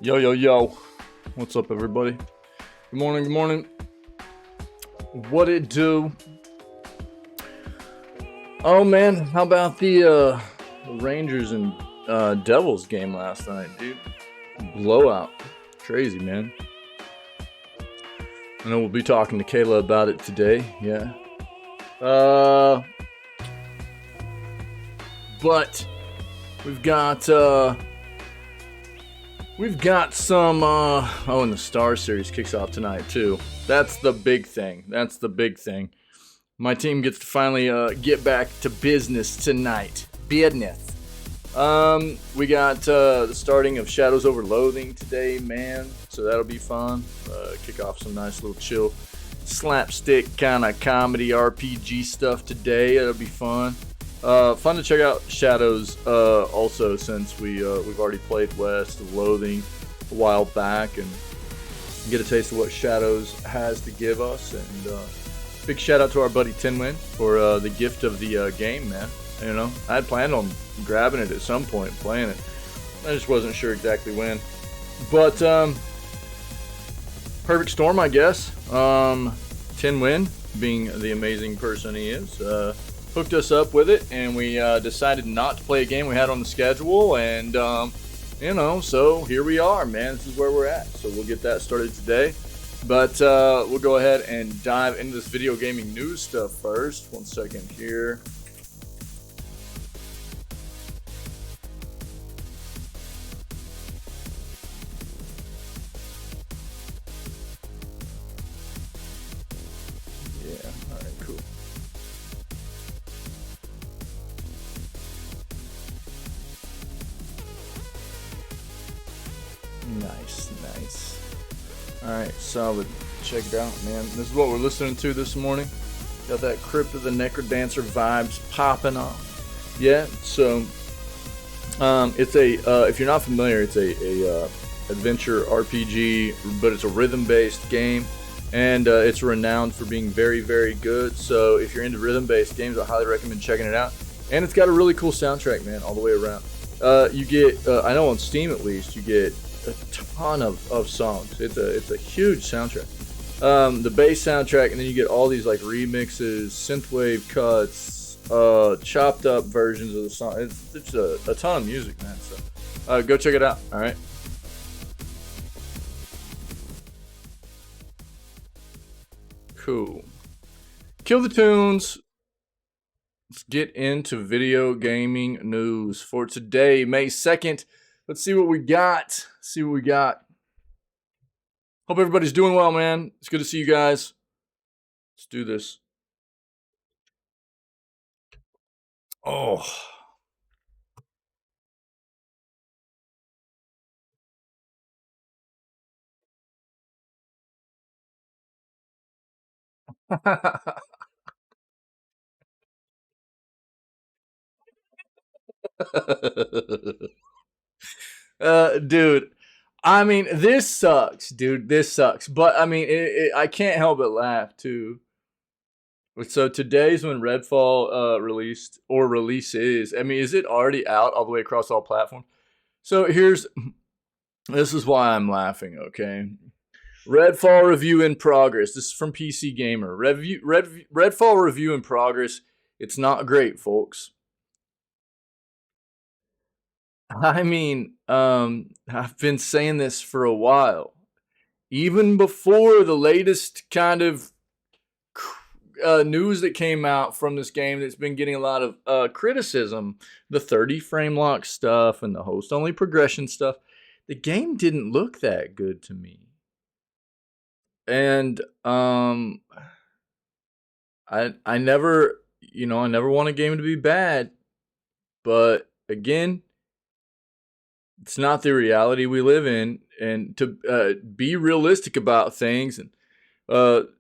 Yo, yo, yo. What's up, everybody? Good morning, good morning. What it do? Oh, man, how about the Rangers and Devils game last night, dude? Blowout. Crazy, man. I know we'll be talking to Kayla about it today, yeah. But we've got some oh, and the Star Series kicks off tonight too. That's the big thing. My team gets to finally get back to business tonight. Business. We got the starting of Shadows Over Loathing today, man. So that'll be fun. Kick off some nice little chill slapstick kind of comedy RPG stuff today. That'll be fun. Fun to check out Shadows also, since we've already played West of Loathing a while back and get a taste of what Shadows has to give us. And big shout out to our buddy Tinwin for the gift of the game, man. You know, I had planned on grabbing it at some point, playing it. I just wasn't sure exactly when. But perfect storm, I guess. Tinwin, being the amazing person he is, hooked us up with it, and we decided not to play a game we had on the schedule, and you know, so here we are, man. This is where we're at, so we'll get that started today. But we'll go ahead and dive into this video gaming news stuff first. 1 second here. Nice. Alright, solid. Check it out, man. This is what we're listening to this morning. Got that Crypt of the Necrodancer vibes popping off. Yeah, so it's a if you're not familiar, it's a adventure RPG, but it's a rhythm-based game, and it's renowned for being very, very good. So if you're into rhythm-based games, I highly recommend checking it out. And it's got a really cool soundtrack, man, all the way around. You get, I know on Steam at least, you get a ton of songs. It's a huge soundtrack. The bass soundtrack, and then you get all these like remixes, synthwave cuts, chopped up versions of the song. It's a ton of music, man. So go check it out. All right. Cool. Kill the tunes. Let's get into video gaming news for today, May 2nd. Let's see what we got. Hope everybody's doing well, man. It's good to see you guys. Let's do this. Oh. Dude, I mean, this sucks, dude. This sucks. But I mean, I can't help but laugh too. So today's when Redfall releases. I mean, is it already out all the way across all platforms? So this is why I'm laughing. Okay, Redfall review in progress. This is from PC Gamer. Redfall review in progress. It's not great, folks. I mean, I've been saying this for a while. Even before the latest kind of news that came out from this game that's been getting a lot of criticism, the 30 frame lock stuff and the host only progression stuff, the game didn't look that good to me. And I never want a game to be bad, but again, it's not the reality we live in, and to be realistic about things, and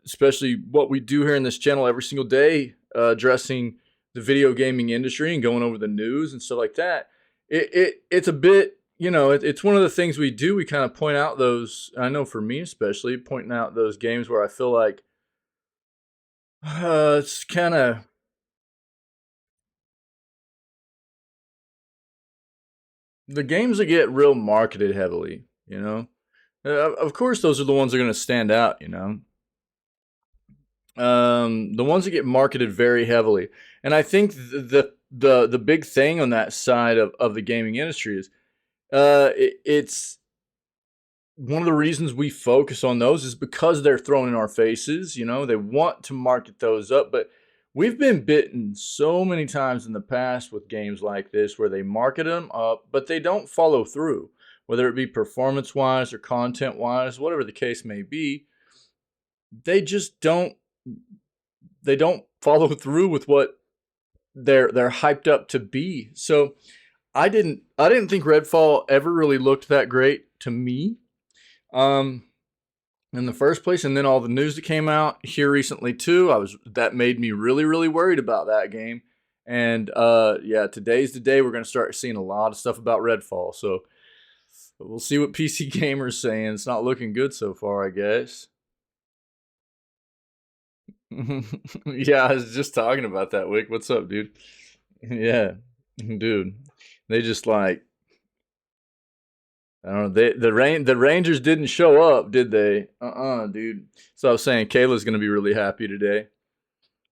especially what we do here in this channel every single day, addressing the video gaming industry and going over the news and stuff like that. It's a bit, it's one of the things we do. We kind of point out those, I know for me especially, pointing out those games where I feel like it's kind of, the games that get real marketed heavily, You know, of course, those are the ones that are going to stand out. You know, the ones that get marketed very heavily, and I think the big thing on that side of the gaming industry is it's one of the reasons we focus on those is because they're thrown in our faces. You know, they want to market those up, but we've been bitten so many times in the past with games like this where they market them up, but they don't follow through, whether it be performance wise or content wise, whatever the case may be. They just don't follow through with what they're hyped up to be. So I didn't think Redfall ever really looked that great to me. Um, in the first place, and then all the news that came out here recently too. That made me really, really worried about that game. And yeah, today's the day we're gonna start seeing a lot of stuff about Redfall. So we'll see what PC Gamer's saying. It's not looking good so far, I guess. Yeah, I was just talking about that, Wick. What's up, dude? Yeah, dude. They just like I don't know. The Rangers didn't show up, did they? Dude. So I was saying Kayla's gonna be really happy today.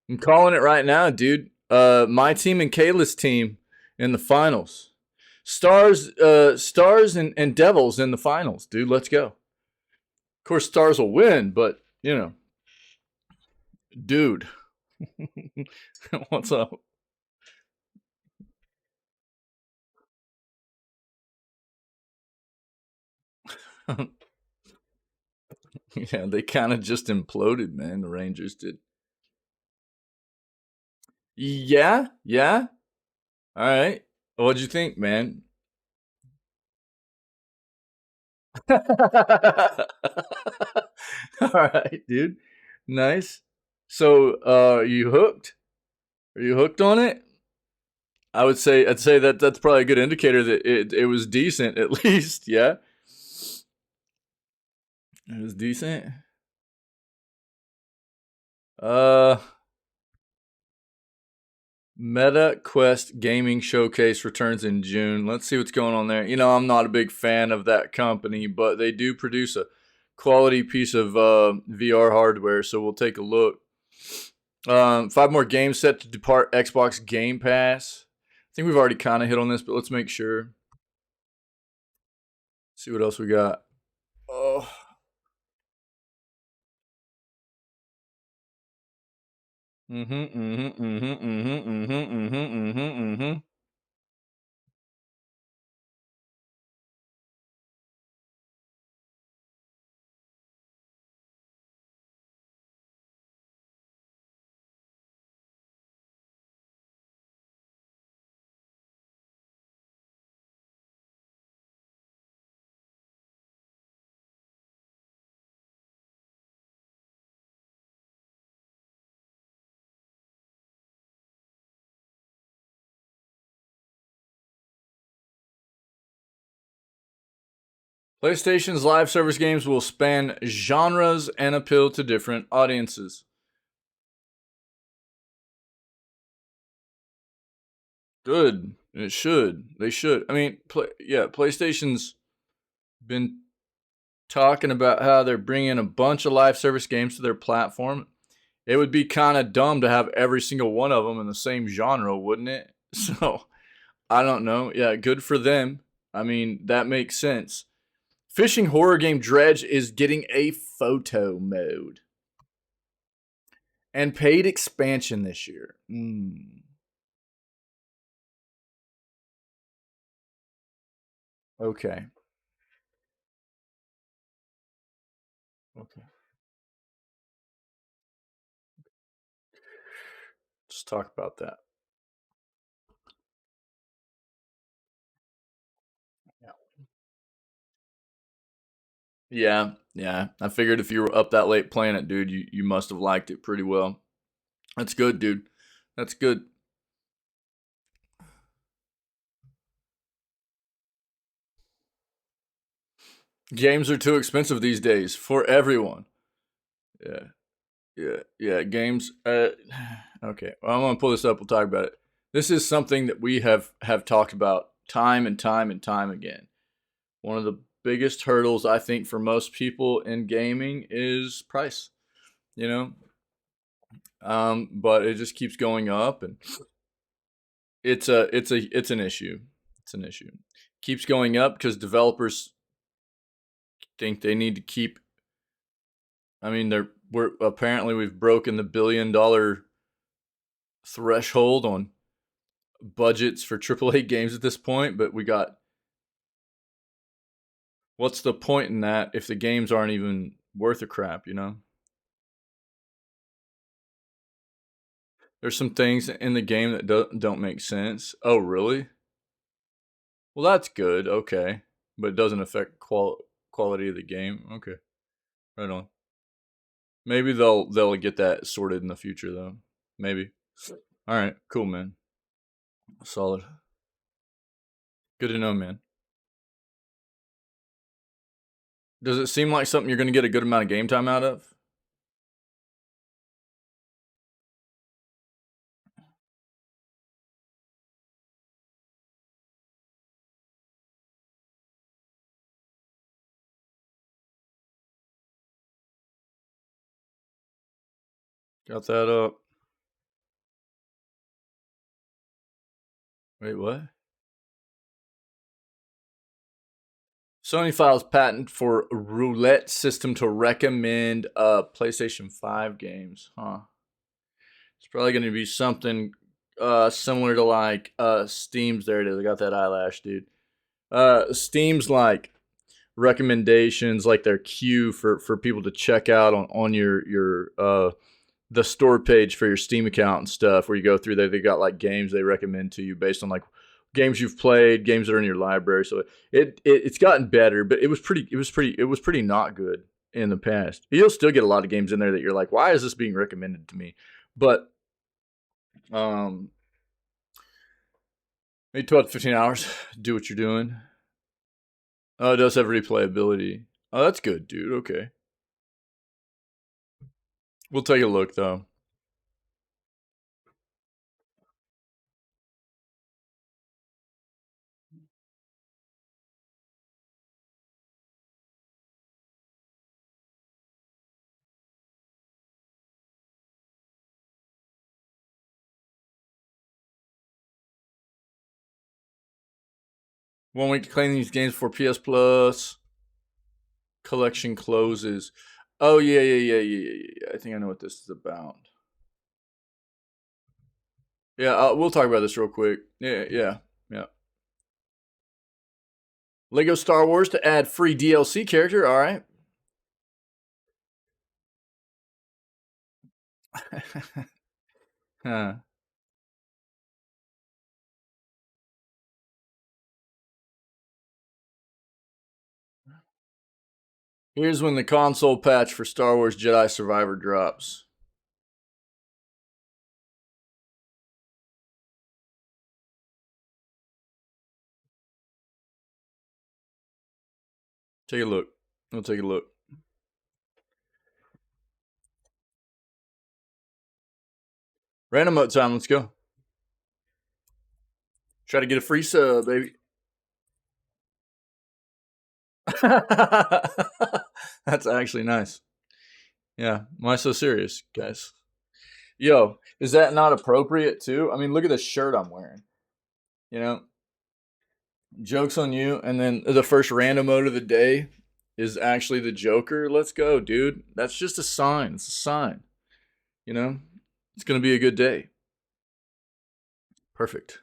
I'm calling it right now, dude. My team and Kayla's team in the finals. Stars and Devils in the finals, dude. Let's go. Of course, Stars will win, but you know, dude, what's up? Yeah, they kind of just imploded, man. The Rangers did. Yeah, yeah. All right. What'd you think, man? All right, dude. Nice. So, you hooked? Are you hooked on it? I'd say that that's probably a good indicator that it was decent at least. Yeah, it was decent. Uh, Meta Quest Gaming Showcase returns in June. Let's see what's going on there. You know, I'm not a big fan of that company, but they do produce a quality piece of VR hardware, so we'll take a look. 5 more games set to depart Xbox Game Pass. I think we've already kind of hit on this, but let's make sure. See what else we got. Oh. Mm-hmm, mm-hmm, mm-hmm, mm-hmm, mm-hmm, mm-hmm, mm-hmm. PlayStation's live service games will span genres and appeal to different audiences. Good. It should. They should. I mean, yeah, PlayStation's been talking about how they're bringing a bunch of live service games to their platform. It would be kind of dumb to have every single one of them in the same genre, wouldn't it? So, I don't know. Yeah, good for them. I mean, that makes sense. Fishing horror game Dredge is getting a photo mode and paid expansion this year. Okay. Okay. Let's talk about that. Yeah. Yeah. Yeah. I figured if you were up that late playing it, dude, you must have liked it pretty well. That's good, dude. That's good. Games are too expensive these days for everyone. Yeah. Yeah. Yeah. Games. Okay. Well, I'm gonna pull this up. We'll talk about it. This is something that we have talked about time and time and time again. One of the biggest hurdles I think for most people in gaming is price. You know, but it just keeps going up, and it's an issue. It's an issue. Keeps going up because developers think they need to keep. I mean, we've broken the $1 billion threshold on budgets for AAA games at this point, but what's the point in that if the games aren't even worth a crap, you know? There's some things in the game that don't make sense. Oh, really? Well, that's good. Okay. But it doesn't affect quality of the game. Okay. Right on. Maybe they'll get that sorted in the future though. Maybe. All right. Cool, man. Solid. Good to know, man. Does it seem like something you're going to get a good amount of game time out of? Got that up. Wait, what? Sony files patent for roulette system to recommend PlayStation 5 games. Huh. It's probably going to be something similar to like Steam's. There it is. I got that eyelash, dude. Steam's like recommendations, like their queue for people to check out on your the store page for your Steam account and stuff, where you go through there. They got like games they recommend to you based on like games you've played, games that are in your library. So it's gotten better, but it was pretty not good in the past. You'll still get a lot of games in there that you're like, why is this being recommended to me? But maybe 12 to 15 hours, do what you're doing. Oh, it does have replayability. Oh, that's good, dude. Okay. We'll take a look, though. One week to claim these games for PS Plus. Collection closes. Oh, yeah. I think I know what this is about. Yeah, we'll talk about this real quick. Yeah. Lego Star Wars to add free DLC character. All right. Huh. Here's when the console patch for Star Wars Jedi Survivor drops. Take a look. We'll take a look. Random mode time. Let's go. Try to get a free sub, baby. That's actually nice. Yeah. Why so serious, guys? Yo, is that not appropriate too? I mean, look at the shirt I'm wearing. You know, joke's on you. And then the first random mode of the day is actually the Joker. Let's go, dude. That's just a sign. It's a sign. You know, it's going to be a good day. Perfect.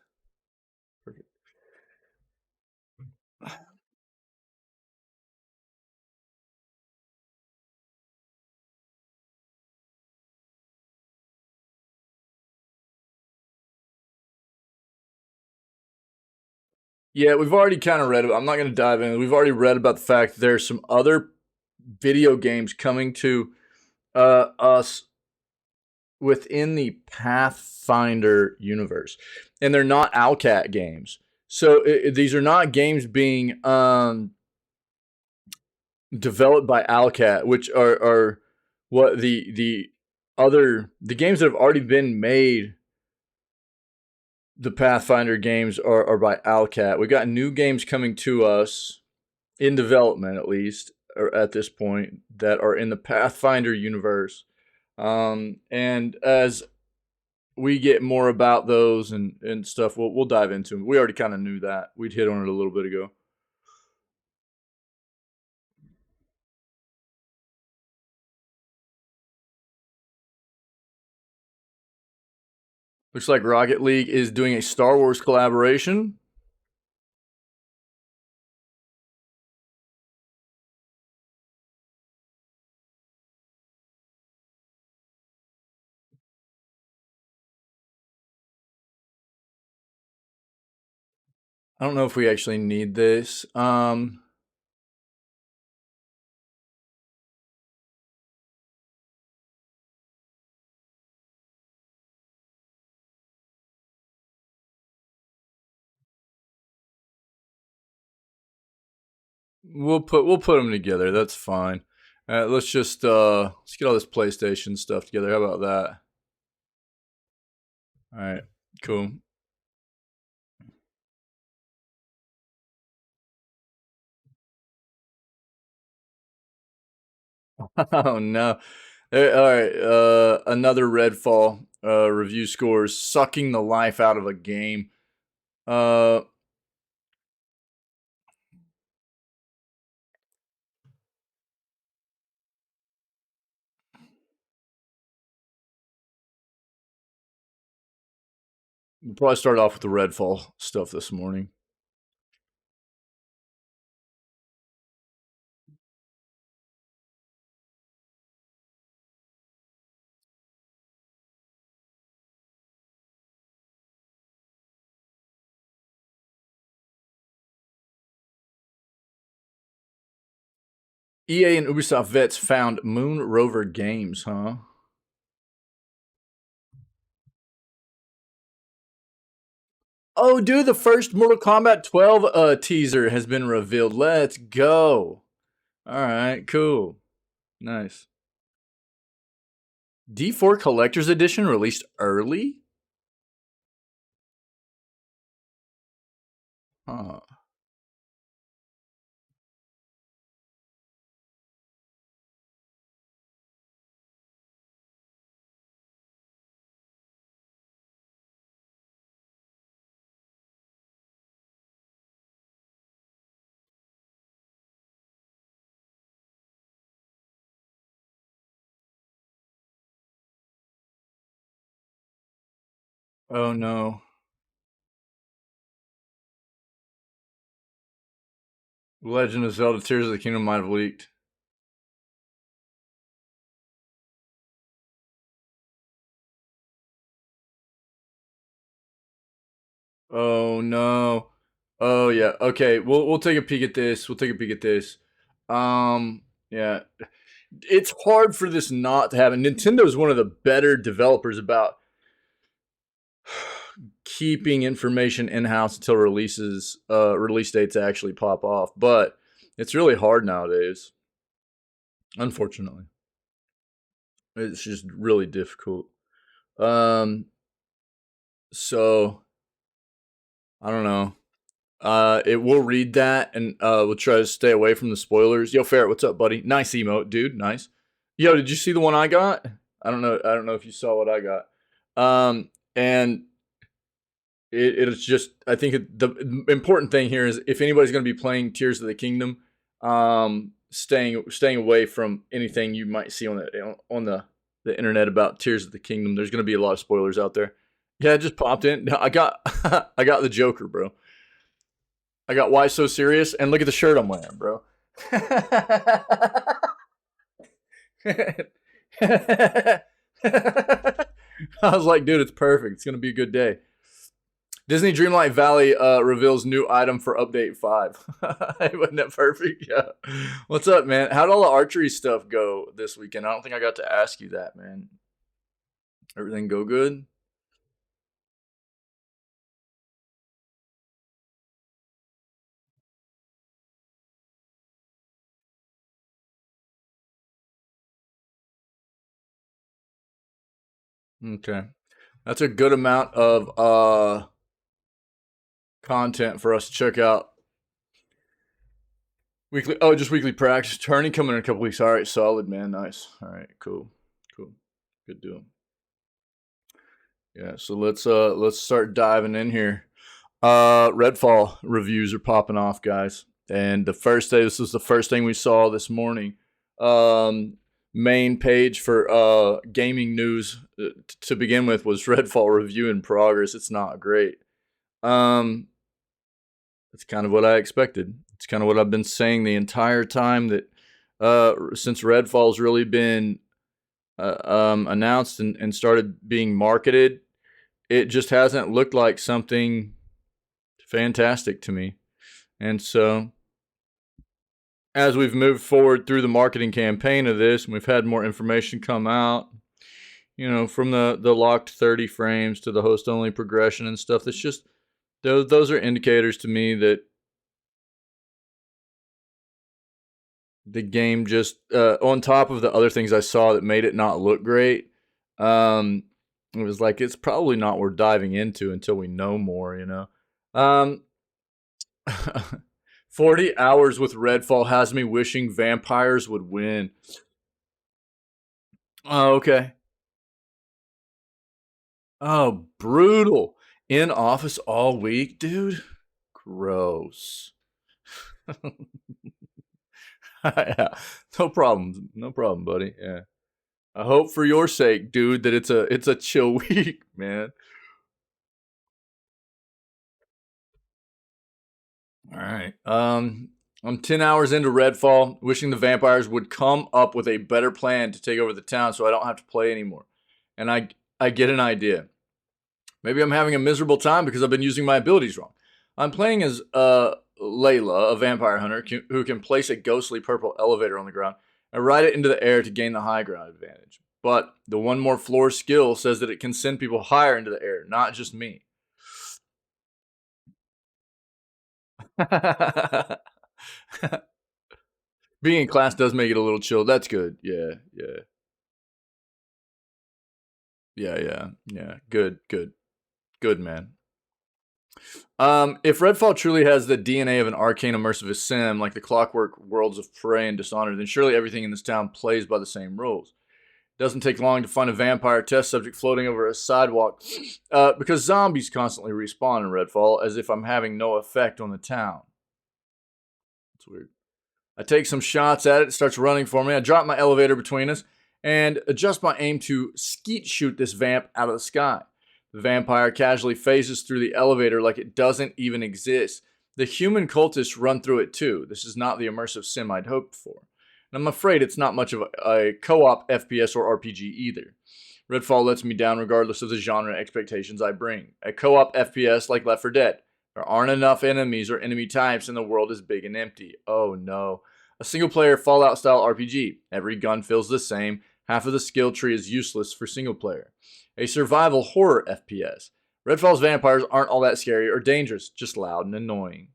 Yeah, we've already kind of read it. I'm not going to dive in. We've already read about the fact that there's some other video games coming to us within the Pathfinder universe, and they're not Owlcat games. So these are not games being developed by Owlcat, which are what the games that have already been made. The Pathfinder games are by Owlcat. We got new games coming to us in development at least, or at this point, that are in the Pathfinder universe. And as we get more about those and stuff, we'll dive into them. We already kind of knew that. We'd hit on it a little bit ago. Looks like Rocket League is doing a Star Wars collaboration. I don't know if we actually need this. We'll put them together. That's fine. Let's just let's get all this PlayStation stuff together. How about that? All right, cool. Oh no. All right, another Redfall review scores sucking the life out of a game. Uh, we'll probably start off with the Redfall stuff this morning. EA and Ubisoft vets found Moon Rover Games, huh? Oh, dude, the first Mortal Kombat 12 teaser has been revealed. Let's go. All right, cool. Nice. D4 Collector's Edition released early? Huh. Oh no. Legend of Zelda Tears of the Kingdom might have leaked. Oh no. Oh yeah. Okay, we'll take a peek at this. We'll take a peek at this. Yeah. It's hard for this not to happen. Nintendo is one of the better developers about keeping information in house until release dates actually pop off. But it's really hard nowadays. Unfortunately, it's just really difficult. Um, so I don't know. It will read that and we'll try to stay away from the spoilers. Yo, Ferret, what's up, buddy? Nice emote, dude. Nice. Yo, did you see the one I got? I don't know. I don't know if you saw what I got. And it's just I think the important thing here is if anybody's going to be playing Tears of the Kingdom, staying away from anything you might see on the internet about Tears of the Kingdom. There's going to be a lot of spoilers out there. Yeah, it just popped in. I got I got the Joker, bro. I got Why So Serious, and look at the shirt I'm wearing, bro. I was like, dude, it's perfect. It's gonna be a good day. Disney Dreamlight Valley reveals new item for Update 5. Wasn't that perfect? Yeah. What's up, man? How'd all the archery stuff go this weekend? I don't think I got to ask you that, man. Everything go good? Okay. That's a good amount of content for us to check out. Weekly. Oh, just weekly practice. Tourney coming in a couple weeks. All right, solid, man. Nice. All right, cool. Good deal. Yeah, so let's start diving in here. Redfall reviews are popping off, guys. And the first day, this was the first thing we saw this morning. Main page for gaming news to begin with was Redfall review in progress. It's not great. It's kind of what I expected. It's kind of what I've been saying the entire time that since Redfall's really been announced and started being marketed, it just hasn't looked like something fantastic to me. And so, as we've moved forward through the marketing campaign of this, and we've had more information come out, you know, from the locked 30 frames to the host only progression and stuff, that's just, those are indicators to me that the game just, on top of the other things I saw that made it not look great, it was like, it's probably not worth diving into until we know more, you know? 40 hours with Redfall has me wishing vampires would win. Oh, okay. Oh, brutal. In office all week, dude? Gross. Yeah. No problem. No problem, buddy. Yeah. I hope for your sake, dude, that it's a chill week, man. All right. I'm 10 hours into Redfall, wishing the vampires would come up with a better plan to take over the town so I don't have to play anymore. And I get an idea. Maybe I'm having a miserable time because I've been using my abilities wrong. I'm playing as Layla, a vampire hunter who can place a ghostly purple elevator on the ground and ride it into the air to gain the high ground advantage. But the one more floor skill says that it can send people higher into the air, not just me. Being in class does make it a little chill. That's good. Yeah, yeah. Yeah. Good, man. If Redfall truly has the DNA of an arcane immersive sim, like the Clockwork Worlds of Prey and Dishonored, then surely everything in this town plays by the same rules. It doesn't take long to find a vampire test subject floating over a sidewalk, because zombies constantly respawn in Redfall, as if I'm having no effect on the town. It's weird. I take some shots at it. It starts running for me. I drop my elevator between us and adjust my aim to skeet shoot this vamp out of the sky. The vampire casually phases through the elevator like it doesn't even exist. The human cultists run through it too. This is not the immersive sim I'd hoped for. And I'm afraid it's not much of a co-op FPS or RPG either. Redfall lets me down regardless of the genre expectations I bring. A co-op FPS like Left 4 Dead. There aren't enough enemies or enemy types and the world is big and empty. Oh no. A single-player Fallout-style RPG. Every gun feels the same. Half of the skill tree is useless for single-player. A survival horror FPS. Redfall's vampires aren't all that scary or dangerous, just loud and annoying.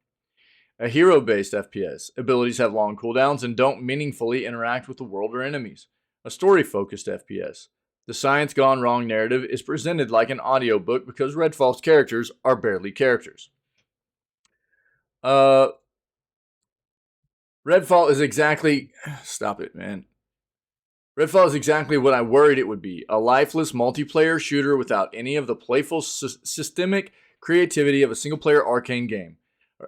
A hero-based FPS. Abilities have long cooldowns and don't meaningfully interact with the world or enemies. A story-focused FPS. The science gone wrong narrative is presented like an audiobook because Redfall's characters are barely characters. Redfall is exactly... Stop it, man. Redfall is exactly what I worried it would be. A lifeless multiplayer shooter without any of the playful systemic creativity of a single-player arcane game.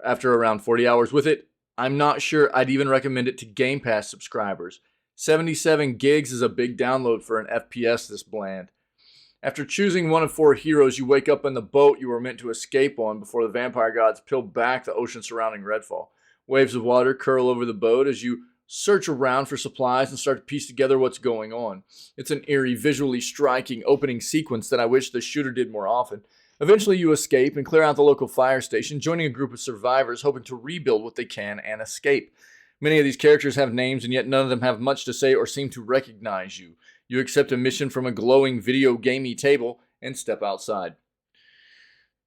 After around 40 hours with it, I'm not sure I'd even recommend it to Game Pass subscribers. 77 gigs is a big download for an FPS this bland. After choosing one of 4 heroes, you wake up in the boat you were meant to escape on before the vampire gods peel back the ocean surrounding Redfall. Waves of water curl over the boat as you search around for supplies and start to piece together what's going on. It's an eerie, visually striking opening sequence that I wish the shooter did more often. Eventually you escape and clear out the local fire station, joining a group of survivors hoping to rebuild what they can and escape. Many of these characters have names, and yet none of them have much to say or seem to recognize you. You accept a mission from a glowing video gamey table and step outside.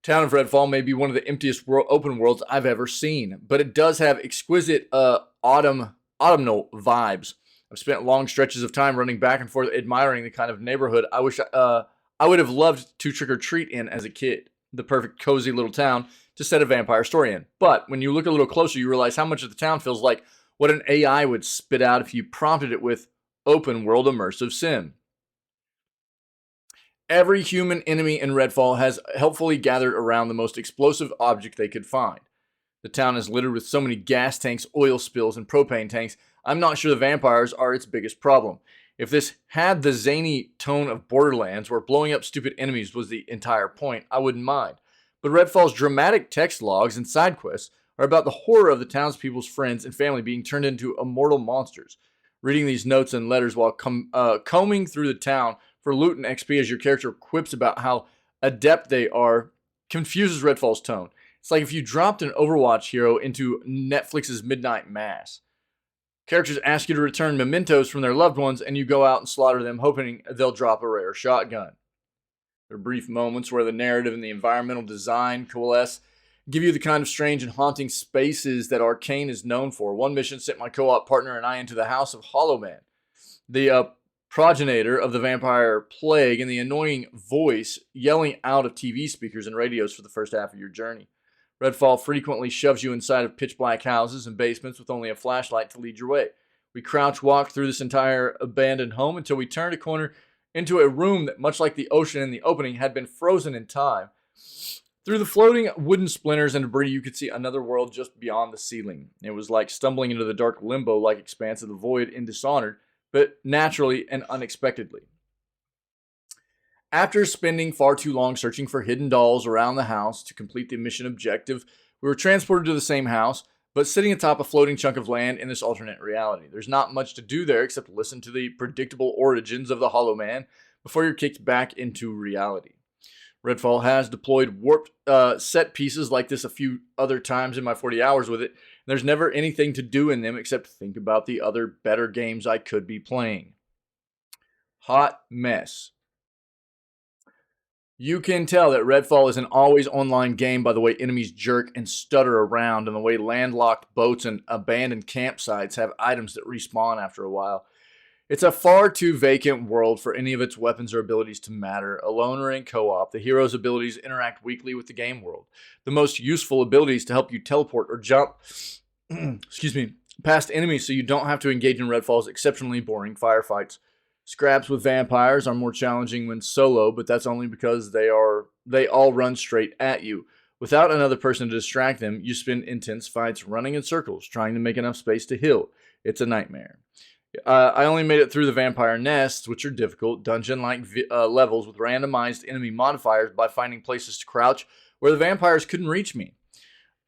Town of Redfall may be one of the emptiest open worlds I've ever seen, but it does have exquisite autumnal vibes. I've spent long stretches of time running back and forth admiring the kind of neighborhood I wish I would have loved to trick-or-treat in as a kid. The perfect cozy little town to set a vampire story in. But when you look a little closer, you realize how much of the town feels like what an AI would spit out if you prompted it with open world immersive sim. Every human enemy in Redfall has helpfully gathered around the most explosive object they could find. The town is littered with so many gas tanks, oil spills, and propane tanks, I'm not sure the vampires are its biggest problem. If this had the zany tone of Borderlands, where blowing up stupid enemies was the entire point, I wouldn't mind. But Redfall's dramatic text logs and side quests are about the horror of the townspeople's friends and family being turned into immortal monsters. Reading these notes and letters while combing through the town for loot and XP as your character quips about how adept they are confuses Redfall's tone. It's like if you dropped an Overwatch hero into Netflix's Midnight Mass. Characters ask you to return mementos from their loved ones, and you go out and slaughter them, hoping they'll drop a rare shotgun. There are brief moments where the narrative and the environmental design coalesce, give you the kind of strange and haunting spaces that Arcane is known for. One mission sent my co-op partner and I into the House of Hollow Man, the progenitor of the vampire plague, and the annoying voice yelling out of TV speakers and radios for the first half of your journey. Redfall frequently shoves you inside of pitch black houses and basements with only a flashlight to lead your way. We crouch walk through this entire abandoned home until we turn a corner into a room that, much like the ocean in the opening, had been frozen in time. Through the floating wooden splinters and debris, you could see another world just beyond the ceiling. It was like stumbling into the dark limbo-like expanse of the void in Dishonored, but naturally and unexpectedly. After spending far too long searching for hidden dolls around the house to complete the mission objective, we were transported to the same house, but sitting atop a floating chunk of land in this alternate reality. There's not much to do there except listen to the predictable origins of the Hollow Man before you're kicked back into reality. Redfall has deployed warped set pieces like this a few other times in my 40 hours with it. There's never anything to do in them except think about the other better games I could be playing. Hot mess. You can tell that Redfall is an always online game by the way enemies jerk and stutter around and the way landlocked boats and abandoned campsites have items that respawn after a while. It's a far too vacant world for any of its weapons or abilities to matter. Alone or in co-op, the hero's abilities interact weakly with the game world. The most useful abilities to help you teleport or jump past enemies so you don't have to engage in Redfall's exceptionally boring firefights. Scraps with vampires are more challenging when solo, but that's only because they all run straight at you. Without another person to distract them, you spend intense fights running in circles, trying to make enough space to heal. It's a nightmare. I only made it through the vampire nests, which are difficult, dungeon-like levels with randomized enemy modifiers by finding places to crouch where the vampires couldn't reach me.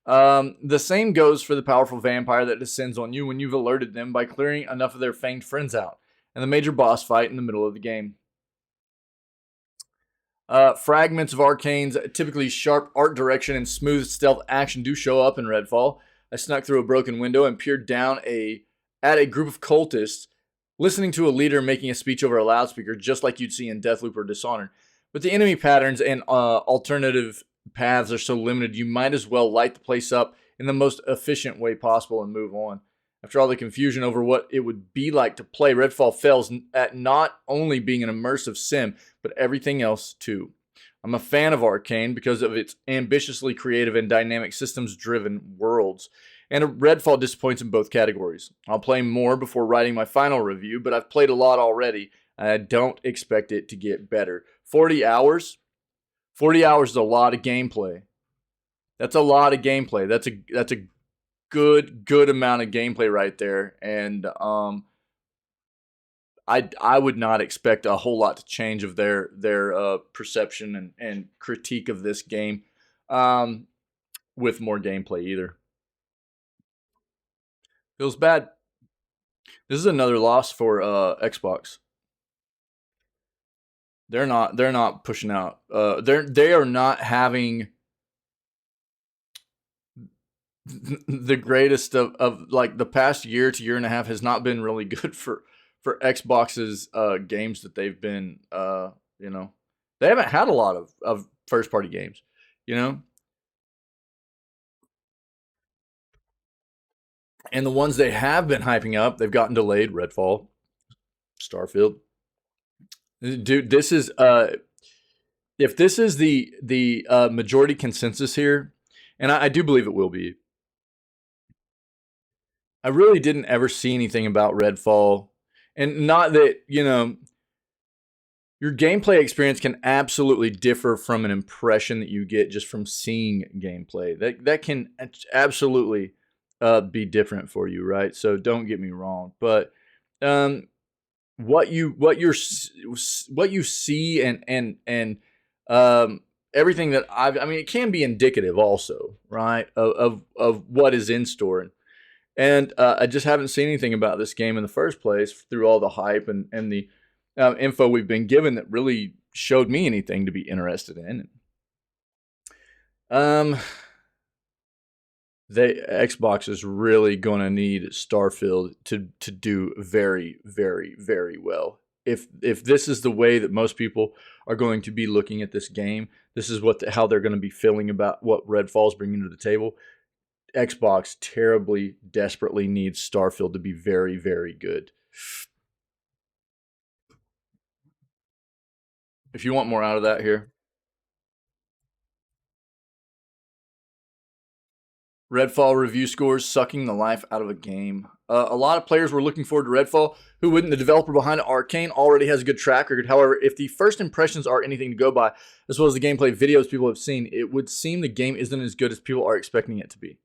The same goes for the powerful vampire that descends on you when you've alerted them by clearing enough of their fanged friends out, and the major boss fight in the middle of the game. Fragments of Arcane's typically sharp art direction and smooth stealth action do show up in Redfall. I snuck through a broken window and peered down at a group of cultists, listening to a leader making a speech over a loudspeaker, just like you'd see in Deathloop or Dishonored. But the enemy patterns and alternative paths are so limited, you might as well light the place up in the most efficient way possible and move on. After all the confusion over what it would be like to play, Redfall fails at not only being an immersive sim, but everything else too. I'm a fan of Arcane because of its ambitiously creative and dynamic systems-driven worlds. And Redfall disappoints in both categories. I'll play more before writing my final review, but I've played a lot already, and I don't expect it to get better. 40 hours? 40 hours is a lot of gameplay. That's a lot of gameplay. That's a good amount of gameplay right there. And I would not expect a whole lot to change of their perception and critique of this game with more gameplay either. Feels bad. This is another loss for Xbox. They're not pushing out. They are not having the greatest of like the past year to year and a half has not been really good for Xbox's games that they've been they haven't had a lot of first party games, and the ones they have been hyping up, they've gotten delayed. Redfall, Starfield. Dude, this is if this is the majority consensus here, and I do believe it will be. I really didn't ever see anything about Redfall, and not that your gameplay experience can absolutely differ from an impression that you get just from seeing gameplay. That can absolutely be different for you, right? So don't get me wrong, but um, what you see and everything that I mean, it can be indicative also, right, of what is in store. And I just haven't seen anything about this game in the first place through all the hype and the info we've been given that really showed me anything to be interested in. Um, Xbox is really going to need Starfield to do very, very, very well. If this is the way that most people are going to be looking at this game, this is how they're going to be feeling about what Redfall's bringing to the table. Xbox terribly, desperately needs Starfield to be very, very good. If you want more out of that here, Redfall review scores sucking the life out of a game. A lot of players were looking forward to Redfall. Who wouldn't? The developer behind Arcane already has a good track record. However, if the first impressions are anything to go by, as well as the gameplay videos people have seen, it would seem the game isn't as good as people are expecting it to be.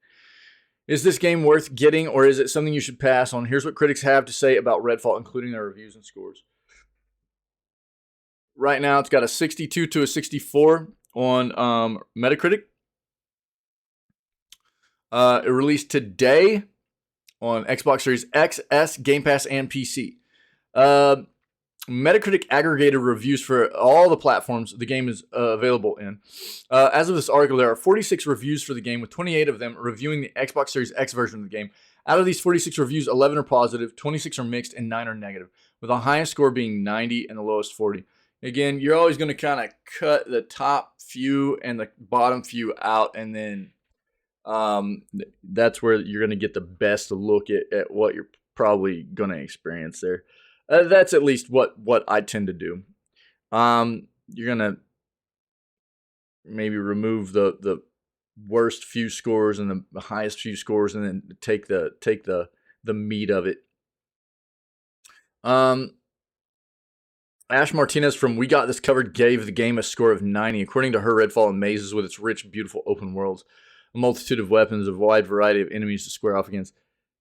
Is this game worth getting, or is it something you should pass on? Here's what critics have to say about Redfall, including their reviews and scores. Right now, it's got a 62 to a 64 on Metacritic. It released today on Xbox Series X, S, Game Pass, and PC. Metacritic aggregated reviews for all the platforms the game is available in. As of this article, there are 46 reviews for the game, with 28 of them reviewing the Xbox Series X version of the game. Out of these 46 reviews, 11 are positive, 26 are mixed, and 9 are negative, with the highest score being 90 and the lowest 40. Again, you're always going to kind of cut the top few and the bottom few out, and then that's where you're going to get the best look at what you're probably going to experience there. That's at least what I tend to do. You're going to maybe remove the worst few scores and the highest few scores, and then take the meat of it. Ash Martinez from We Got This Covered gave the game a score of 90. According to her, Redfall amazes with its rich, beautiful open worlds, a multitude of weapons, a wide variety of enemies to square off against.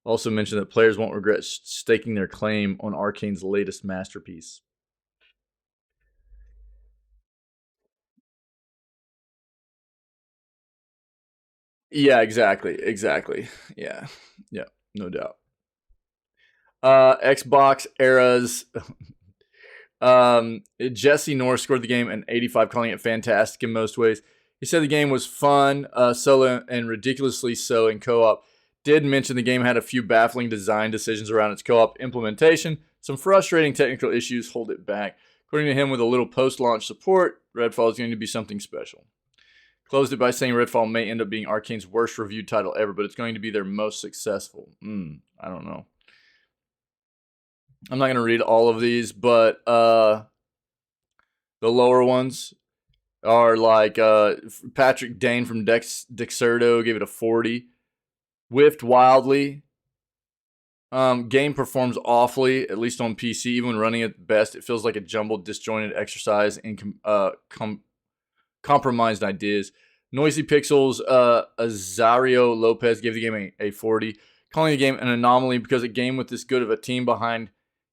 Also mentioned that players won't regret staking their claim on Arcane's latest masterpiece. Yeah, exactly. Yeah, no doubt. Xbox eras. Jesse Norris scored the game an 85, calling it fantastic in most ways. He said the game was fun, solo, and ridiculously so in co-op. Did mention the game had a few baffling design decisions around its co-op implementation. Some frustrating technical issues hold it back. According to him, with a little post-launch support, Redfall is going to be something special. Closed it by saying Redfall may end up being Arcane's worst reviewed title ever, but it's going to be their most successful. I don't know. I'm not going to read all of these, but the lower ones are like Patrick Dane from Dexerto gave it a 40. Whiffed wildly. Game performs awfully, at least on PC. Even when running at best, it feels like a jumbled, disjointed exercise in compromised ideas. Noisy Pixels, Azario Lopez gave the game a 40, calling the game an anomaly because a game with this good of a team behind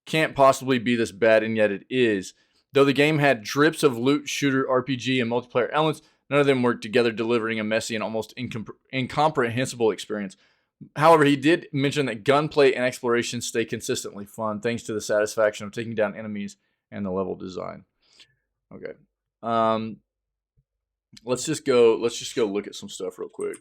can't possibly be this bad, and yet it is. Though the game had drips of loot, shooter, RPG, and multiplayer elements, none of them worked together, delivering a messy and almost incomprehensible experience. However, he did mention that gunplay and exploration stay consistently fun, thanks to the satisfaction of taking down enemies and the level design. Okay. Let's just go look at some stuff real quick.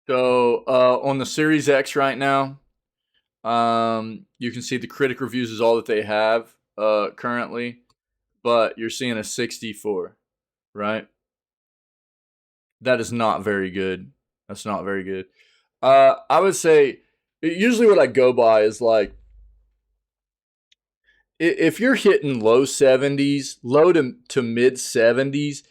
So on the Series X right now, you can see the critic reviews is all that they have currently, but you're seeing a 64, right? That is not very good. That's not very good. I would say usually what I go by is like, if you're hitting low 70s, low to mid 70s,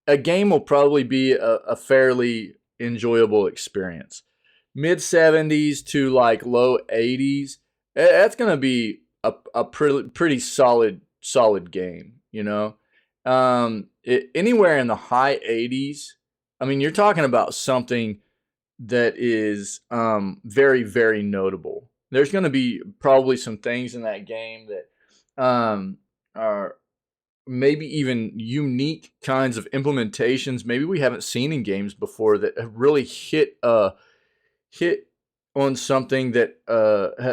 a game will probably be a fairly enjoyable experience. Mid 70s to like low 80s, that's going to be a pretty solid game, you know? Anywhere in the high 80s, I mean, you're talking about something that is very, very notable. There's going to be probably some things in that game that are maybe even unique kinds of implementations maybe we haven't seen in games before that have really hit on something that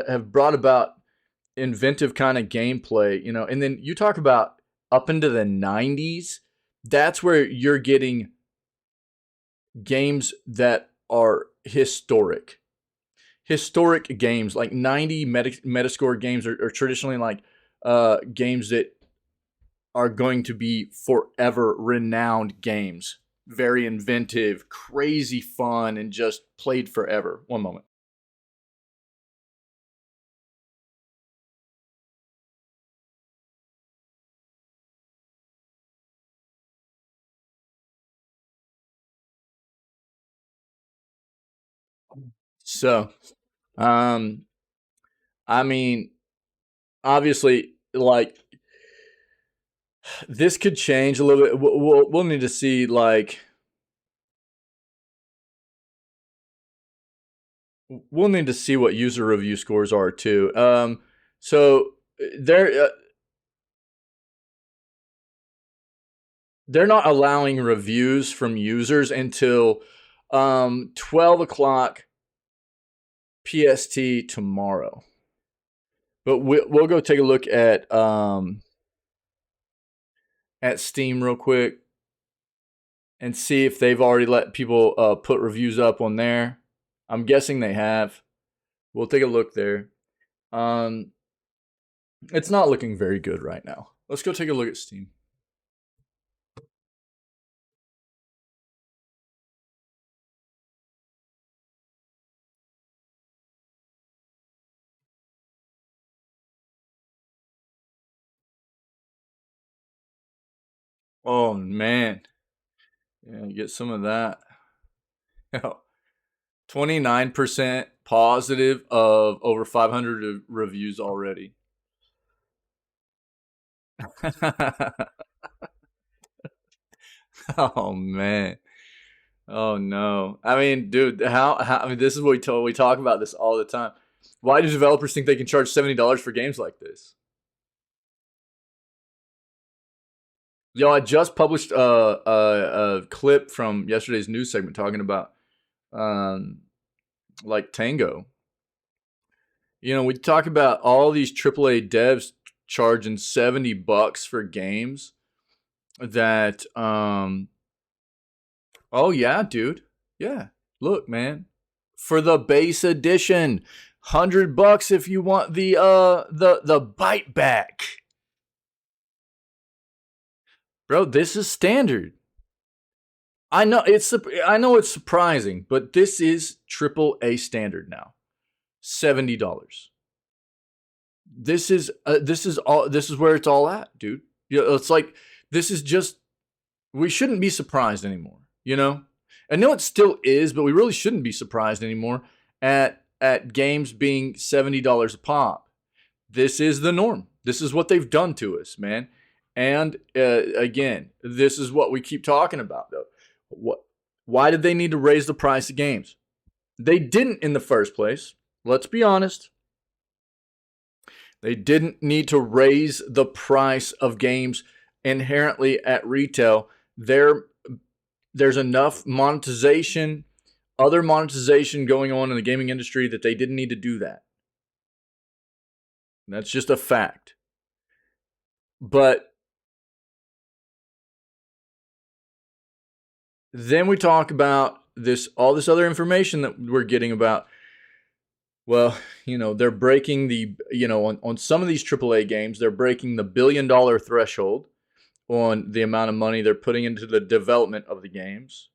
have brought about inventive kind of gameplay, you know. And then you talk about up into the 90s, that's where you're getting games that are historic games. Like 90 metascore games are traditionally like games that are going to be forever renowned games. Very inventive, crazy fun, and just played forever. One moment. So, um, I mean, obviously, like this could change a little bit. We'll need to see like we'll need to see what user review scores are too. So they're they're not allowing reviews from users until 12 o'clock PST tomorrow. But we'll go take a look at Steam real quick and see if they've already let people put reviews up on there. I'm guessing they have. We'll take a look there. It's not looking very good right now. Let's go take a look at Steam. Oh man, yeah, get some of that. 29% positive of over 500 reviews already. Oh man. Oh no. I mean, dude, how I mean this is what we talk about this all the time. Why do developers think they can charge $70 for games like this? Yo, I just published a clip from yesterday's news segment talking about um, like Tango. You know, we talk about all these AAA devs charging $70 for games that oh yeah, dude. Yeah. Look, man. For the base edition, $100 if you want the bite back. Bro, this is standard. I know it's surprising, but this is AAA standard now. $70. This is where it's all at, dude. You know, it's like this is just we shouldn't be surprised anymore, you know? I know it still is, but we really shouldn't be surprised anymore at games being $70 a pop. This is the norm. This is what they've done to us, man. And again, this is what we keep talking about, though. Why did they need to raise the price of games? They didn't in the first place. Let's be honest. They didn't need to raise the price of games inherently at retail. There's enough monetization, other monetization going on in the gaming industry that they didn't need to do that. That's just a fact. But then we talk about all this other information that we're getting about. Well, you know, they're breaking on some of these AAA games, they're breaking the $1 billion threshold on the amount of money they're putting into the development of the games.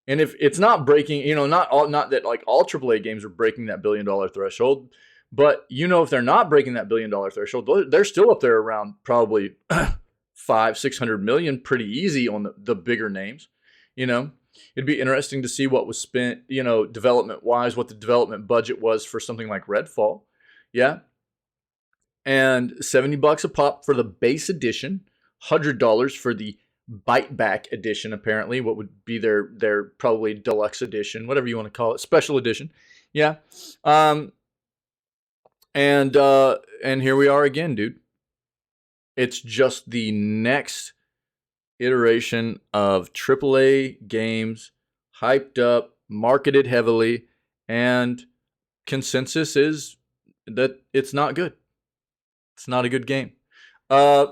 And if it's not breaking, not that like all AAA games are breaking that $1 billion threshold, but if they're not breaking that $1 billion threshold, they're still up there around probably 500-600 million pretty easy on the bigger names. You know, it'd be interesting to see what was spent, development wise, what the development budget was for something like Redfall. Yeah. And $70 a pop for the base edition, $100 for the bite back edition, apparently, what would be their probably deluxe edition, whatever you want to call it, special edition. Yeah. Um, and here we are again, dude. It's just the next iteration of AAA games, hyped up, marketed heavily, and consensus is that it's not good. It's not a good game. Uh,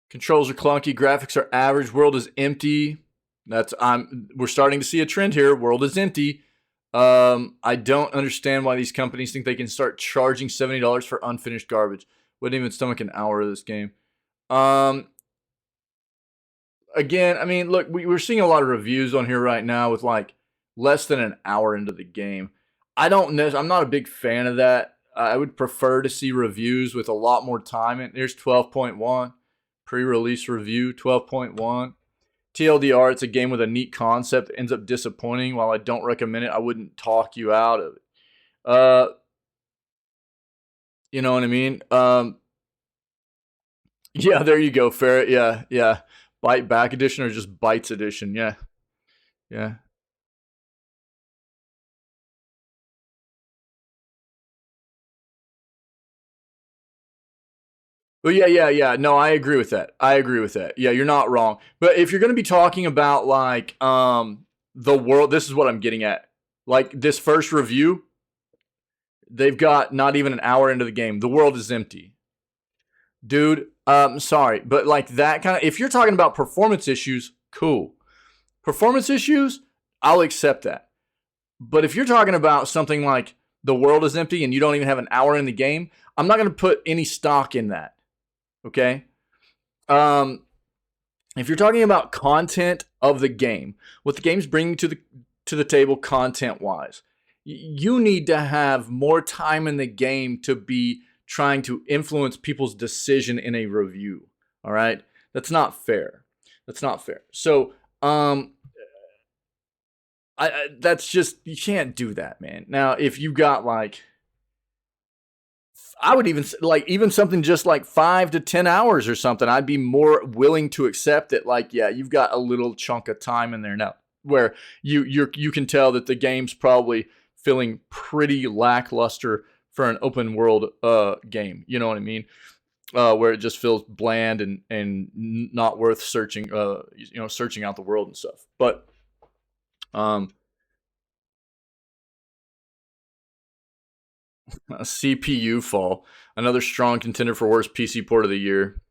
Controls are clunky, graphics are average, world is empty. We're starting to see a trend here. World is empty. I don't understand why these companies think they can start charging $70 for unfinished garbage. Wouldn't even stomach an hour of this game. Again, I mean, look, we're seeing a lot of reviews on here right now with like less than an hour into the game. I'm not a big fan of that. I would prefer to see reviews with a lot more time. And here's 12.1 pre-release review 12.1. TLDR, it's a game with a neat concept that ends up disappointing. While I don't recommend it, I wouldn't talk you out of it. You know what I mean? Yeah, there you go, Ferret. Yeah, yeah. Bite Back Edition or just Bites Edition. Yeah, yeah. Well, yeah, yeah, yeah. No, I agree with that. I agree with that. Yeah, you're not wrong. But if you're going to be talking about like the world, this is what I'm getting at. Like this first review, they've got not even an hour into the game. The world is empty. Dude, sorry, but like that kind of if you're talking about performance issues, cool. Performance issues, I'll accept that. But if you're talking about something like the world is empty and you don't even have an hour in the game, I'm not going to put any stock in that. Okay? Um if you're talking about content of the game, what the game's bringing to the table content wise, you need to have more time in the game to be trying to influence people's decision in a review. All right, that's not fair. That's not fair. So, that's just you can't do that, man. Now, if you got like I would even like even something just like 5 to 10 hours or something. I'd be more willing to accept it. Like, yeah, you've got a little chunk of time in there now where you can tell that the game's probably feeling pretty lackluster for an open world game. You know what I mean? Where it just feels bland and not worth searching. Searching out the world and stuff. But um, a CPU fall, another strong contender for worst PC port of the year.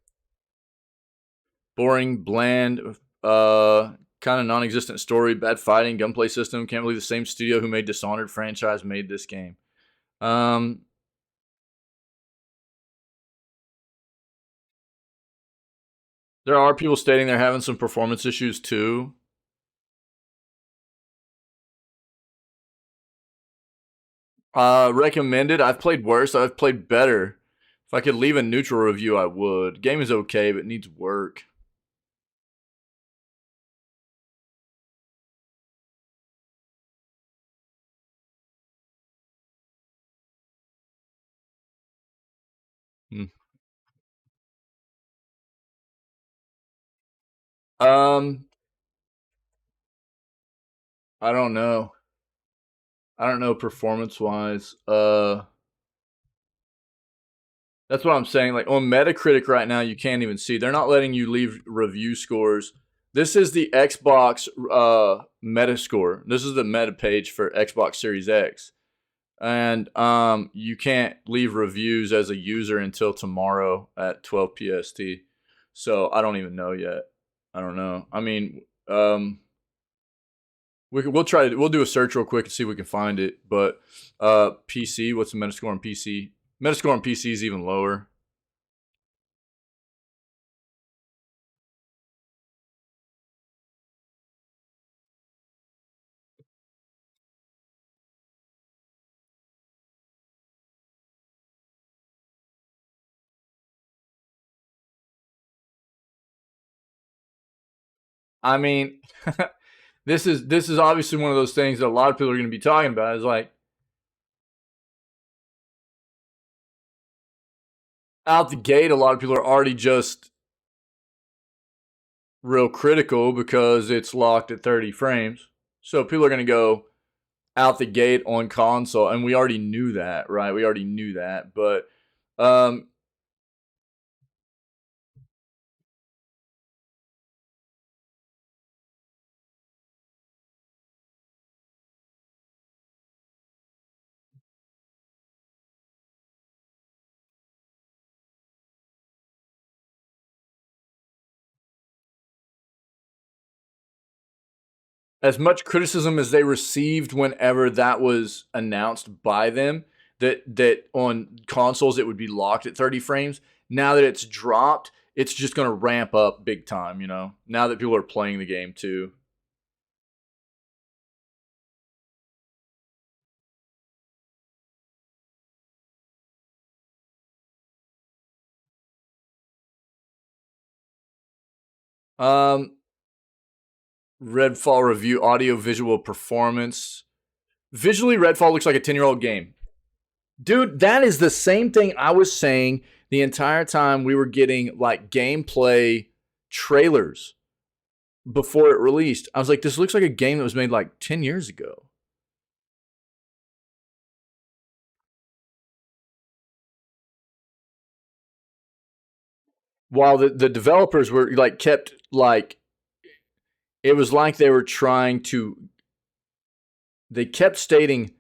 Boring, bland, kind of non-existent story, bad fighting, gunplay system. Can't believe the same studio who made Dishonored franchise made this game. There are people stating they're having some performance issues too. Recommended. I've played worse. I've played better. If I could leave a neutral review, I would. Game is okay, but needs work. Hmm. Um, I don't know. I don't know performance wise. That's what I'm saying. Like on Metacritic right now, you can't even see. They're not letting you leave review scores. This is the Xbox Metascore. This is the meta page for Xbox Series X, and you can't leave reviews as a user until tomorrow at 12 PST. So I don't even know yet. I don't know. I mean, we'll do a search real quick and see if we can find it. But PC, what's the Metascore on PC? Metascore on PC is even lower. I mean, this is obviously one of those things that a lot of people are going to be talking about. Is like out the gate, a lot of people are already just real critical because it's locked at 30 frames. So people are going to go out the gate on console, and we already knew that, right? We already knew that, but um, as much criticism as they received whenever that was announced by them, that on consoles it would be locked at 30 frames. Now that it's dropped, it's just going to ramp up big time. Now that people are playing the game too. Um, Redfall review, audio, visual, performance. Visually, Redfall looks like a 10-year-old game. Dude, that is the same thing I was saying the entire time we were getting like gameplay trailers before it released. I was like, this looks like a game that was made like 10 years ago. While the developers were like kept like it was like they were trying to they kept stating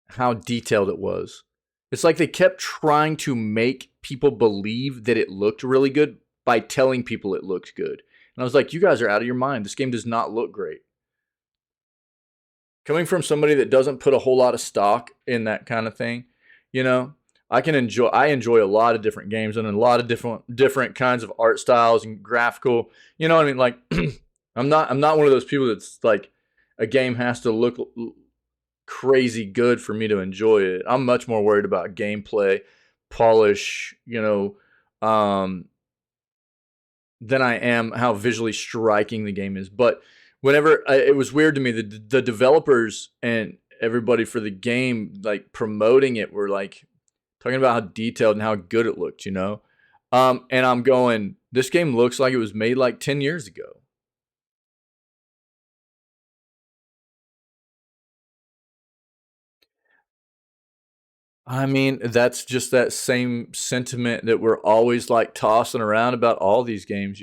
how detailed it was. It's like they kept trying to make people believe that it looked really good by telling people it looked good. And I was like, you guys are out of your mind. This game does not look great. Coming from somebody that doesn't put a whole lot of stock in that kind of thing, you know, I enjoy a lot of different games and a lot of different kinds of art styles and graphical, you know what I mean? Like I'm not one of those people that's like a game has to look crazy good for me to enjoy it. I'm much more worried about gameplay, polish, than I am how visually striking the game is. But whenever it was weird to me, the developers and everybody for the game, like promoting it, were like talking about how detailed and how good it looked. And I'm going, this game looks like it was made like 10 years ago. I mean, that's just that same sentiment that we're always like tossing around about all these games.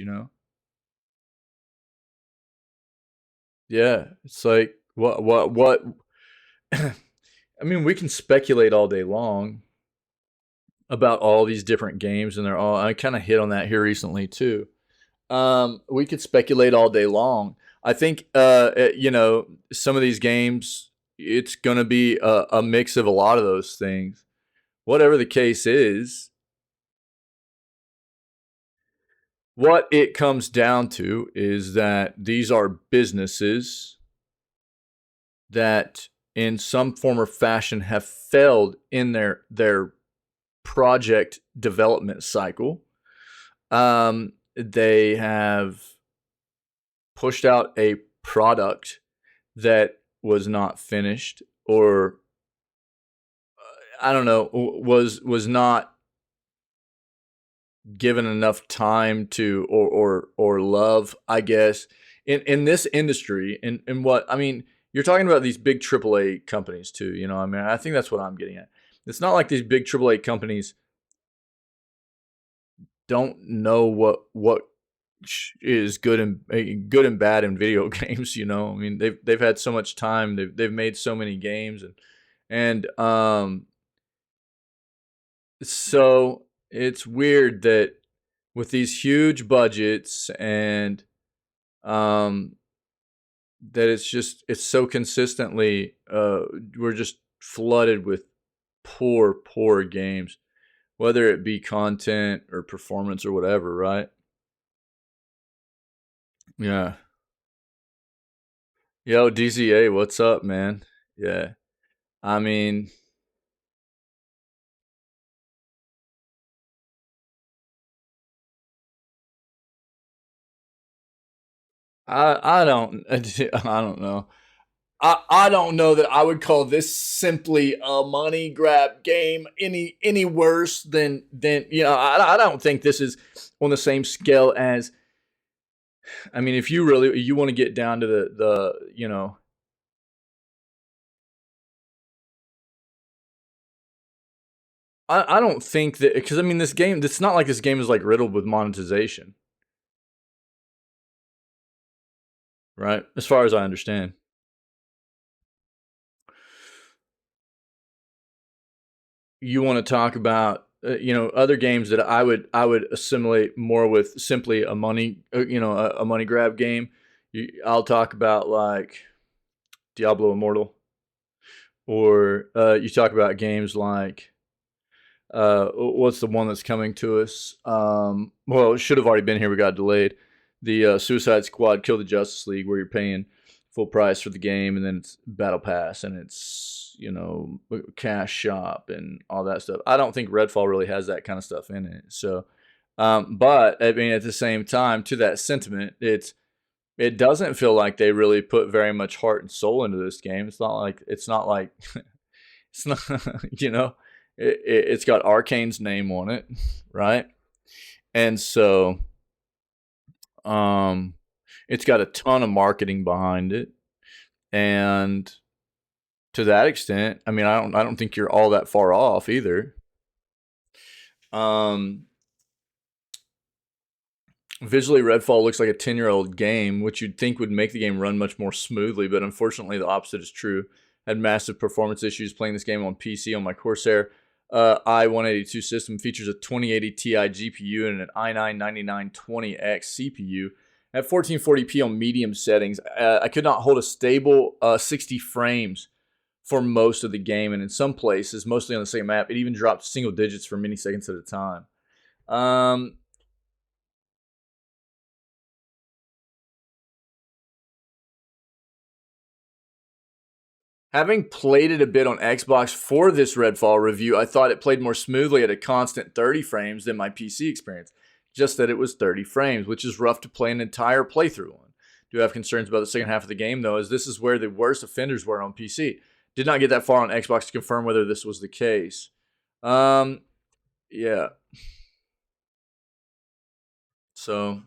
Yeah, it's like what I mean, we can speculate all day long about all these different games, and they're all. I kind of hit on that here recently too. We could speculate all day long. I think, some of these games, it's gonna be a mix of a lot of those things. Whatever the case is, what it comes down to is that these are businesses that, in some form or fashion, have failed in their project development cycle. They have pushed out a product that was not finished, or I don't know, was not given enough time to, or love, I guess, in this industry. And what I mean, you're talking about these big AAA companies too. I mean, I think that's what I'm getting at. It's not like these big AAA companies don't know what is good and bad in video games. I mean, they've had so much time. They've made so many games, and so it's weird that with these huge budgets, and um that it's so consistently, we're just flooded with poor games, whether it be content or performance or whatever, right? Yeah. Yo, DZA, what's up, man? Yeah. I mean, I don't I don't know. I don't know that I would call this simply a money grab game any worse than I don't think this is on the same scale as. I mean, if you want to get down to the. I don't think that, because I mean, this game, it's not like this game is like riddled with monetization, right? As far as I understand. You want to talk about other games that I would assimilate more with simply a money a money grab game. I'll talk about like Diablo Immortal, or you talk about games like what's the one that's coming to us? Well, it should have already been here. We got delayed. The Suicide Squad Kill the Justice League, where you're paying full price for the game, and then it's Battle Pass, and it's cash shop and all that stuff. I don't think Redfall really has that kind of stuff in it. So, but I mean, at the same time, to that sentiment, it doesn't feel like they really put very much heart and soul into this game. It's not like it's not it's got Arcane's name on it, right? And so it's got a ton of marketing behind it, and to that extent, I mean, I don't think you're all that far off either. Um, Visually, Redfall looks like a 10-year-old game, which you'd think would make the game run much more smoothly, but unfortunately, the opposite is true. Had massive performance issues playing this game on PC on my Corsair i182 system. Features a 2080 Ti GPU and an i9-9920X CPU. At 1440p on medium settings, I could not hold a stable 60 frames for most of the game, and in some places, mostly on the same map, it even dropped single digits for many seconds at a time. Having played it a bit on Xbox for this Redfall review, I thought it played more smoothly at a constant 30 frames than my PC experience. Just that it was 30 frames, which is rough to play an entire playthrough on. Do have concerns about the second half of the game, though, as this is where the worst offenders were on PC. Did not get that far on Xbox to confirm whether this was the case. Yeah. So,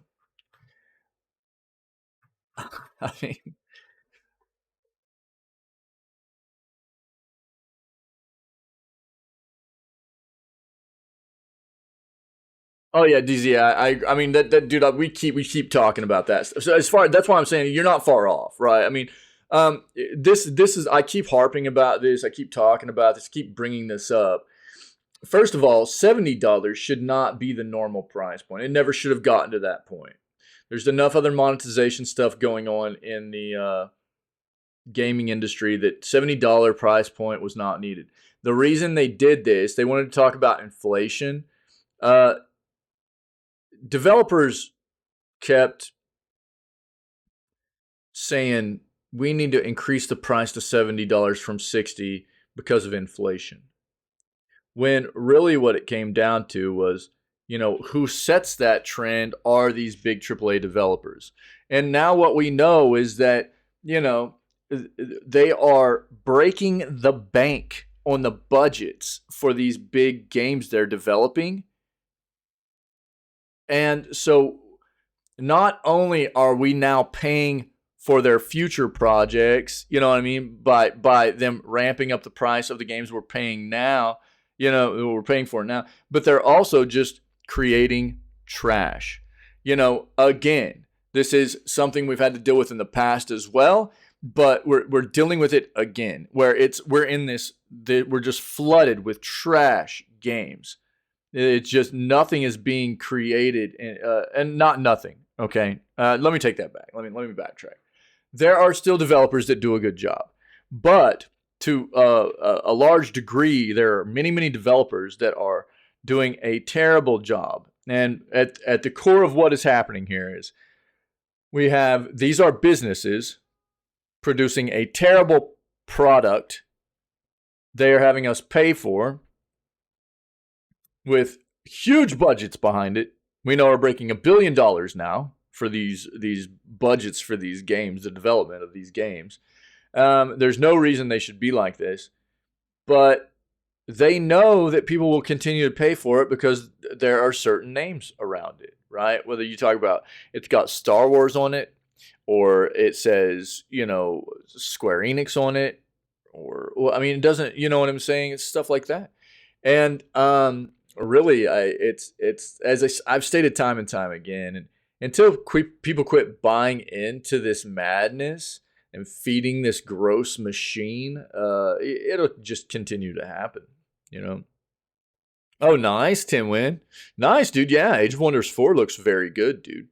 I mean, oh yeah, DZ. I mean that dude. We keep talking about that stuff. So as far that's why I'm saying you're not far off, right? I mean, this is I keep harping about this. I keep talking about this. Keep bringing this up. First of all, $70 should not be the normal price point. It never should have gotten to that point. There's enough other monetization stuff going on in the gaming industry that $70 price point was not needed. The reason they did this, they wanted to talk about inflation. Uh, Developers kept saying we need to increase the price to $70 from 60 because of inflation. When really what it came down to was, who sets that trend are these big AAA developers. And now what we know is that, they are breaking the bank on the budgets for these big games they're developing. And so not only are we now paying for their future projects, you know what I mean, by them ramping up the price of the games we're paying now, we're paying for now, but they're also just creating trash. Again, this is something we've had to deal with in the past as well, but we're dealing with it again, where we're just flooded with trash games. It's just nothing is being created, and not nothing. Okay, let me take that back. Let me backtrack. There are still developers that do a good job, but to a large degree, there are many developers that are doing a terrible job. And at the core of what is happening here is these are businesses producing a terrible product they are having us pay for with huge budgets behind it. We know we're breaking $1 billion now, for these budgets for these games, the development of these games. There's no reason they should be like this, but they know that people will continue to pay for it because there are certain names around it, right? Whether you talk about it's got Star Wars on it, or it says, Square Enix on it, or, well, I mean, it doesn't, you know what I'm saying? It's stuff like that. And really, it's as I've stated time and time again, and until people quit buying into this madness and feeding this gross machine, it'll just continue to happen, you know. Oh, nice, Tim Win. Nice, dude. Yeah, Age of Wonders 4 looks very good, dude.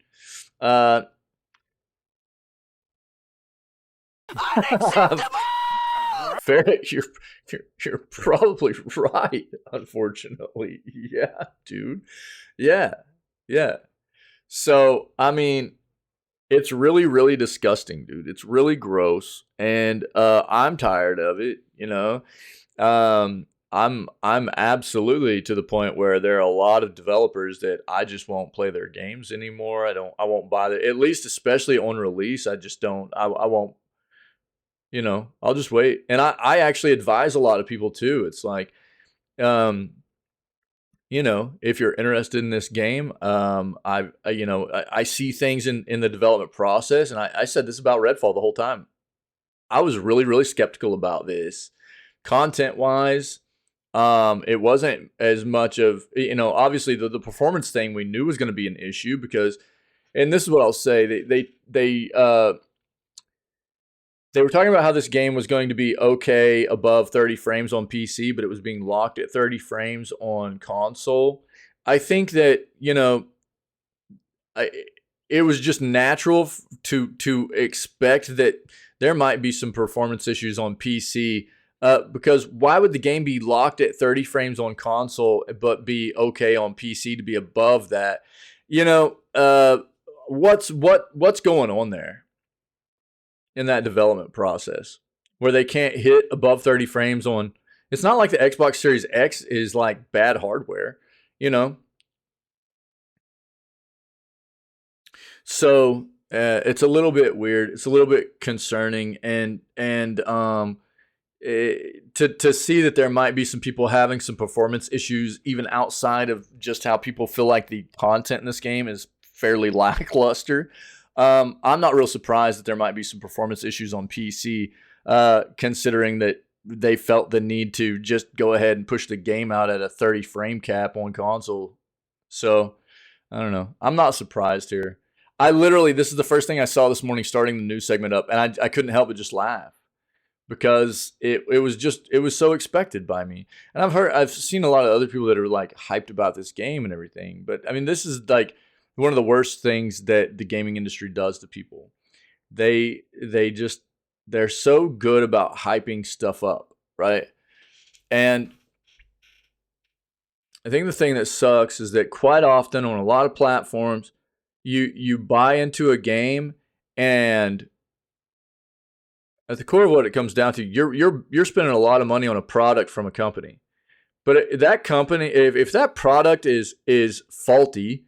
Fair, you're probably right, unfortunately. Yeah, dude. Yeah. Yeah. So, I mean, it's really, really disgusting, dude. It's really gross, and I'm tired of it. I'm absolutely to the point where there are a lot of developers that I just won't play their games anymore. I won't buy it, at least especially on release. I just don't. I won't. I'll just wait. And I actually advise a lot of people too. It's like, if you're interested in this game, I see things in the development process, and I said this about Redfall the whole time. I was really, really skeptical about this. Content-wise, it wasn't as much of, obviously the performance thing we knew was going to be an issue because, and this is what I'll say, they were talking about how this game was going to be okay above 30 frames on PC, but it was being locked at 30 frames on console. I think that, it was just natural to expect that there might be some performance issues on PC, because why would the game be locked at 30 frames on console but be okay on PC to be above that? What's going on there in that development process where they can't hit above 30 frames on? It's not like the Xbox Series X is like bad hardware, So it's a little bit weird. It's a little bit concerning, and to see that there might be some people having some performance issues even outside of just how people feel like the content in this game is fairly lackluster. I'm not real surprised that there might be some performance issues on PC, considering that they felt the need to just go ahead and push the game out at a 30 frame cap on console. So, I don't know. I'm not surprised here. This is the first thing I saw this morning starting the news segment up, and I couldn't help but just laugh because it was so expected by me. And I've seen a lot of other people that are like hyped about this game and everything. But I mean, this is like one of the worst things that the gaming industry does to people. They're so good about hyping stuff up, right? And I think the thing that sucks is that quite often on a lot of platforms, you buy into a game, and at the core of what it comes down to, you're spending a lot of money on a product from a company. But that company, if that product is faulty,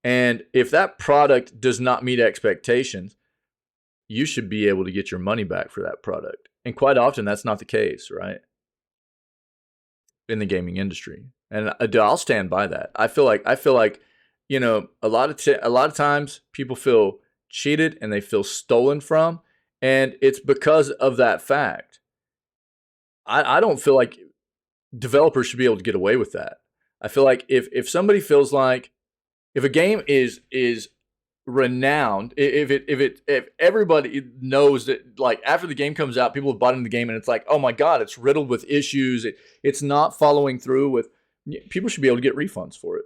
and if that product does not meet expectations, you should be able to get your money back for that product. And quite often that's not the case, right? In the gaming industry. And I'll stand by that. I feel like a lot of times people feel cheated and they feel stolen from, and it's because of that fact. I don't feel like developers should be able to get away with that. I feel like if somebody feels like, if a game is renowned, if everybody knows that, like, after the game comes out, people have bought into the game and it's like, oh my god, it's riddled with issues, it's not following through with, people should be able to get refunds for it.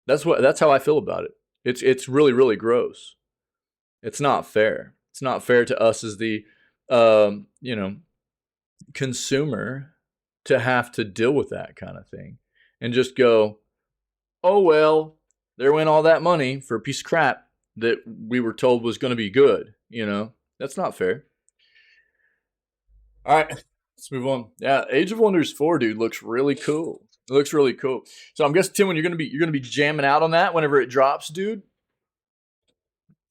That's how I feel about it. It's really, really gross. It's not fair. It's not fair to us as the consumer to have to deal with that kind of thing and just go, oh well, there went all that money for a piece of crap that we were told was going to be good. That's not fair. All right, let's move on. Yeah, Age of Wonders 4, dude, looks really cool. It looks really cool. So I'm guessing, Tim, when you're gonna be jamming out on that whenever it drops, dude.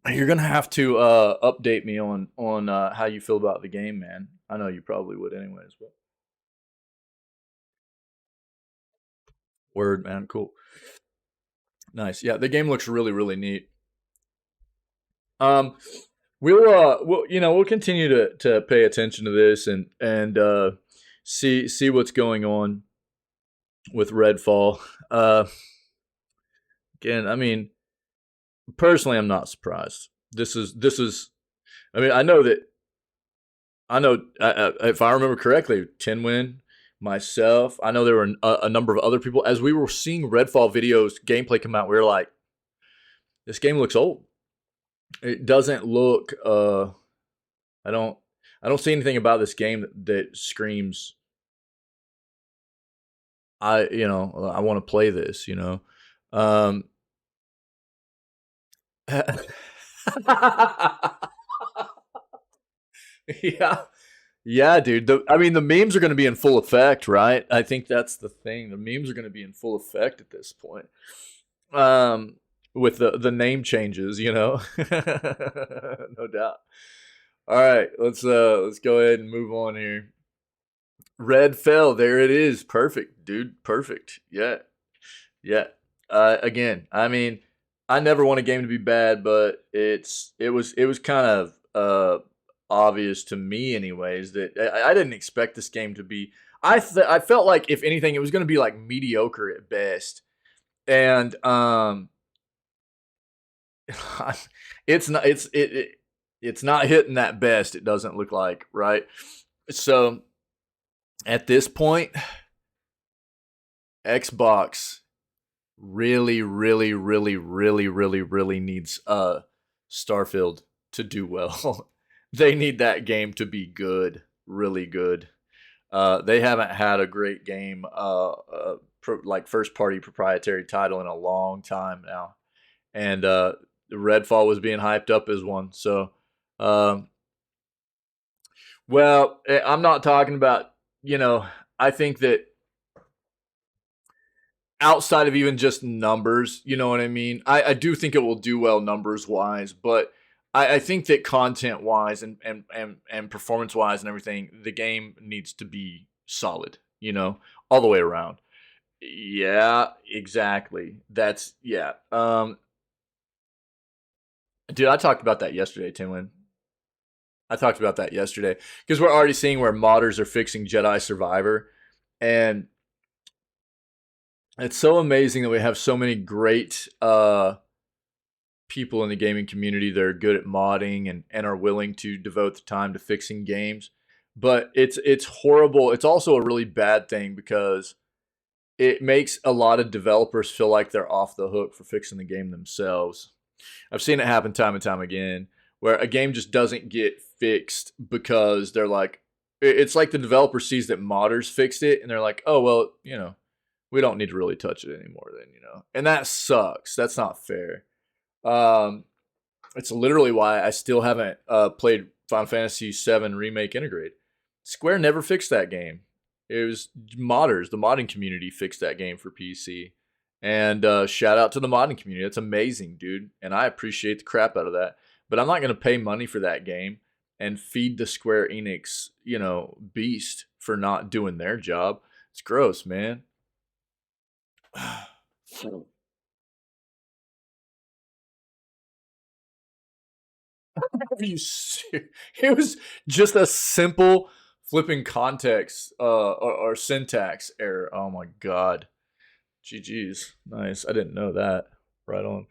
You're gonna have to update me on how you feel about the game, man. I know you probably would anyways, but word, man, cool, nice. Yeah, the game looks really really neat. Um, we'll continue to pay attention to this and see what's going on with Redfall. Uh, Again, I mean, personally, I'm not surprised. This is. I mean, I know if I remember correctly, 10 win myself. I know there were a number of other people. As we were seeing Redfall videos gameplay come out, we were like, this game looks old. It doesn't look. I don't. I don't see anything about this game that screams. I want to play this. Um, yeah, yeah, dude. I mean, the memes are going to be in full effect, right? I think that's the thing. The memes are going to be in full effect at this point. Um, with the name changes, no doubt. All right, let's go ahead and move on here. Red fell. There it is. Perfect, dude. Perfect. Yeah, yeah. Again, I mean, I never want a game to be bad, but it was kind of obvious to me, anyways, that I didn't expect this game to be. I felt like if anything, it was going to be like mediocre at best, and it's not it's not hitting that best. It doesn't look like, right. So at this point, Xbox really, really, really, really, really, really needs Starfield to do well. They need that game to be good, really good. They haven't had a great game, like first party proprietary title in a long time now, and Redfall was being hyped up as one. So, um, well, I'm not talking about. You know, I think that outside of even just numbers, you know what I mean? I do think it will do well numbers wise, but I think that content wise and performance wise and everything, the game needs to be solid, all the way around. Yeah, exactly. That's yeah. Dude, I talked about that yesterday, Timlin. I talked about that yesterday because we're already seeing where modders are fixing Jedi Survivor, and it's so amazing that we have so many great people in the gaming community that are good at modding and are willing to devote the time to fixing games. But it's horrible. It's also a really bad thing because it makes a lot of developers feel like they're off the hook for fixing the game themselves. I've seen it happen time and time again where a game just doesn't get fixed because they're like it's like the developer sees that modders fixed it and they're like, "Oh, well, we don't need to really touch it anymore then." And that sucks. That's not fair. Um, it's literally why I still haven't played Final Fantasy VII Remake Integrate. Square never fixed that game. It was modders. The modding community fixed that game for PC. And shout out to the modding community. That's amazing, dude. And I appreciate the crap out of that. But I'm not going to pay money for that game and feed the Square Enix, beast for not doing their job. It's gross, man. Are you serious? It was just a simple flipping context or syntax error. Oh my god. GG's. Nice. I didn't know that. Right on.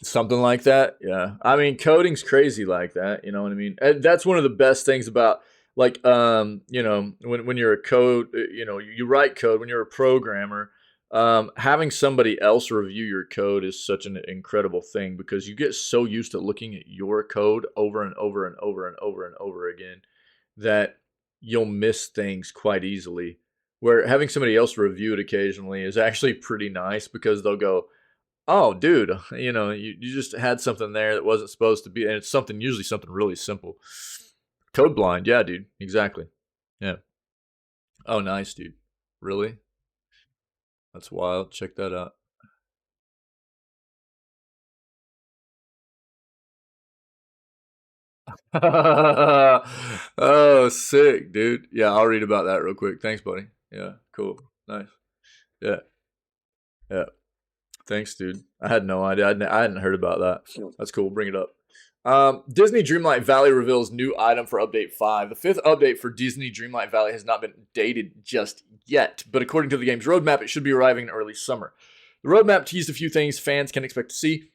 Something like that. Yeah. I mean, coding's crazy like that. You know what I mean? And that's one of the best things about like when you're a code, you write code when you're a programmer. Having somebody else review your code is such an incredible thing because you get so used to looking at your code over and over and over and over and over again that you'll miss things quite easily. Where having somebody else review it occasionally is actually pretty nice because they'll go, "Oh, dude, you just had something there that wasn't supposed to be," and it's usually something really simple. Code blind, yeah, dude, exactly. Yeah. Oh, nice, dude. Really? That's wild. Check that out. Oh, sick, dude. Yeah, I'll read about that real quick. Thanks, buddy. Yeah, cool. Nice. Yeah, yeah. Thanks, dude. I had no idea. I hadn't heard about that. That's cool. Bring it up. Disney Dreamlight Valley reveals new item for Update 5. The fifth update for Disney Dreamlight Valley has not been dated just yet, but according to the game's roadmap, it should be arriving in early summer. The roadmap teased a few things fans can expect to see,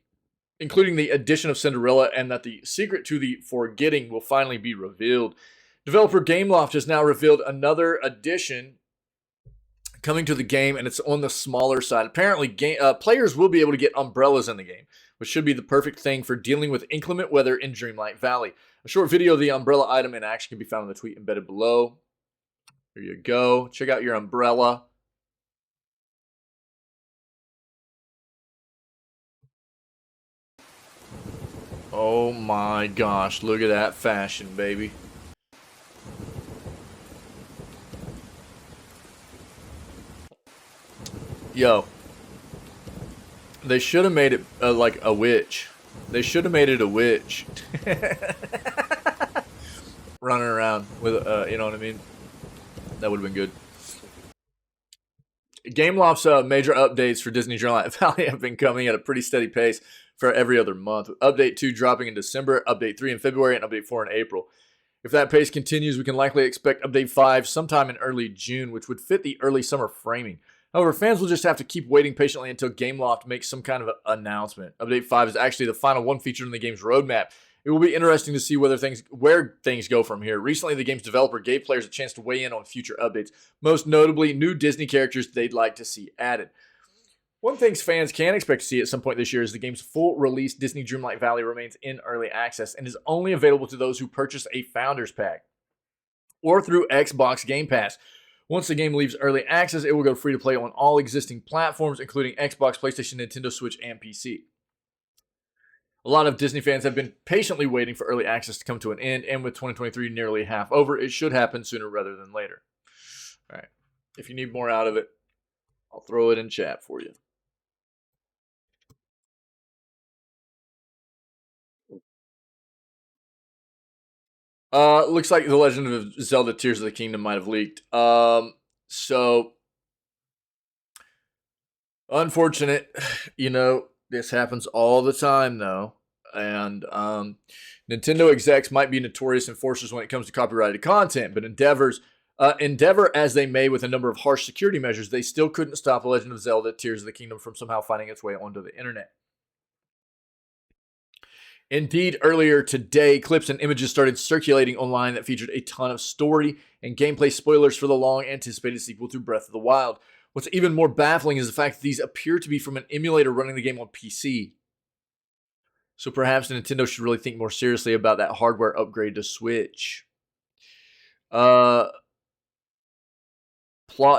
including the addition of Cinderella and that the secret to the forgetting will finally be revealed. Developer Gameloft has now revealed another addition coming to the game, and it's on the smaller side. Apparently, players will be able to get umbrellas in the game, which should be the perfect thing for dealing with inclement weather in Dreamlight Valley. A short video of the umbrella item in action can be found in the tweet embedded below. There you go. Check out your umbrella. Oh my gosh, look at that fashion, baby. Yo, they should have made it like a witch. They should have made it a witch. Running around with, you know what I mean? That would have been good. Gameloft's major updates for Disney Dreamlight Valley have been coming at a pretty steady pace for every other month, with Update 2 dropping in December, Update 3 in February, and Update 4 in April. If that pace continues, we can likely expect Update 5 sometime in early June, which would fit the early summer framing. However, fans will just have to keep waiting patiently until Gameloft makes some kind of announcement. Update 5 is actually the final one featured in the game's roadmap. It will be interesting to see where things go from here. Recently, the game's developer gave players a chance to weigh in on future updates, most notably new Disney characters they'd like to see added. One thing fans can expect to see at some point this year is the game's full release Disney Dreamlight Valley remains in early access and is only available to those who purchase a Founders Pack or through Xbox Game Pass. Once the game leaves early access, it will go free to play on all existing platforms, including Xbox, PlayStation, Nintendo Switch, and PC. A lot of Disney fans have been patiently waiting for early access to come to an end, and with 2023 nearly half over, it should happen sooner rather than later. All right. If you need more out of it, I'll throw it in chat for you. Looks like The Legend of Zelda Tears of the Kingdom might have leaked. So unfortunate, this happens all the time though. And Nintendo execs might be notorious enforcers when it comes to copyrighted content, but endeavor as they may with a number of harsh security measures, they still couldn't stop The Legend of Zelda Tears of the Kingdom from somehow finding its way onto the internet. Indeed, earlier today, clips and images started circulating online that featured a ton of story and gameplay spoilers for the long-anticipated sequel to Breath of the Wild. What's even more baffling is the fact that these appear to be from an emulator running the game on PC. So perhaps Nintendo should really think more seriously about that hardware upgrade to Switch. Plot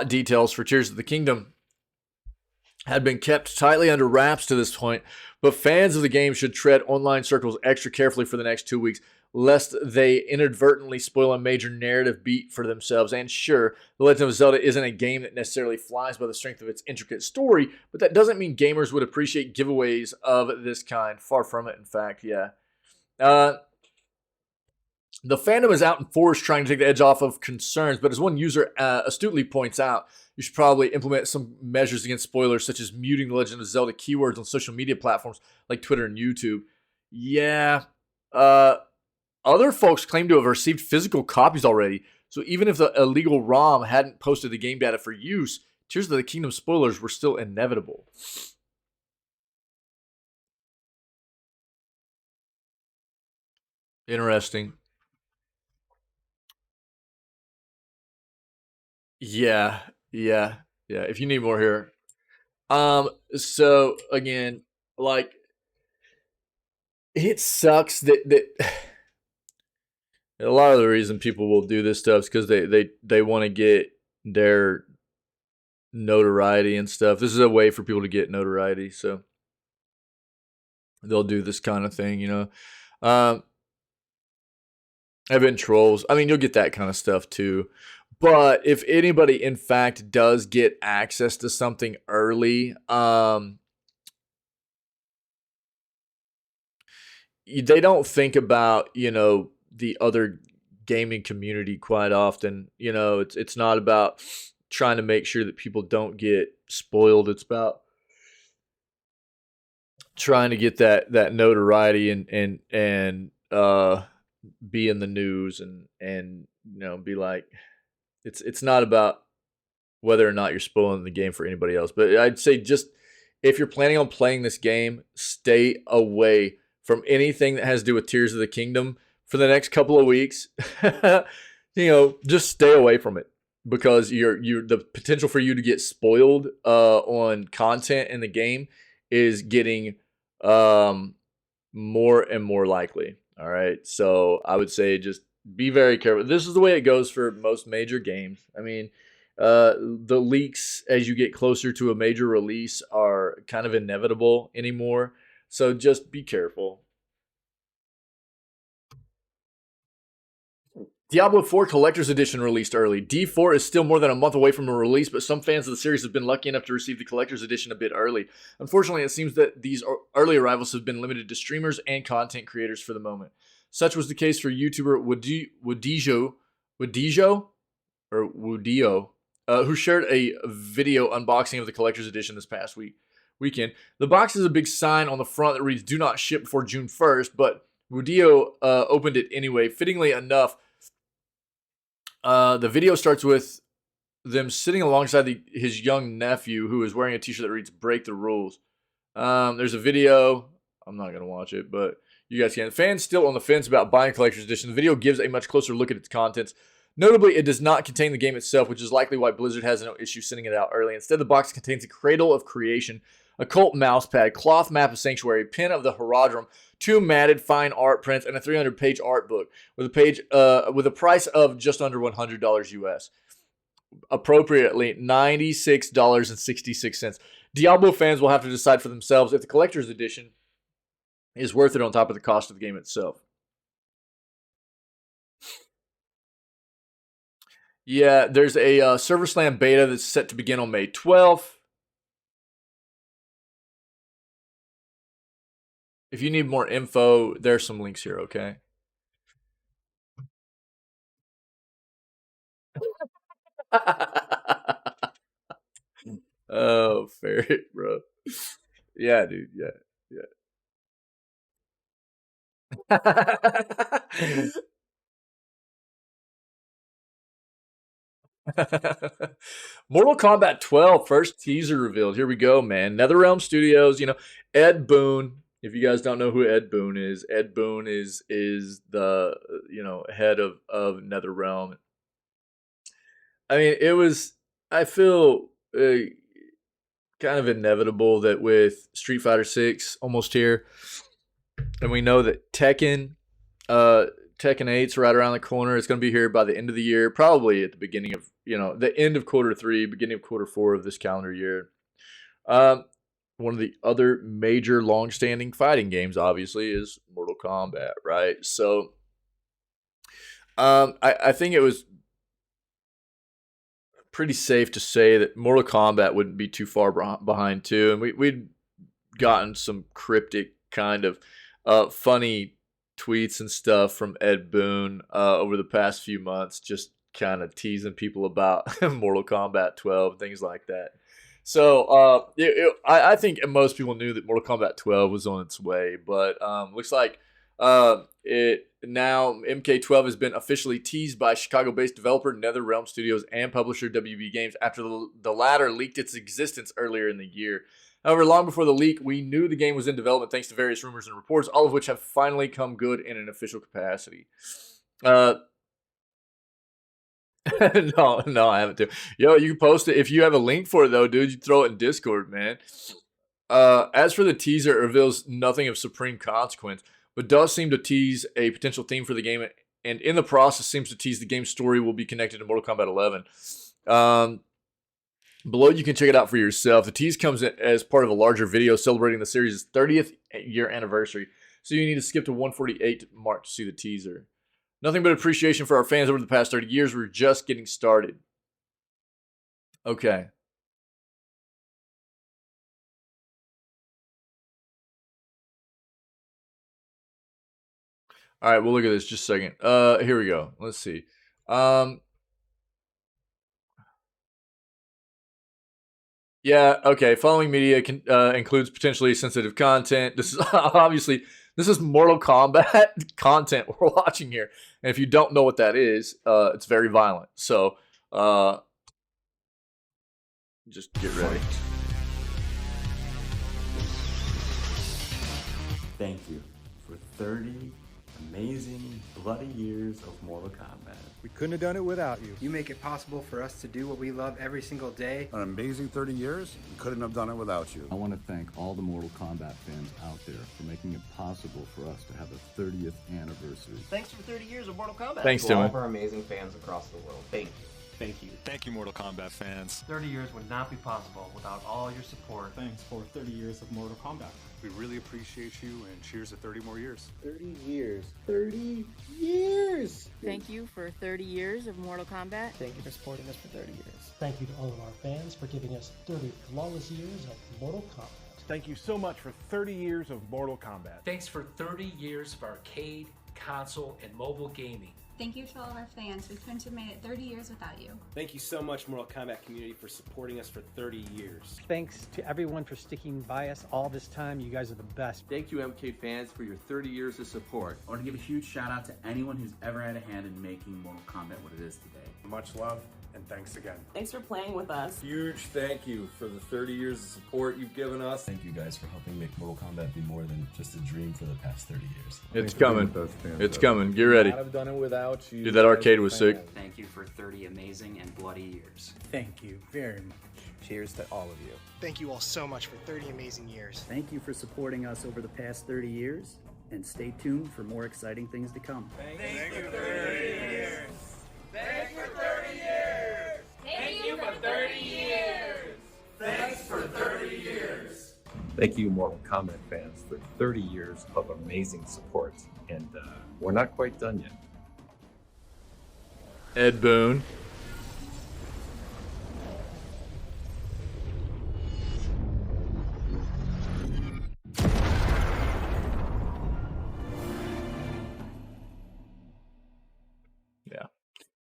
details for Tears of the Kingdom had been kept tightly under wraps to this point, but fans of the game should tread online circles extra carefully for the next 2 weeks, lest they inadvertently spoil a major narrative beat for themselves. And sure, The Legend of Zelda isn't a game that necessarily flies by the strength of its intricate story, but that doesn't mean gamers would appreciate giveaways of this kind. Far from it, in fact, yeah. The fandom is out in force trying to take the edge off of concerns, but as one user astutely points out, you should probably implement some measures against spoilers, such as muting The Legend of Zelda keywords on social media platforms like Twitter and YouTube. Yeah. Other folks claim to have received physical copies already, so even if the illegal ROM hadn't posted the game data for use, Tears of the Kingdom spoilers were still inevitable. Interesting. Yeah, yeah. If you need more here. So again, like, it sucks that a lot of the reason people will do this stuff is because they want to get their notoriety and stuff. This is a way for people to get notoriety, so they'll do this kind of thing, I've been trolls. I mean, you'll get that kind of stuff too. But if anybody, in fact, does get access to something early, they don't think about, the other gaming community quite often. You know, it's not about trying to make sure that people don't get spoiled. It's about trying to get that notoriety and be in the news and be like it's not about whether or not you're spoiling the game for anybody else. But I'd say just if you're planning on playing this game, stay away from anything that has to do with Tears of the Kingdom for the next couple of weeks. Just stay away from it because you're the potential for you to get spoiled on content in the game is getting more and more likely. All right. So I would say just be very careful. This is the way it goes for most major games. I mean, the leaks as you get closer to a major release are kind of inevitable anymore. So just be careful. Diablo 4 Collector's Edition released early. D4 is still more than a month away from a release, but some fans of the series have been lucky enough to receive the Collector's Edition a bit early. Unfortunately, it seems that these early arrivals have been limited to streamers and content creators for the moment. Such was the case for YouTuber Woodio, who shared a video unboxing of the Collector's Edition this past weekend. The box is a big sign on the front that reads "Do not ship before June 1st," but Woodio opened it anyway. Fittingly enough, the video starts with them sitting alongside his young nephew who is wearing a t-shirt that reads "Break the Rules." There's a video. I'm not going to watch it, but you guys can. Fans still on the fence about buying Collector's Edition. The video gives a much closer look at its contents. Notably, it does not contain the game itself, which is likely why Blizzard has no issue sending it out early. Instead, the box contains a Cradle of Creation, a Cult mousepad, cloth map of Sanctuary, pin of the Herodrum, 2 matted fine art prints, and a 300-page art book with a price of just under $100 US. Appropriately, $96.66. Diablo fans will have to decide for themselves if the Collector's Edition is worth it on top of the cost of the game itself. Yeah, there's a Server Slam beta that's set to begin on May 12th. If you need more info, there's some links here, okay? Oh, fair, bro. Yeah, dude. Yeah, yeah. Mortal Kombat 12 first teaser revealed. Here we go, man. NetherRealm Studios. Ed Boon. If you guys don't know who Ed Boon is the head of NetherRealm. I mean, it was. I feel kind of inevitable that with Street Fighter 6 almost here, and we know that Tekken 8's right around the corner. It's going to be here by the end of the year, probably at the beginning of, the end of quarter 3, beginning of quarter 4 of this calendar year. One of the other major long-standing fighting games, obviously, is Mortal Kombat, right? So, I think it was pretty safe to say that Mortal Kombat wouldn't be too far behind, too. And we'd gotten some cryptic kind of funny tweets and stuff from Ed Boon over the past few months, just kind of teasing people about Mortal Kombat 12, things like that. So I think most people knew that Mortal Kombat 12 was on its way, but looks like it now MK12 has been officially teased by Chicago-based developer NetherRealm Studios and publisher WB Games after the latter leaked its existence earlier in the year. However, long before the leak, we knew the game was in development thanks to various rumors and reports, all of which have finally come good in an official capacity. No, I haven't. Yo, you can post it if you have a link for it, though, dude. You throw it in Discord, man. As for the teaser, it reveals nothing of supreme consequence, but does seem to tease a potential theme for the game, and in the process, seems to tease the game's story will be connected to Mortal Kombat 11. Below, you can check it out for yourself. The tease comes as part of a larger video celebrating the series' 30th year anniversary, so you need to skip to 148 mark to see the teaser. Nothing but appreciation for our fans over the past 30 years. We're just getting started. Okay. All right, we'll look at this just a second. Here we go. Let's see. Yeah, okay. Following media includes potentially sensitive content. This is obviously this is Mortal Kombat content we're watching here, and if you don't know what that is, it's very violent. So, just get ready. Thank you for 30 amazing, bloody years of Mortal Kombat. We couldn't have done it without you. You make it possible for us to do what we love every single day. An amazing 30 years. We couldn't have done it without you. I want to thank all the Mortal Kombat fans out there for making it possible for us to have a 30th anniversary. Thanks for 30 years of Mortal Kombat. Thanks, to Timmy. all of our amazing fans across the world. Thank you. Thank you. Thank you, Mortal Kombat fans. 30 years would not be possible without all your support. Thanks for 30 years of Mortal Kombat. We really appreciate you, and cheers to 30 more years. 30 years. 30 years! Thank you for 30 years of Mortal Kombat. Thank you for supporting us for 30 years. Thank you to all of our fans for giving us 30 flawless years of Mortal Kombat. Thank you so much for 30 years of Mortal Kombat. Thanks for 30 years of arcade, console, and mobile gaming. Thank you to all of our fans. We couldn't have made it 30 years without you. Thank you so much, Mortal Kombat community, for supporting us for 30 years. Thanks to everyone for sticking by us all this time. You guys are the best. Thank you, MK fans, for your 30 years of support. I want to give a huge shout out to anyone who's ever had a hand in making Mortal Kombat what it is today. Much love, and thanks again. Thanks for playing with us. Huge thank you for the 30 years of support you've given us. Thank you guys for helping make Mortal Kombat be more than just a dream for the past 30 years. It's coming. It's coming. Get ready. I'd have done it without you. Dude, that arcade was sick. Thank you for 30 amazing and bloody years. Thank you very much. Cheers to all of you. Thank you all so much for 30 amazing years. Thank you for supporting us over the past 30 years, and stay tuned for more exciting things to come. Thank you for 30 years. Thanks for 30 years. Thank you for 30 years. Thanks for 30 years. Thank you, Mortal Kombat fans, for 30 years of amazing support. And we're not quite done yet. Ed Boon.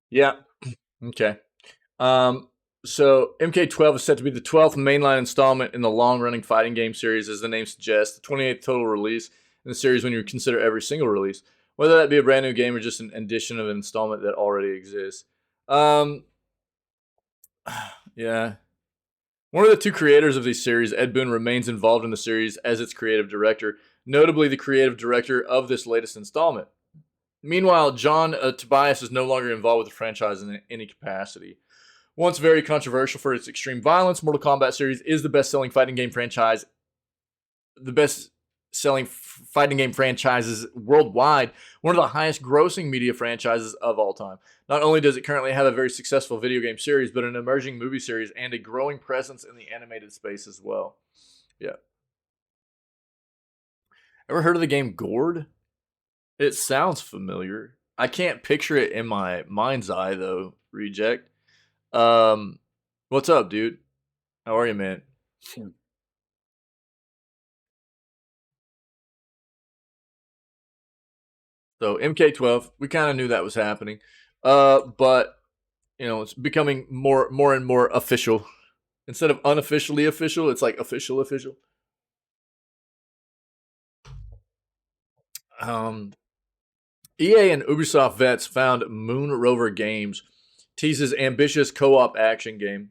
Yeah. Okay. So MK12 is set to be the 12th mainline installment in the long-running fighting game series, as the name suggests, the 28th total release in the series when you consider every single release, whether that be a brand new game or just an addition of an installment that already exists. Yeah. One of the two creators of these series, Ed Boon, remains involved in the series as its creative director, notably the creative director of this latest installment. Meanwhile, John Tobias is no longer involved with the franchise in any capacity. Once very controversial for its extreme violence, Mortal Kombat series is the best-selling fighting game franchise, worldwide, one of the highest-grossing media franchises of all time. Not only does it currently have a very successful video game series, but an emerging movie series and a growing presence in the animated space as well. Yeah. Ever heard of the game Gord? It sounds familiar. I can't picture it in my mind's eye, though, Reject. What's up, dude? How are you, man? So MK12, we kind of knew that was happening. But you know, it's becoming more and more official. Instead of unofficially official, it's like official. EA and Ubisoft vets found Moon Rover Games teases ambitious co-op action game.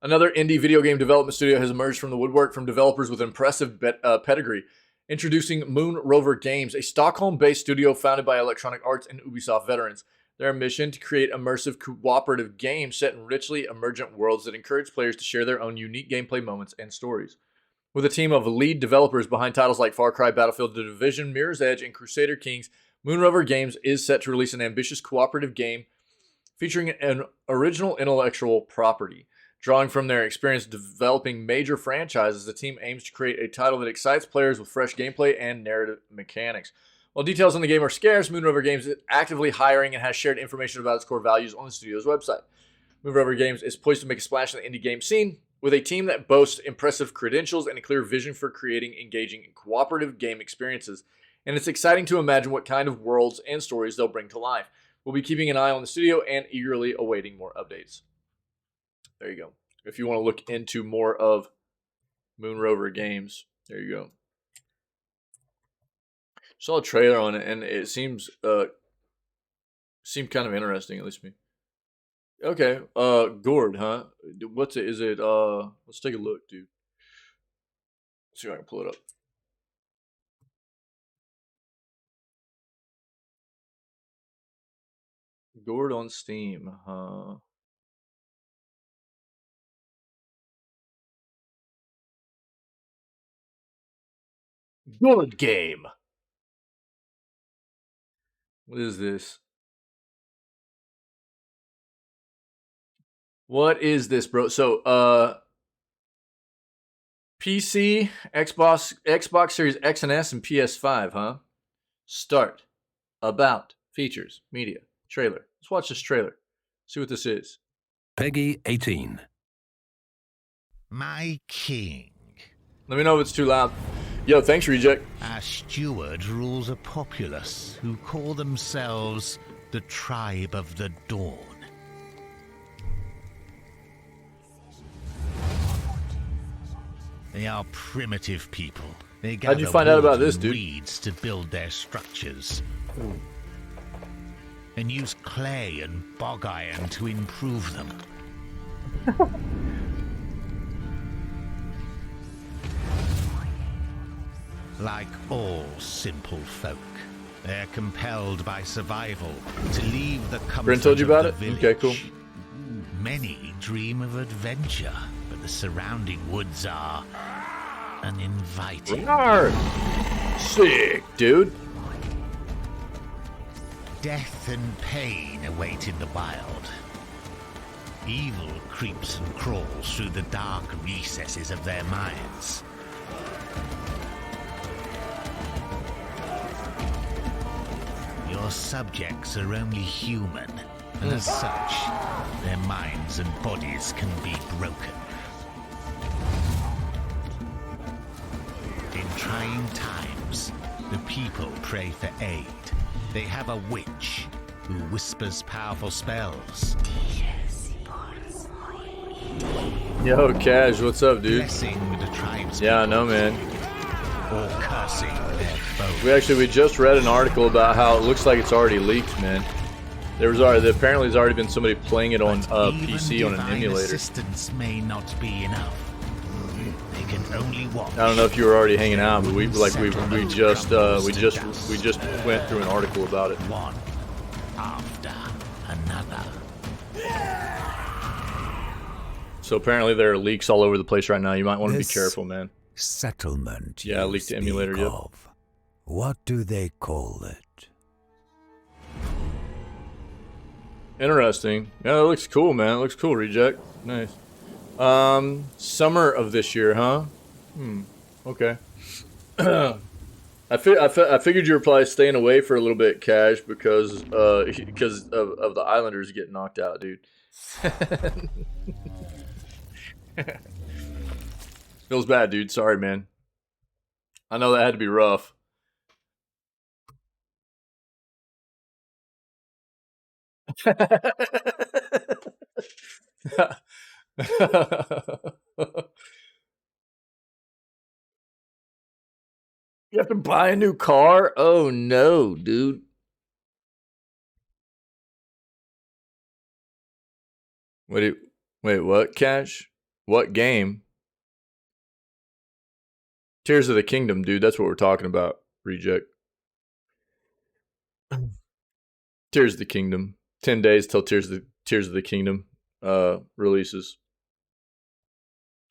Another indie video game development studio has emerged from the woodwork from developers with impressive pedigree, introducing Moon Rover Games, a Stockholm-based studio founded by Electronic Arts and Ubisoft veterans. Their mission to create immersive cooperative games set in richly emergent worlds that encourage players to share their own unique gameplay moments and stories. With a team of lead developers behind titles like Far Cry, Battlefield, The Division, Mirror's Edge, and Crusader Kings, Moon Rover Games is set to release an ambitious cooperative game featuring an original intellectual property. Drawing from their experience developing major franchises, the team aims to create a title that excites players with fresh gameplay and narrative mechanics. While details on the game are scarce, Moon Rover Games is actively hiring and has shared information about its core values on the studio's website. Moon Rover Games is poised to make a splash in the indie game scene, with a team that boasts impressive credentials and a clear vision for creating engaging and cooperative game experiences and it's exciting to imagine what kind of worlds and stories they'll bring to life. We'll be keeping an eye on the studio and eagerly awaiting more updates. There you go. If you want to look into more of Moon Rover games, there you go. Saw a trailer on it, and it seems seemed kind of interesting, at least to me. Okay, Gord, huh? What's it? Is it let's take a look, dude. Let's see if I can pull it up. Gord on Steam, huh? Good game. What is this? What is this, bro? So, PC, Xbox Series X and S, and PS5, huh? Start. About. Features. Media. Trailer. Let's watch this trailer. See what this is. Peggy 18. My king. Let me know if it's too loud. Yo, thanks, Reject. Our steward rules a populace who call themselves the Tribe of the Dawn. They are primitive people. They gather How'd you find out about this, wood dude? and reeds to build their structures. And use clay and bog iron to improve them. Like all simple folk, they're compelled by survival to leave the comfort Brent told you about of the it? village. Okay, cool. Many dream of adventure, but the surrounding woods are uninviting. Sick, dude. Death and pain await in the wild. Evil creeps and crawls through the dark recesses of their minds. Your subjects are only human, and as such, their minds and bodies can be broken. In trying times, the people pray for aid. They have a witch who whispers powerful spells. Yo, Cash, what's up, dude? Blessing the tribes. Yeah, I know, man. Or cursing their foes. We just read an article about how it looks like it's already leaked, man. Apparently there's already been somebody playing it on PC on an emulator. Assistance may not be enough. They can only watch. I don't know if you were already hanging out, but we just went through an article about it. One after another. So apparently there are leaks all over the place right now. You might want to be careful, man. Settlement. Yeah, leaked the emulator. Yep. What do they call it? Interesting. Yeah, it looks cool, man. It looks cool, Reject. Nice. Summer of this year, huh? Okay. I figured you were probably staying away for a little bit, Cash, because of the Islanders getting knocked out, dude. Feels bad, dude. Sorry, man. I know that had to be rough. You have to buy a new car? Oh no, dude. Wait, what, Cash? What game? Tears of the Kingdom, dude. That's what we're talking about, Reject. Tears of the Kingdom. 10 days till Tears of the Kingdom releases.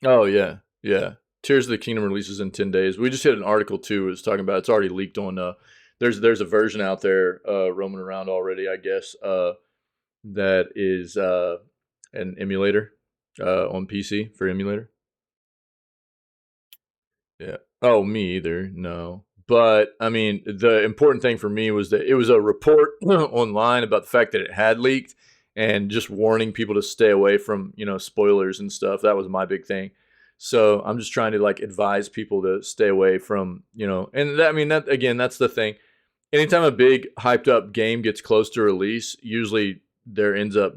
Oh, yeah. Yeah. Tears of the Kingdom releases in 10 days. We just hit an article, too. It was talking about, it's already leaked on, there's a version out there roaming around already, I guess, that is an emulator on PC for emulator. Yeah. Oh, me either. No. But, I mean, the important thing for me was that it was a report online about the fact that it had leaked and just warning people to stay away from, spoilers and stuff. That was my big thing. So I'm just trying to like advise people to stay away from, you know, and that, I mean, that again, that's the thing. Anytime a big hyped up game gets close to release, usually there ends up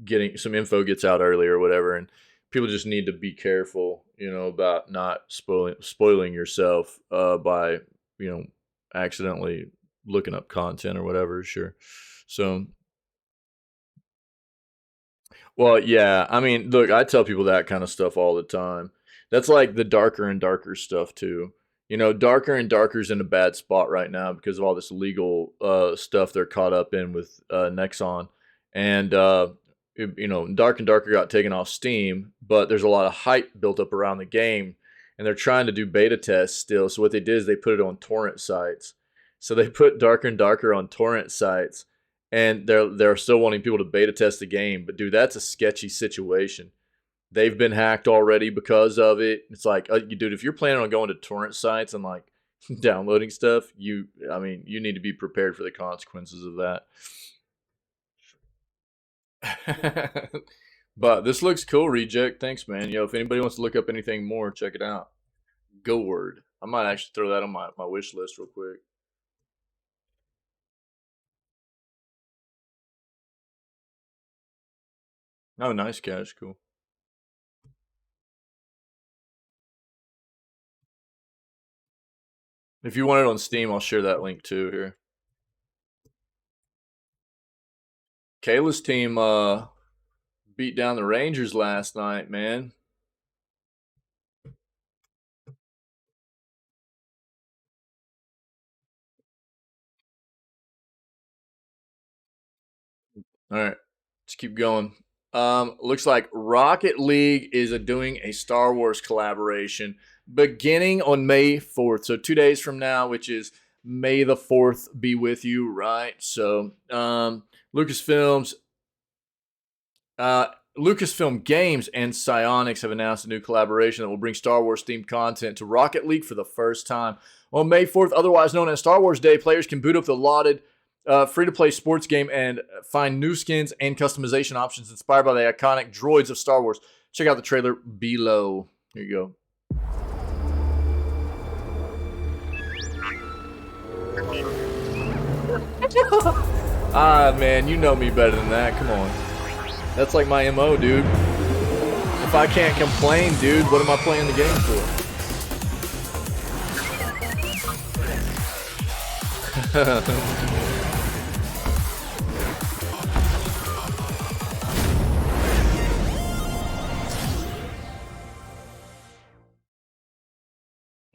getting some info gets out early or whatever. And people just need to be careful, you know, about not spoiling yourself by, you know, accidentally looking up content or whatever. Sure. So, well, yeah. I mean, look, I tell people that kind of stuff all the time. That's like the darker and darker stuff too. You know, darker and darker's in a bad spot right now because of all this legal stuff they're caught up in with Nexon, and you know, dark and darker got taken off Steam, but there's a lot of hype built up around the game, and they're trying to do beta tests still. So what they did is they put it on torrent sites. So they put darker and darker on torrent sites, and they're still wanting people to beta test the game. But dude, that's a sketchy situation. They've been hacked already because of it. It's like, dude, if you're planning on going to torrent sites and like downloading stuff, I mean, you need to be prepared for the consequences of that. But this looks cool, Reject. Thanks, man. Yo, if anybody wants to look up anything more, check it out. Go Word. I might actually throw that on my wish list real quick. Oh, nice, Cash. Cool. If you want it on Steam, I'll share that link too here. Kayla's team beat down the Rangers last night, man. All right, let's keep going. Looks like Rocket League is doing a Star Wars collaboration beginning on May 4th. So 2 days from now, which is May the 4th be with you, right? So Lucasfilm Games and Psyonix have announced a new collaboration that will bring Star Wars themed content to Rocket League for the first time. On May 4th, otherwise known as Star Wars Day, players can boot up the lauded free-to-play sports game and find new skins and customization options inspired by the iconic droids of Star Wars. Check out the trailer below. Here you go. Ah, man, you know me better than that. Come on. That's like my MO, dude. If I can't complain, dude, what am I playing the game for?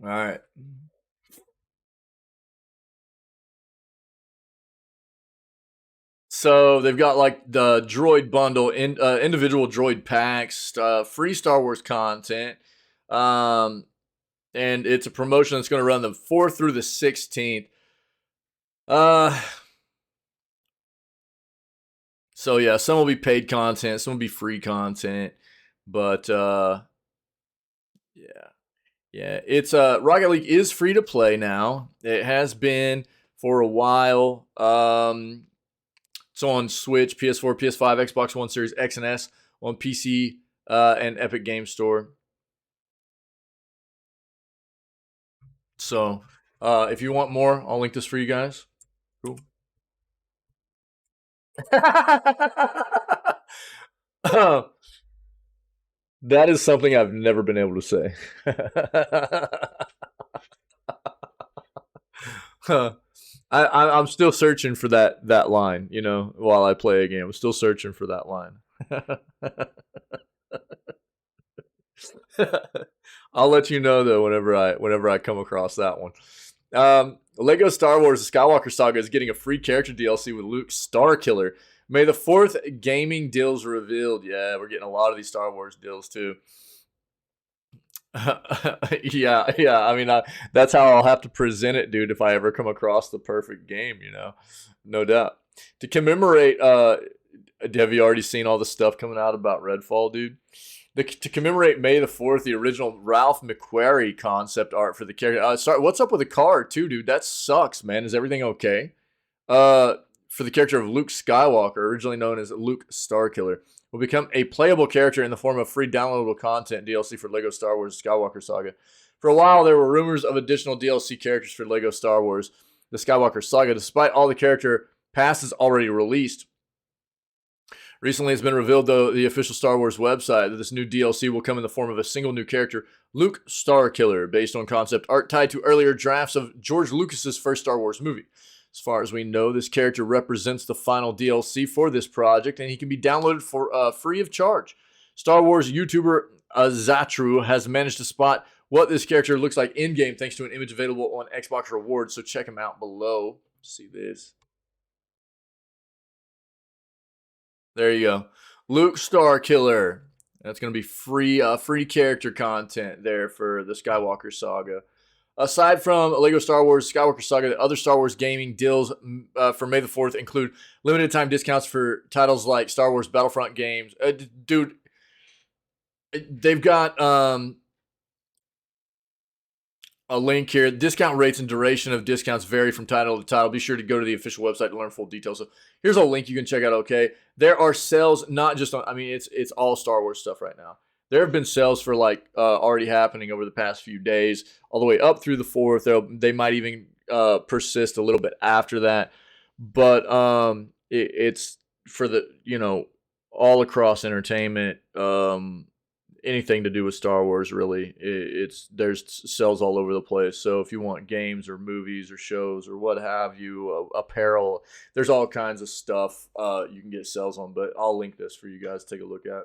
All right. So they've got like the droid bundle, individual droid packs, free Star Wars content, and it's a promotion that's going to run the 4th through the 16th. So yeah, some will be paid content, some will be free content, but yeah, it's Rocket League is free to play now. It has been for a while. It's on Switch, PS4, PS5, Xbox One Series X and S, on PC and Epic Game Store. So if you want more, I'll link this for you guys. Cool. That is something I've never been able to say. I'm still searching for that line, you know, while I play a game. I'm still searching for that line. I'll let you know though whenever I come across that one. Lego Star Wars: The Skywalker Saga is getting a free character DLC with Luke Starkiller. May the 4th gaming deals revealed. Yeah, we're getting a lot of these Star Wars deals too. yeah. I mean, that's how I'll have to present it, dude, if I ever come across the perfect game, you know, no doubt. To commemorate, have you already seen all the stuff coming out about Redfall, dude? To commemorate May the 4th, the original Ralph McQuarrie concept art for the character. Sorry, what's up with the card too, dude? That sucks, man. Is everything okay? for the character of Luke Skywalker, originally known as Luke Starkiller, will become a playable character in the form of free downloadable content DLC for LEGO Star Wars Skywalker Saga. For a while, there were rumors of additional DLC characters for LEGO Star Wars, the Skywalker Saga, despite all the character passes already released. Recently, it's been revealed, though, the official Star Wars website, that this new DLC will come in the form of a single new character, Luke Starkiller, based on concept art tied to earlier drafts of George Lucas's first Star Wars movie. As far as we know, this character represents the final DLC for this project, and he can be downloaded for free of charge. Star Wars YouTuber Zatru has managed to spot what this character looks like in-game thanks to an image available on Xbox Rewards, so check him out below. See this. There you go. Luke Starkiller. That's going to be free character content there for the Skywalker Saga. Aside from LEGO Star Wars Skywalker Saga, the other Star Wars gaming deals for May the 4th include limited time discounts for titles like Star Wars Battlefront games. Dude, they've got a link here. Discount rates and duration of discounts vary from title to title. Be sure to go to the official website to learn full details. So here's a link you can check out, okay? There are sales not just on, I mean, it's all Star Wars stuff right now. There have been sales for like already happening over the past few days, all the way up through the 4th. They might even persist a little bit after that. But it's for the, you know, all across entertainment, anything to do with Star Wars, really. There's sales all over the place. So if you want games or movies or shows or what have you, apparel, there's all kinds of stuff you can get sales on. But I'll link this for you guys to take a look at.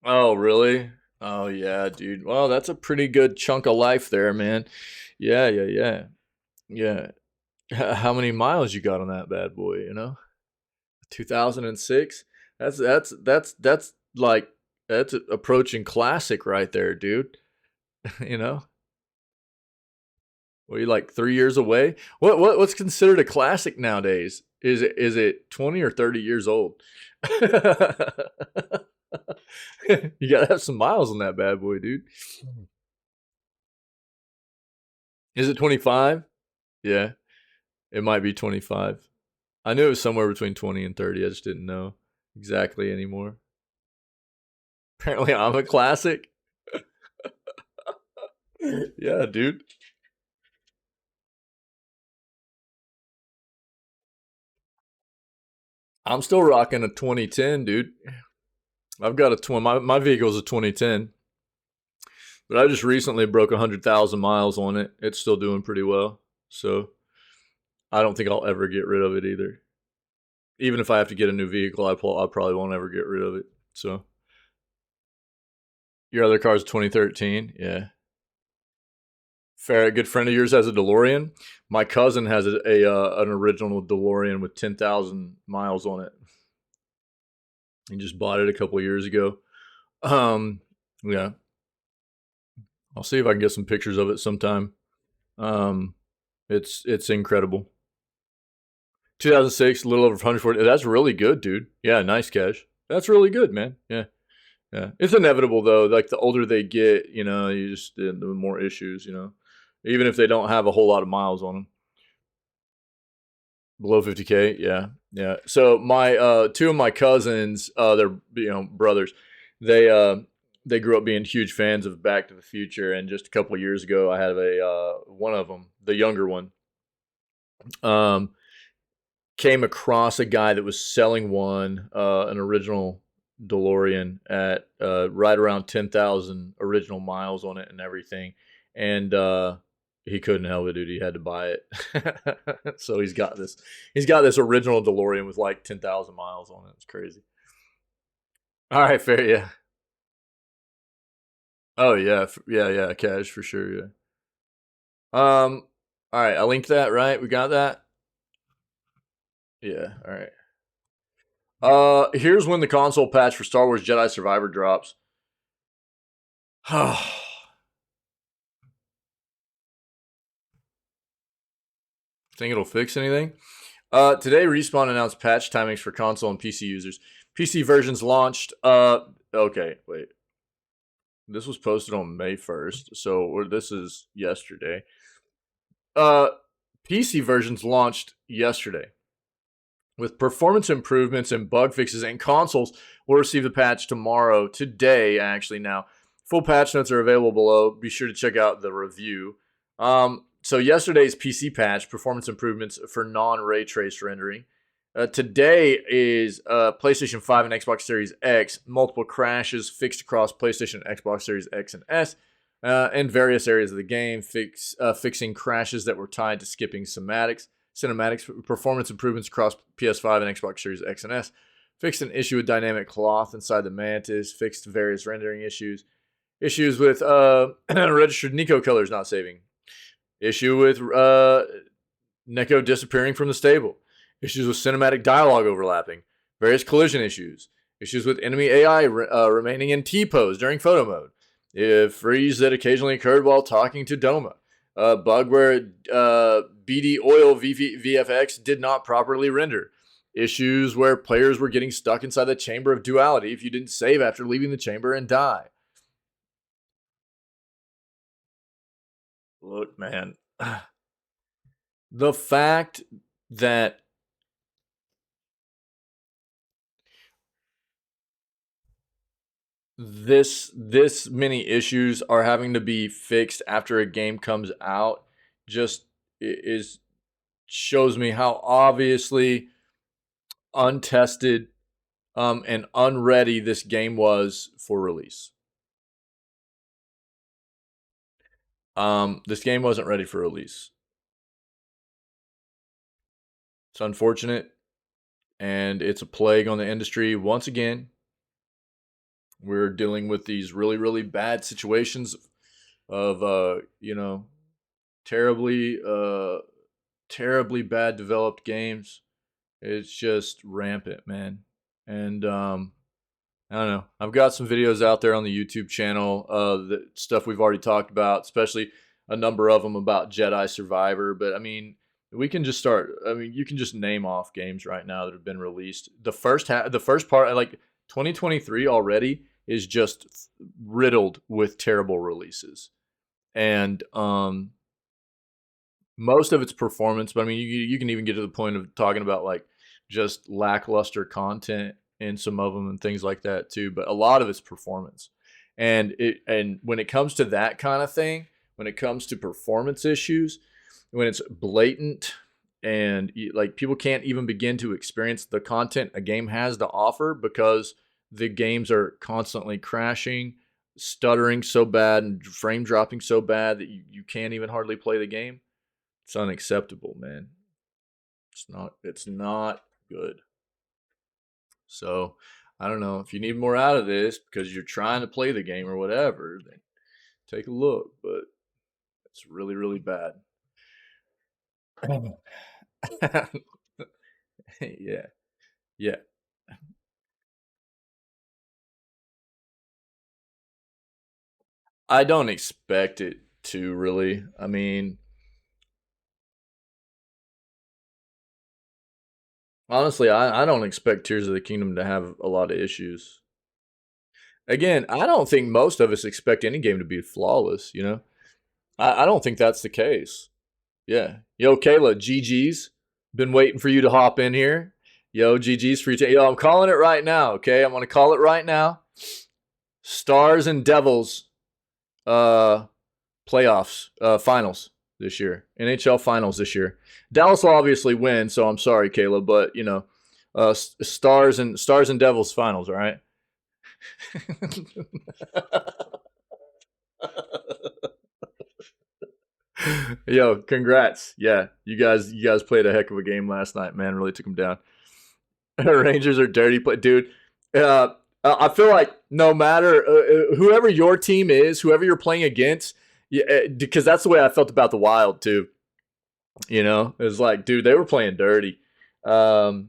Oh, really? Oh, yeah, dude. Well, that's a pretty good chunk of life there, man. Yeah. How many miles you got on that bad boy, you know? 2006? That's like, that's approaching classic right there, dude. You know? What are you, like 3 years away? What's considered a classic nowadays? Is it 20 or 30 years old? You gotta have some miles on that bad boy, dude. Is it 25? Yeah, it might be 25. I knew it was somewhere between 20 and 30. I just didn't know exactly anymore. Apparently, I'm a classic. Yeah, dude. I'm still rocking a 2010, dude. I've got my vehicle is a 2010, but I just recently broke 100,000 miles on it. It's still doing pretty well, so I don't think I'll ever get rid of it either. Even if I have to get a new vehicle, I probably won't ever get rid of it. So your other car's 2013, yeah. Fair, a good friend of yours has a DeLorean. My cousin has an original DeLorean with 10,000 miles on it. He just bought it a couple years ago. Yeah. I'll see if I can get some pictures of it sometime. It's incredible. 2006, a little over 140. That's really good, dude. Yeah, nice cash. That's really good, man. Yeah. It's inevitable though. Like the older they get, you know, the more issues, you know. Even if they don't have a whole lot of miles on them. Below 50K, yeah. So my two of my cousins, they're brothers. They grew up being huge fans of Back to the Future, and just a couple of years ago, I had one of them, the younger one, came across a guy that was selling one, an original DeLorean at right around 10,000 original miles on it and everything, and he couldn't help it, dude. He had to buy it. So he's got this original DeLorean with like 10,000 miles on it. It's crazy. All right, fair, yeah. Oh yeah, yeah, cash for sure, yeah. All right, I linked that, right? We got that. Yeah, all right. Here's when the console patch for Star Wars Jedi Survivor drops. Think it'll fix anything? Today, Respawn announced patch timings for console and PC users. PC versions launched. Okay, wait. This was posted on May 1st, so this is yesterday. PC versions launched yesterday with performance improvements and bug fixes, and consoles will receive the patch tomorrow, today actually now. Full patch notes are available below. Be sure to check out the review. So yesterday's PC patch, performance improvements for non-ray trace rendering. Today is PlayStation 5 and Xbox Series X, multiple crashes fixed across PlayStation, Xbox Series X and S, in various areas of the game, fixing crashes that were tied to skipping cinematics, performance improvements across PS5 and Xbox Series X and S, fixed an issue with dynamic cloth inside the Mantis, fixed various rendering issues with registered Nico colors not saving, issue with Neko disappearing from the stable, issues with cinematic dialogue overlapping, various collision issues with enemy AI remaining in T-pose during photo mode, a freeze that occasionally occurred while talking to Doma, a bug where BD Oil VFX did not properly render, issues where players were getting stuck inside the chamber of duality if you didn't save after leaving the chamber and die. Look, man, the fact that this many issues are having to be fixed after a game comes out just shows me how obviously untested and unready this game was for release. This game wasn't ready for release. It's unfortunate, and it's a plague on the industry. Once again, we're dealing with these really, really bad situations of, terribly bad developed games. It's just rampant, man. And I don't know. I've got some videos out there on the YouTube channel, the stuff we've already talked about, especially a number of them about Jedi Survivor. But I mean, we can just start. I mean, you can just name off games right now that have been released. The first part, like 2023 already, is just riddled with terrible releases, and most of it's performance. But I mean, you can even get to the point of talking about like just lackluster content in some of them and things like that too. But a lot of it's performance, and when it comes to that kind of thing, when it comes to performance issues, when it's blatant and like people can't even begin to experience the content a game has to offer because the games are constantly crashing, stuttering so bad, and frame dropping so bad that you can't even hardly play the game. It's unacceptable, man. It's not good. So I don't know if you need more out of this because you're trying to play the game or whatever, then take a look. But it's really, really bad. Yeah. I don't expect it to really. I mean, honestly, I don't expect Tears of the Kingdom to have a lot of issues. Again, I don't think most of us expect any game to be flawless, you know? I don't think that's the case. Yeah. Yo, Kayla, GG's. Been waiting for you to hop in here. Yo, GG's for you. Yo, I'm calling it right now, okay? I'm going to call it right now. Stars and Devils playoffs, finals this year. NHL finals this year. Dallas will obviously win, so I'm sorry, Kayla, but, you know, Stars and Devils finals, all right? Yo, congrats. Yeah, you guys played a heck of a game last night, man. Really took them down. Rangers are dirty play, dude. I feel like no matter whoever your team is, whoever you're playing against, because that's the way I felt about the Wild too. You know, it was like, dude, they were playing dirty. But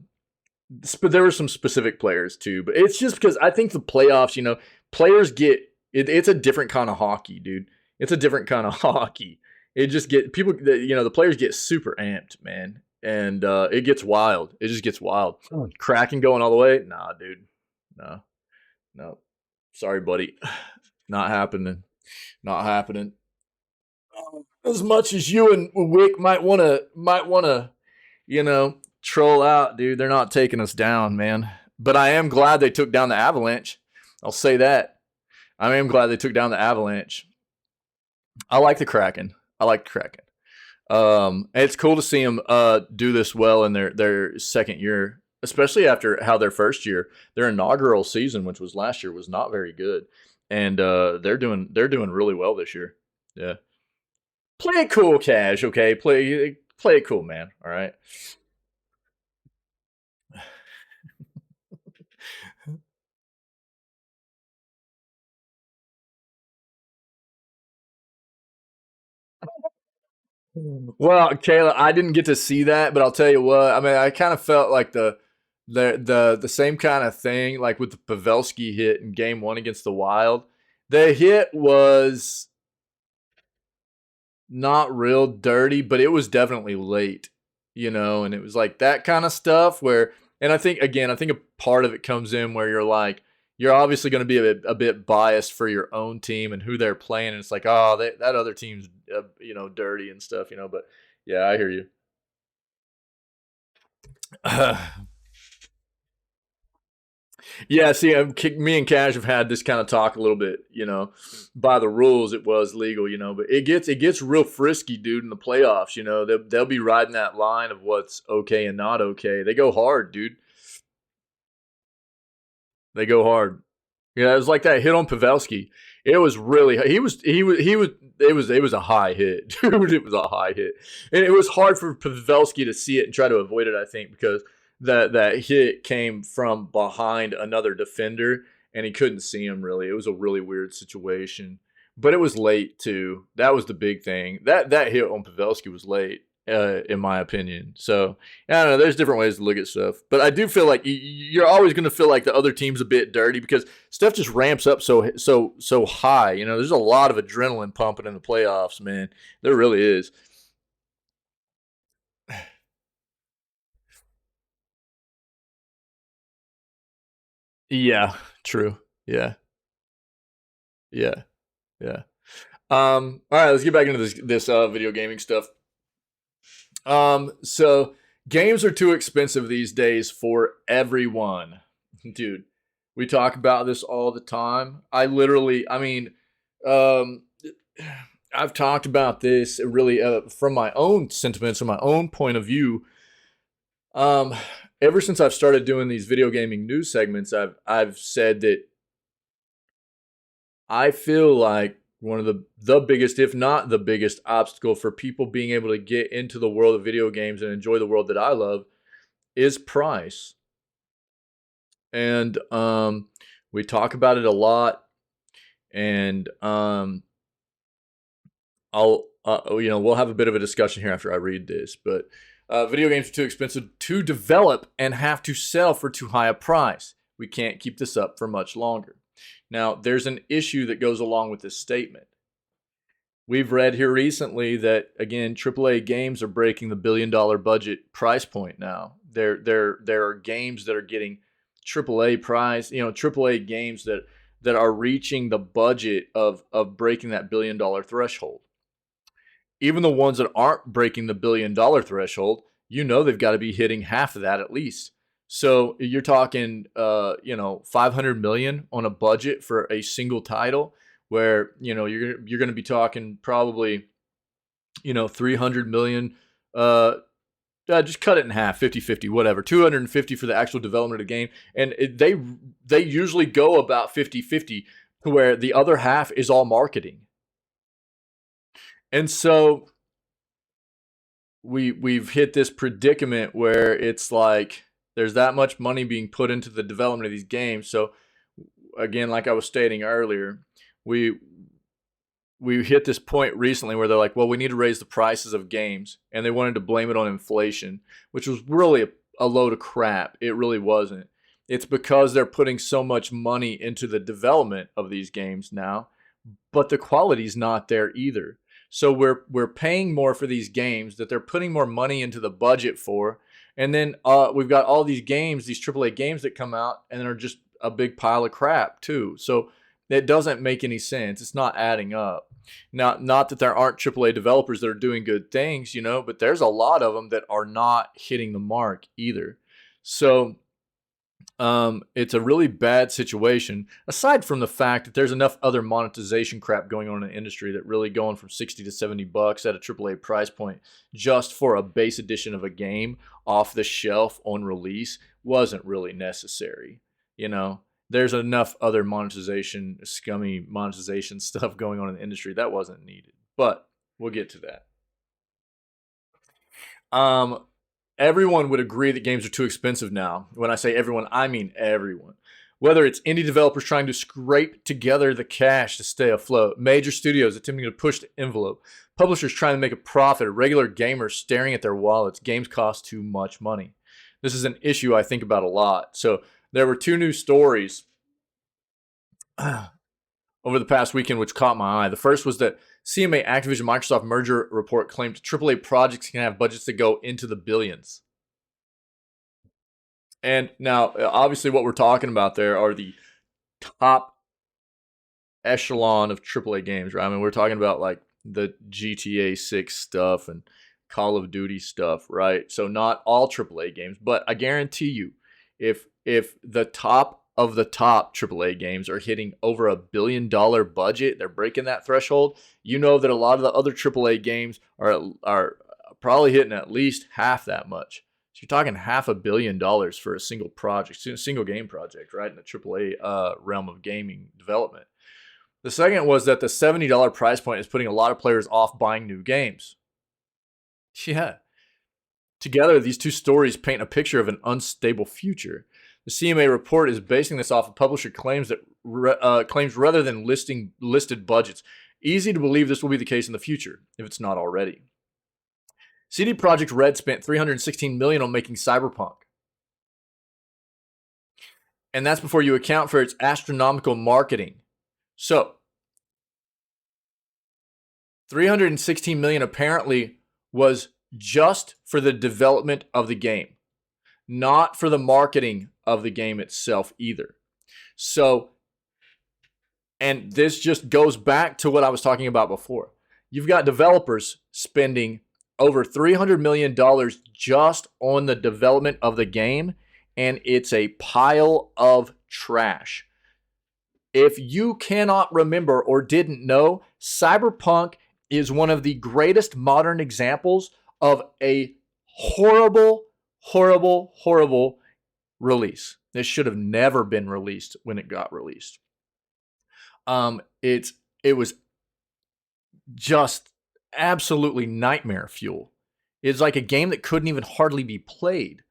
there were some specific players too. But it's just because I think the playoffs, you know, players get it's a different kind of hockey, dude. It's a different kind of hockey. It just get people, you know, the players get super amped, man, and it gets wild. It just gets wild. Cracking going all the way? Nah, dude. No. Sorry, buddy. Not happening. As much as you and Wick might wanna, troll out, dude, they're not taking us down, man. But I am glad they took down the Avalanche. I'll say that. I am glad they took down the Avalanche. I like the Kraken. It's cool to see them do this well in their second year, especially after how their first year, their inaugural season, which was last year, was not very good, and they're doing really well this year. Yeah, play it cool, Cash. Okay, play it cool, man. All right. Well, Kayla, I didn't get to see that, but I'll tell you what. I mean, I kind of felt like the same kind of thing, like with the Pavelski hit in Game 1 against the Wild. The hit was not real dirty, but it was definitely late, and it was like that kind of stuff where, and I think a part of it comes in where you're like, you're obviously going to be a bit biased for your own team and who they're playing, and it's like, oh, that other team's dirty and stuff, but yeah, I hear you. Yeah, see, me and Cash have had this kind of talk a little bit. By the rules, it was legal. But it gets real frisky, dude, in the playoffs. They'll be riding that line of what's okay and not okay. They go hard, dude. They go hard. Yeah, it was like that hit on Pavelski. It was really it was a high hit, dude. It was a high hit, and it was hard for Pavelski to see it and try to avoid it. I think because that hit came from behind another defender, and he couldn't see him really. It was a really weird situation, but it was late too. That was the big thing. That hit on Pavelski was late, in my opinion. So I don't know. There's different ways to look at stuff, but I do feel like you're always going to feel like the other team's a bit dirty because stuff just ramps up so high. There's a lot of adrenaline pumping in the playoffs, man. There really is. Yeah, true. Yeah. Yeah. Yeah. All right, let's get back into this video gaming stuff. So games are too expensive these days for everyone. Dude, we talk about this all the time. I've talked about this really from my own sentiments, from my own point of view. Ever since I've started doing these video gaming news segments, I've said that I feel like one of the biggest, if not the biggest, obstacle for people being able to get into the world of video games and enjoy the world that I love is price. And we talk about it a lot, and we'll have a bit of a discussion here after I read this, but video games are too expensive to develop and have to sell for too high a price. We can't keep this up for much longer. Now, there's an issue that goes along with this statement. We've read here recently that, again, AAA games are breaking the $1 billion budget price point now. There are games that are getting AAA price, AAA games that are reaching the budget of breaking that $1 billion threshold. Even the ones that aren't breaking the $1 billion threshold, they've got to be hitting half of that at least. So you're talking, 500 million on a budget for a single title, where you're going to be talking probably, 300 million. Just cut it in half, 50-50, whatever. 250 for the actual development of the game, and they usually go about 50-50, to where the other half is all marketing. And so we've hit this predicament where it's like there's that much money being put into the development of these games. So again, like I was stating earlier, we hit this point recently where they're like, well, we need to raise the prices of games, and they wanted to blame it on inflation, which was really a load of crap. It really wasn't. It's because they're putting so much money into the development of these games now, but the quality's not there either. So we're paying more for these games that they're putting more money into the budget for, and then we've got all these games, these AAA games that come out and are just a big pile of crap too. So it doesn't make any sense. It's not adding up. Now, not that there aren't AAA developers that are doing good things, you know, but there's a lot of them that are not hitting the mark either. So it's a really bad situation, aside from the fact that there's enough other monetization crap going on in the industry that really going from 60 to 70 bucks at a AAA price point just for a base edition of a game off the shelf on release wasn't really necessary. You know, there's enough other monetization, scummy monetization stuff going on in the industry that wasn't needed. But we'll get to that. Everyone would agree that games are too expensive now. When I say everyone, I mean everyone. Whether it's indie developers trying to scrape together the cash to stay afloat, major studios attempting to push the envelope, publishers trying to make a profit, regular gamers staring at their wallets, games cost too much money. This is an issue I think about a lot. So there were two new stories over the past weekend which caught my eye. The first was that CMA Activision Microsoft merger report claimed AAA projects can have budgets that go into the billions. And now, obviously, what we're talking about there are the top echelon of AAA games, right? I mean, we're talking about like the GTA 6 stuff and Call of Duty stuff, right? So not all AAA games, but I guarantee you, if the top of the top AAA games are hitting over $1 billion budget, they're breaking that threshold, you know that a lot of the other AAA games are probably hitting at least half that much. So you're talking $500 million for a single project, single game project, right? In the AAA realm of gaming development. The second was that the $70 price point is putting a lot of players off buying new games. Yeah. Together, these two stories paint a picture of an unstable future. The CMA report is basing this off of publisher claims that claims rather than listed budgets. Easy to believe this will be the case in the future, if it's not already. CD Projekt Red spent $316 million on making Cyberpunk. And that's before you account for its astronomical marketing. So, $316 million apparently was just for the development of the game, not for the marketing of the game itself either. So, and this just goes back to what I was talking about before. You've got developers spending over $300 million just on the development of the game, and it's a pile of trash. If you cannot remember or didn't know, Cyberpunk is one of the greatest modern examples of a horrible, horrible, horrible release. This should have never been released when it got released. It was just absolutely nightmare fuel. It's like a game that couldn't even hardly be played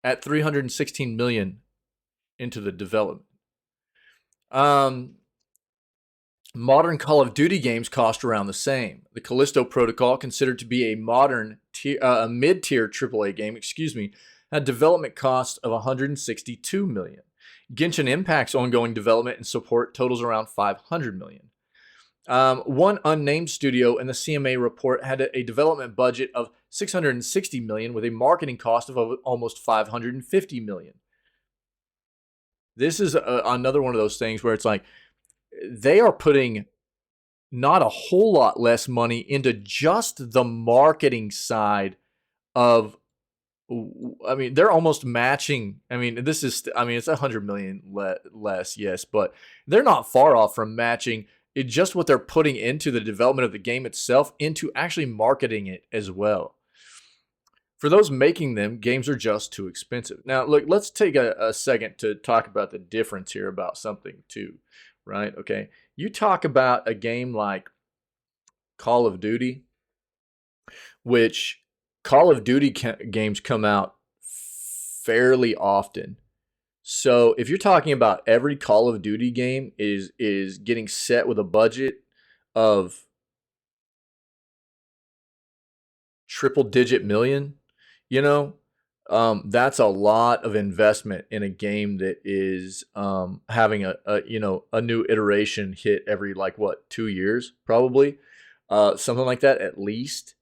at $316 million into the development. Modern Call of Duty games cost around the same. The Callisto Protocol, considered to be a mid-tier AAA game, had development cost of $162 million. Genshin Impact's ongoing development and support totals around $500 million. One unnamed studio in the CMA report had a development budget of $660 million with a marketing cost of almost $550 million. This is another one of those things where it's like they are putting not a whole lot less money into just the marketing side of, I mean, they're almost matching. I mean, it's $100 million less, yes, but they're not far off from matching just what they're putting into the development of the game itself into actually marketing it as well. For those making them, games are just too expensive. Now, look, let's take a second to talk about the difference here about something too, right? Okay, you talk about a game like Call of Duty, which Call of Duty games come out fairly often. So if you're talking about every Call of Duty game is getting set with a budget of triple-digit million, you know, that's a lot of investment in a game that is having a new iteration hit every 2 years probably, something like that at least.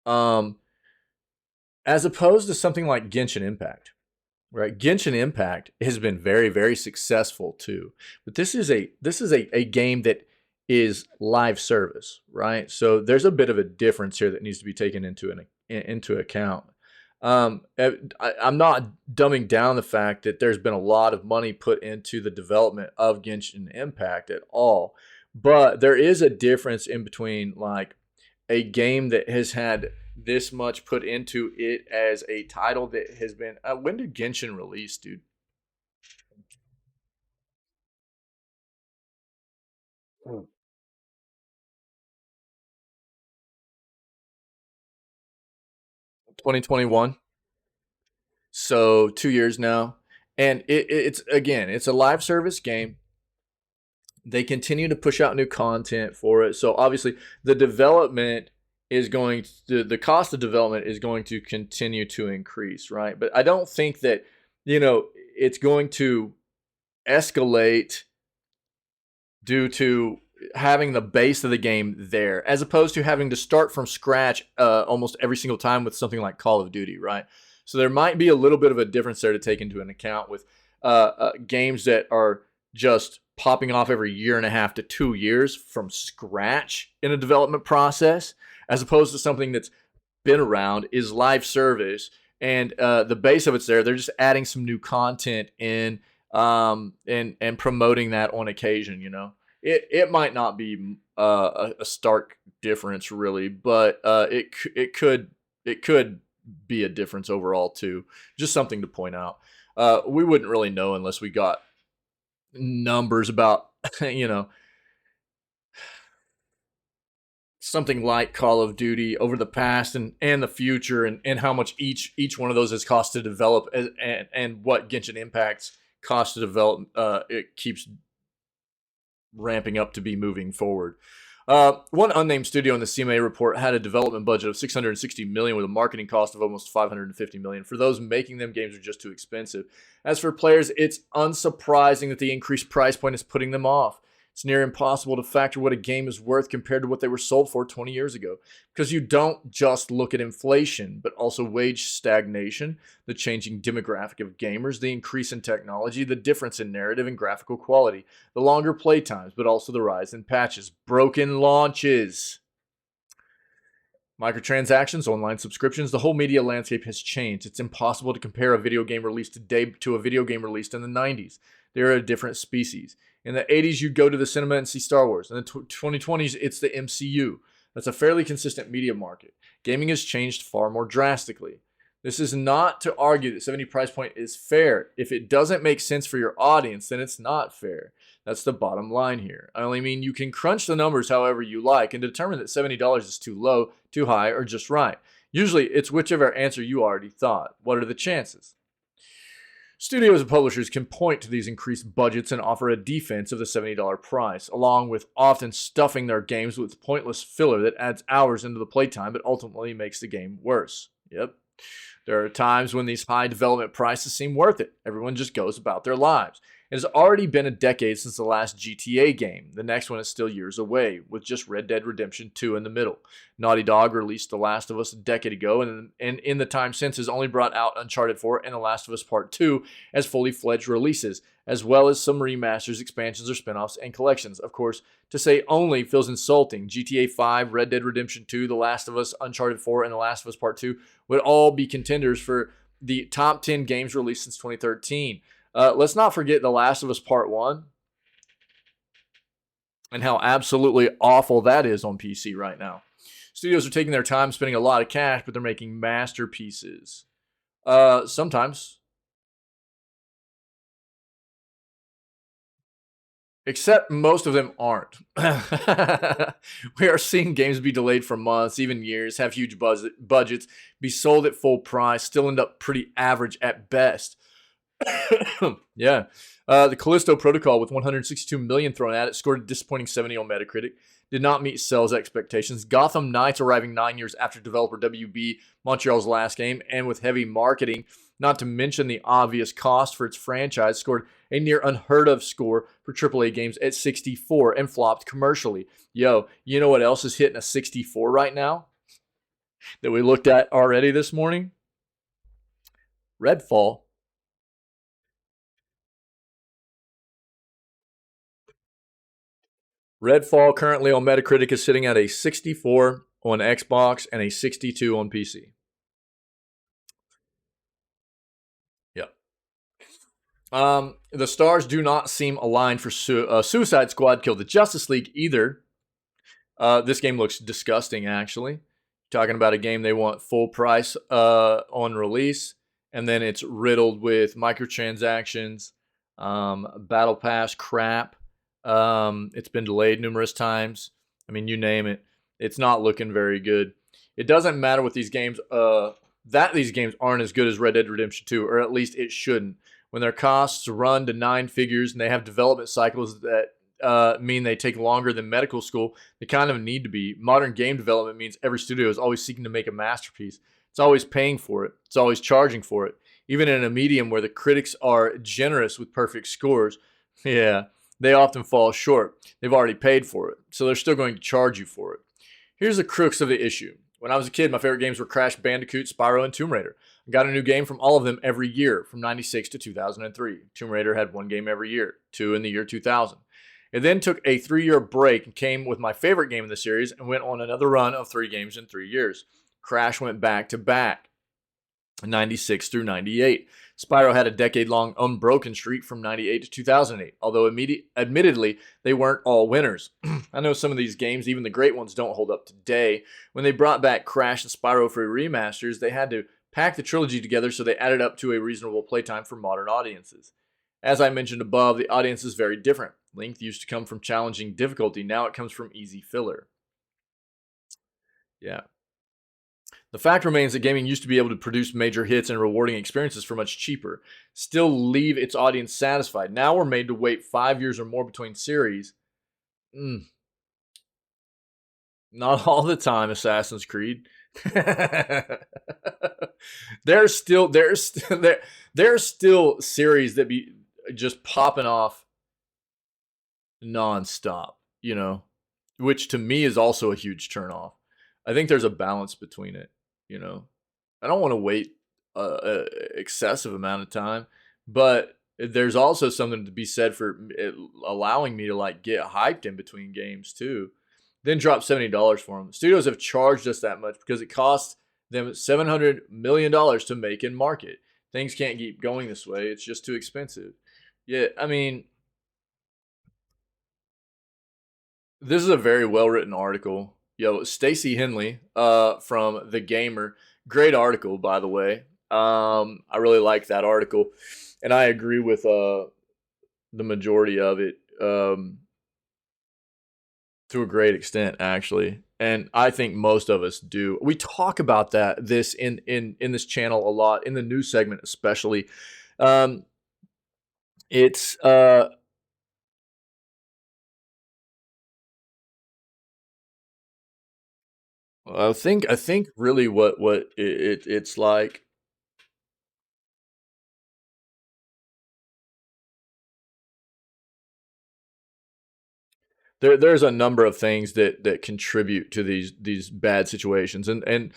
As opposed to something like Genshin Impact, right? Genshin Impact has been very, very successful too. But this is a game that is live service, right? So there's a bit of a difference here that needs to be taken into account. I'm not dumbing down the fact that there's been a lot of money put into the development of Genshin Impact at all, but there is a difference in between like a game that has had this much put into it as a title that has been. When did Genshin release, dude? Hmm. 2021. So 2 years now. And it's a live service game. They continue to push out new content for it. So obviously the development is going to, the cost of development is going to continue to increase, right? But I don't think that, it's going to escalate due to having the base of the game there, as opposed to having to start from scratch almost every single time with something like Call of Duty, right? So there might be a little bit of a difference there to take into an account with games that are just popping off every year and a half to 2 years from scratch in a development process, as opposed to something that's been around, is live service, and the base of it's there. They're just adding some new content in and promoting that on occasion. It might not be a stark difference really, but it could be a difference overall too. Just something to point out. We wouldn't really know unless we got numbers about something like Call of Duty over the past and the future, and how much each one of those has cost to develop, and what Genshin Impact's cost to develop. It keeps ramping up to be moving forward. One unnamed studio in the CMA report had a development budget of $660 million with a marketing cost of almost $550 million. For those making them, games are just too expensive. As for players, it's unsurprising that the increased price point is putting them off. It's near impossible to factor what a game is worth compared to what they were sold for 20 years ago, because you don't just look at inflation, but also wage stagnation, the changing demographic of gamers, the increase in technology, the difference in narrative and graphical quality, the longer play times, but also the rise in patches, broken launches, microtransactions, online subscriptions. The whole media landscape has changed. It's impossible to compare a video game released today to a video game released in the 90s. They're a different species. In the 80s, you'd go to the cinema and see Star Wars. In the 2020s, it's the MCU. That's a fairly consistent media market. Gaming has changed far more drastically. This is not to argue that 70 price point is fair. If it doesn't make sense for your audience, then it's not fair. That's the bottom line here. I only mean you can crunch the numbers however you like and determine that $70 is too low, too high, or just right. Usually, it's whichever answer you already thought. What are the chances? Studios and publishers can point to these increased budgets and offer a defense of the $70 price, along with often stuffing their games with pointless filler that adds hours into the playtime but ultimately makes the game worse. Yep. There are times when these high development prices seem worth it. Everyone just goes about their lives. It has already been a decade since the last GTA game. The next one is still years away, with just Red Dead Redemption 2 in the middle. Naughty Dog released The Last of Us a decade ago, and in the time since has only brought out Uncharted 4 and The Last of Us Part 2 as fully fledged releases, as well as some remasters, expansions, or spin-offs and collections. Of course, to say only feels insulting. GTA 5, Red Dead Redemption 2, The Last of Us, Uncharted 4, and The Last of Us Part 2 would all be contenders for the top 10 games released since 2013. Let's not forget The Last of Us Part 1 and how absolutely awful that is on PC right now. Studios are taking their time, spending a lot of cash, but they're making masterpieces. Sometimes. Except most of them aren't. We are seeing games be delayed for months, even years, have huge budgets, be sold at full price, still end up pretty average at best. Yeah. The Callisto Protocol, with 162 million thrown at it, scored a disappointing 70 on Metacritic. Did not meet sales expectations. Gotham Knights, arriving 9 years after developer WB Montreal's last game, and with heavy marketing, not to mention the obvious cost for its franchise, scored a near unheard of score for AAA games at 64 and flopped commercially. Yo, you know what else is hitting a 64 right now that we looked at already this morning? Redfall. Redfall currently on Metacritic is sitting at a 64 on Xbox and a 62 on PC. Yep. The stars do not seem aligned for Suicide Squad Kill the Justice League either. This game looks disgusting, actually. Talking about a game they want full price on release, and then it's riddled with microtransactions, battle pass crap. It's been delayed numerous times. I mean, you name it. It's not looking very good. It doesn't matter with these games that these games aren't as good as Red Dead Redemption 2, or at least it shouldn't. When their costs run to 9 figures and they have development cycles that mean they take longer than medical school, they kind of need to be. Modern game development means every studio is always seeking to make a masterpiece. It's always paying for it. It's always charging for it. Even in a medium where the critics are generous with perfect scores, yeah, they often fall short. They've already paid for it, so they're still going to charge you for it. Here's the crux of the issue. When I was a kid, my favorite games were Crash Bandicoot, Spyro, and Tomb Raider. I got a new game from all of them every year from 96 to 2003. Tomb Raider had one game every year, 2 in the year 2000. It then took a 3-year break and came with my favorite game in the series and went on another run of 3 games in 3 years. Crash went back to back, 96 through 98. Spyro had a decade-long unbroken streak from 98 to 2008, although admittedly, they weren't all winners. I know some of these games, even the great ones, don't hold up today. When they brought back Crash and Spyro for remasters, they had to pack the trilogy together so they added up to a reasonable playtime for modern audiences. As I mentioned above, the audience is very different. Length used to come from challenging difficulty. Now it comes from easy filler. Yeah. The fact remains that gaming used to be able to produce major hits and rewarding experiences for much cheaper, still leave its audience satisfied. Now we're made to wait 5 years or more between series. Not all the time, Assassin's Creed. there's still series that be just popping off nonstop, you know, which to me is also a huge turnoff. I think there's a balance between it, you know. I don't want to wait a excessive amount of time, but there's also something to be said for it allowing me to like get hyped in between games too. Then drop $70 for them. Studios have charged us that much because it costs them $700 million to make and market. Things can't keep going this way. It's just too expensive. Yeah, I mean, this is a very well-written article. Yo, Stacy Henley from The Gamer. Great article, by the way. I really like that article. And I agree with the majority of it to a great extent, actually. And I think most of us do. We talk about this in this channel a lot, in the news segment especially. It's I think really what it's like. There's a number of things that contribute to these bad situations, and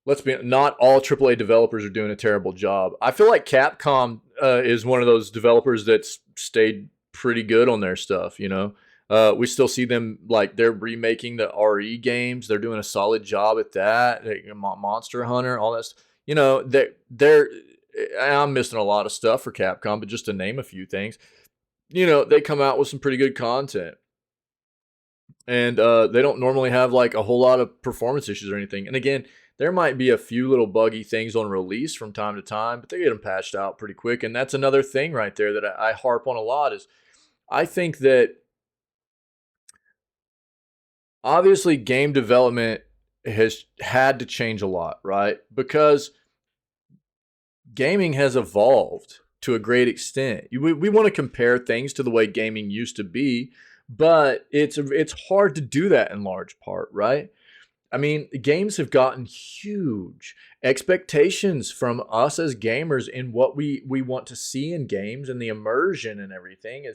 let's be not all AAA developers are doing a terrible job. I feel like Capcom is one of those developers that's stayed pretty good on their stuff. You know, we still see them like they're remaking the RE games. They're doing a solid job at that. Monster Hunter, all that. You know, they're I'm missing a lot of stuff for Capcom, but just to name a few things, you know, they come out with some pretty good content. And they don't normally have like a whole lot of performance issues or anything. And again, there might be a few little buggy things on release from time to time, but they get them patched out pretty quick. And that's another thing right there that I harp on a lot is I think that obviously game development has had to change a lot, right? Because gaming has evolved to a great extent. We want to compare things to the way gaming used to be, but it's hard to do that in large part, right? I mean, games have gotten huge. Expectations from us as gamers in what we want to see in games and the immersion and everything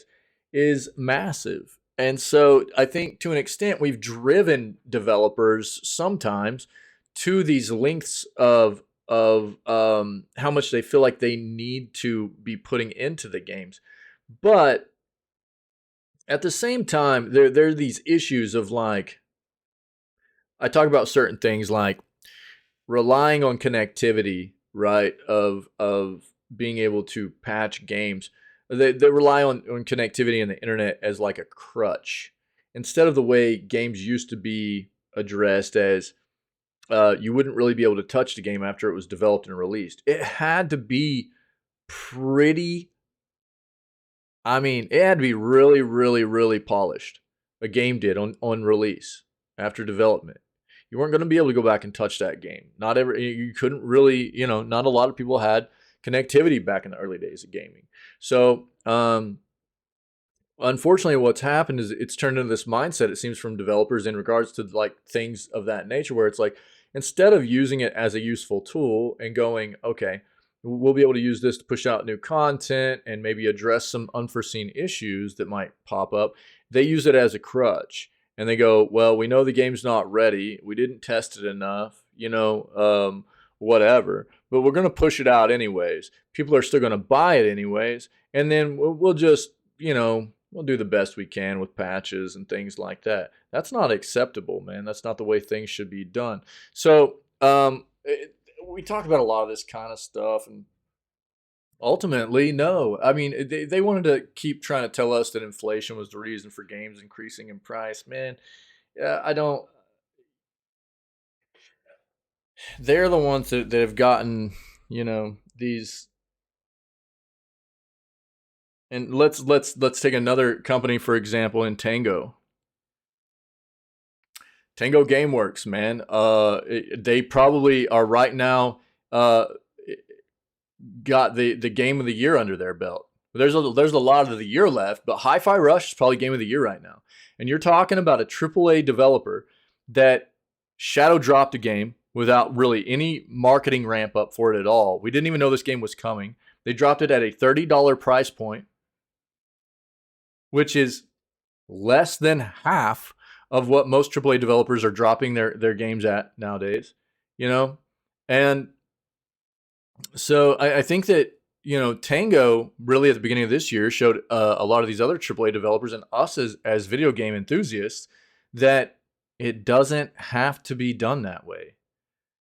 is massive. And so I think to an extent we've driven developers sometimes to these lengths of how much they feel like they need to be putting into the games. But at the same time, there are these issues of like, I talk about certain things like relying on connectivity, right? Of being able to patch games. They rely on connectivity and the internet as like a crutch instead of the way games used to be addressed as you wouldn't really be able to touch the game after it was developed and released. It had to be pretty. I mean, it had to be really, really, really polished. A game did on release after development. You weren't going to be able to go back and touch that game. You couldn't really, not a lot of people had connectivity back in the early days of gaming. So, unfortunately, what's happened is it's turned into this mindset, it seems, from developers in regards to like things of that nature, where it's like, instead of using it as a useful tool and going, okay, we'll be able to use this to push out new content and maybe address some unforeseen issues that might pop up, they use it as a crutch. And they go, well, we know the game's not ready. We didn't test it enough, whatever. But we're going to push it out anyways. People are still going to buy it anyways. And then we'll just, we'll do the best we can with patches and things like that. That's not acceptable, man. That's not the way things should be done. So we talk about a lot of this kind of stuff, and ultimately, no. I mean, they wanted to keep trying to tell us that inflation was the reason for games increasing in price. Man, I don't. They're the ones that have gotten, these. And let's take another company for example in Tango. Tango Gameworks, man. They probably are right now. Got the game of the year under their belt. There's a lot of the year left, but Hi-Fi Rush is probably game of the year right now. And you're talking about a AAA developer that shadow dropped a game without really any marketing ramp up for it at all. We didn't even know this game was coming. They dropped it at a $30 price point, which is less than half of what most AAA developers are dropping their games at nowadays, And so I think that, Tango really at the beginning of this year showed a lot of these other AAA developers and us as video game enthusiasts that it doesn't have to be done that way.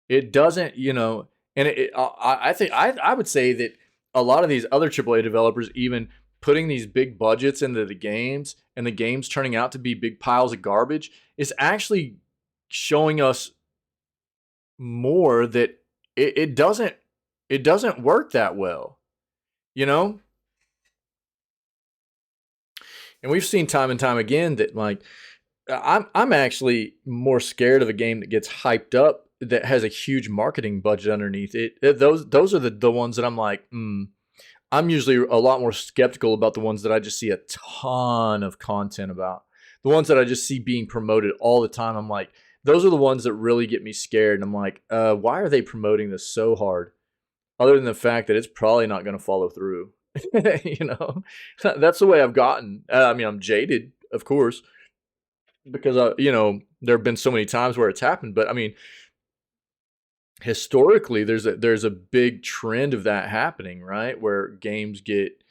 It doesn't, and I think I would say that a lot of these other AAA developers even putting these big budgets into the games and the games turning out to be big piles of garbage is actually showing us more that it doesn't work that well, And we've seen time and time again that like I'm actually more scared of a game that gets hyped up that has a huge marketing budget underneath it. Those are the ones that I'm like, I'm usually a lot more skeptical about the ones that I just see a ton of content about. The ones that I just see being promoted all the time, I'm like, those are the ones that really get me scared. And I'm like, why are they promoting this so hard? Other than the fact that it's probably not going to follow through. That's the way I've gotten. I mean, I'm jaded, of course, because, there have been so many times where it's happened. But I mean, historically, there's a big trend of that happening, right? Where games get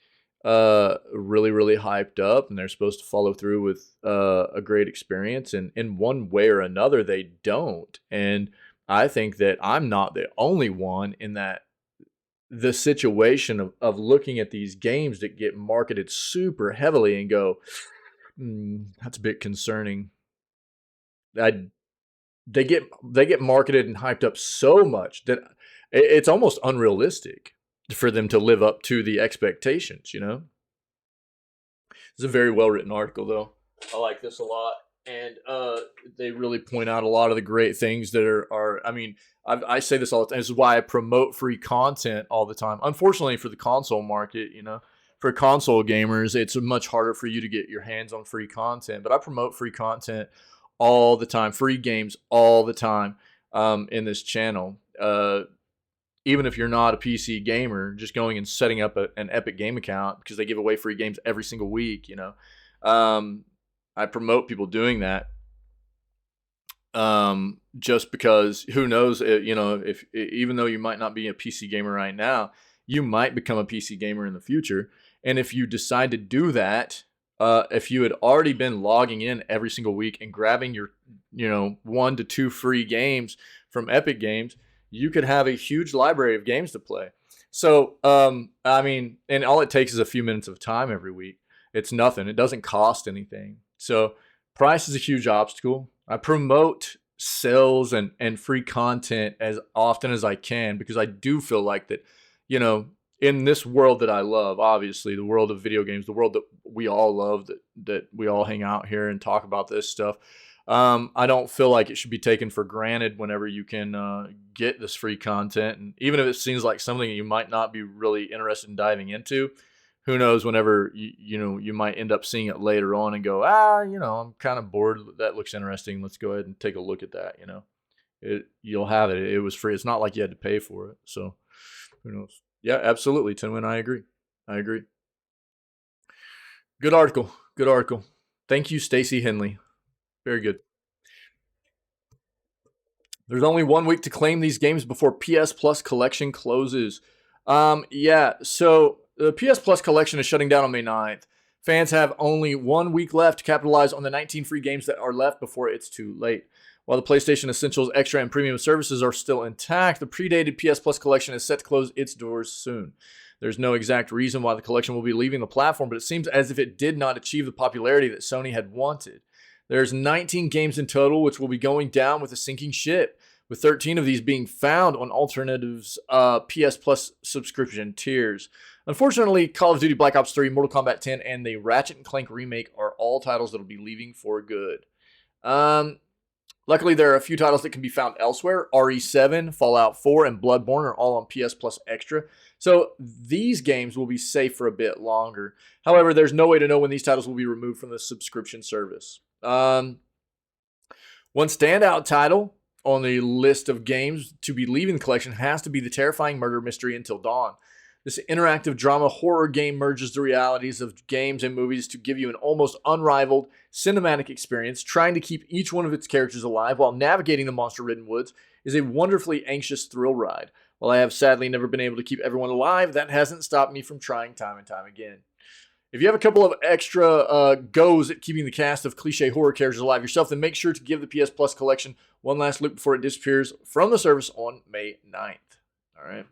really, really hyped up and they're supposed to follow through with a great experience. And in one way or another, they don't. And I think that I'm not the only one in that the situation of looking at these games that get marketed super heavily and go, that's a bit concerning. They get marketed and hyped up so much that it's almost unrealistic for them to live up to the expectations, It's a very well-written article, though. I like this a lot. And they really point out a lot of the great things that are I mean, I say this all the time. This is why I promote free content all the time. Unfortunately, for the console market, for console gamers, it's much harder for you to get your hands on free content. But I promote free content all the time, free games all the time in this channel. Even if you're not a PC gamer, just going and setting up an Epic Game account because they give away free games every single week, I promote people doing that just because who knows, if even though you might not be a PC gamer right now, you might become a PC gamer in the future. And if you decide to do that, if you had already been logging in every single week and grabbing your, 1 to 2 free games from Epic Games, you could have a huge library of games to play. So, I mean, and all it takes is a few minutes of time every week. It's nothing. It doesn't cost anything. So price is a huge obstacle. I promote sales and free content as often as I can because I do feel like that, in this world that I love, obviously the world of video games, the world that we all love, that we all hang out here and talk about this stuff. I don't feel like it should be taken for granted whenever you can get this free content. And even if it seems like something you might not be really interested in diving into, who knows, whenever you might end up seeing it later on and go, I'm kind of bored. That looks interesting. Let's go ahead and take a look at that. You'll have it. It was free. It's not like you had to pay for it. So who knows? Yeah, absolutely, Tinwin. I agree. Good article. Thank you, Stacy Henley. Very good. There's only 1 week to claim these games before PS Plus collection closes. Yeah, so the PS Plus collection is shutting down on May 9th. Fans have only 1 week left to capitalize on the 19 free games that are left before it's too late. While the PlayStation Essentials Extra and Premium services are still intact, the predated PS Plus collection is set to close its doors soon. There's no exact reason why the collection will be leaving the platform, but it seems as if it did not achieve the popularity that Sony had wanted. There's 19 games in total, which will be going down with a sinking ship, with 13 of these being found on Alternative's PS Plus subscription tiers. Unfortunately, Call of Duty Black Ops 3, Mortal Kombat 10, and the Ratchet & Clank remake are all titles that will be leaving for good. Luckily, there are a few titles that can be found elsewhere. RE7, Fallout 4, and Bloodborne are all on PS Plus Extra. So these games will be safe for a bit longer. However, there's no way to know when these titles will be removed from the subscription service. One standout title on the list of games to be leaving the collection has to be the terrifying murder mystery Until Dawn. This interactive drama horror game merges the realities of games and movies to give you an almost unrivaled cinematic experience. Trying to keep each one of its characters alive while navigating the monster-ridden woods is a wonderfully anxious thrill ride. While I have sadly never been able to keep everyone alive, that hasn't stopped me from trying time and time again. If you have a couple of extra goes at keeping the cast of cliche horror characters alive yourself, then make sure to give the PS Plus collection one last look before it disappears from the service on May 9th. All right.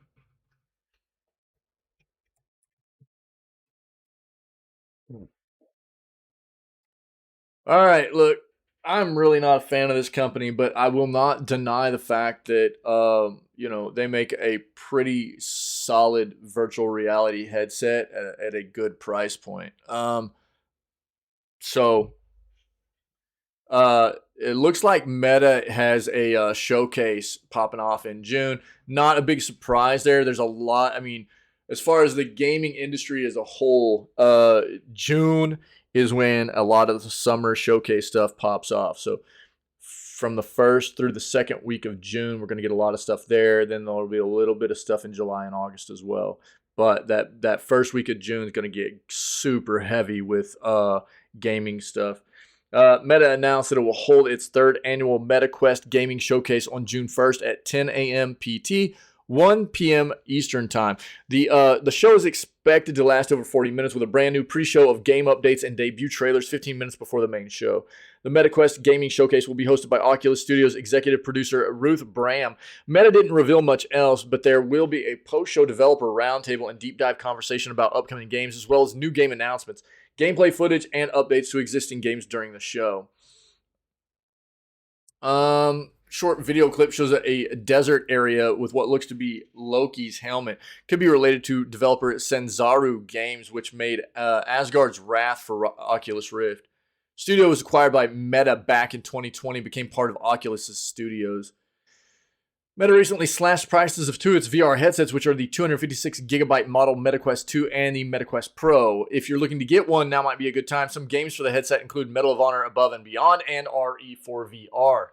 All right, look, I'm really not a fan of this company, but I will not deny the fact that, they make a pretty solid virtual reality headset at a good price point. It looks like Meta has a showcase popping off in June. Not a big surprise there. There's a lot. I mean, as far as the gaming industry as a whole, June is when a lot of the summer showcase stuff pops off. So from the 1st through the 2nd week of June, we're going to get a lot of stuff there. Then there'll be a little bit of stuff in July and August as well. But that first week of June is going to get super heavy with gaming stuff. Meta announced that it will hold its 3rd annual MetaQuest Gaming Showcase on June 1st at 10 a.m. PT, 1 p.m. Eastern Time. The show is expected to last over 40 minutes with a brand new pre-show of game updates and debut trailers 15 minutes before the main show. The MetaQuest Gaming Showcase will be hosted by Oculus Studios executive producer Ruth Bram. Meta didn't reveal much else, but there will be a post-show developer roundtable and deep dive conversation about upcoming games, as well as new game announcements, gameplay footage, and updates to existing games during the show. Short video clip shows a desert area with what looks to be Loki's helmet. Could be related to developer Senzaru Games, which made Asgard's Wrath for Oculus Rift. Studio was acquired by Meta back in 2020 and became part of Oculus' studios. Meta recently slashed prices of two of its VR headsets, which are the 256GB model MetaQuest 2 and the MetaQuest Pro. If you're looking to get one, now might be a good time. Some games for the headset include Medal of Honor Above and Beyond and RE4VR.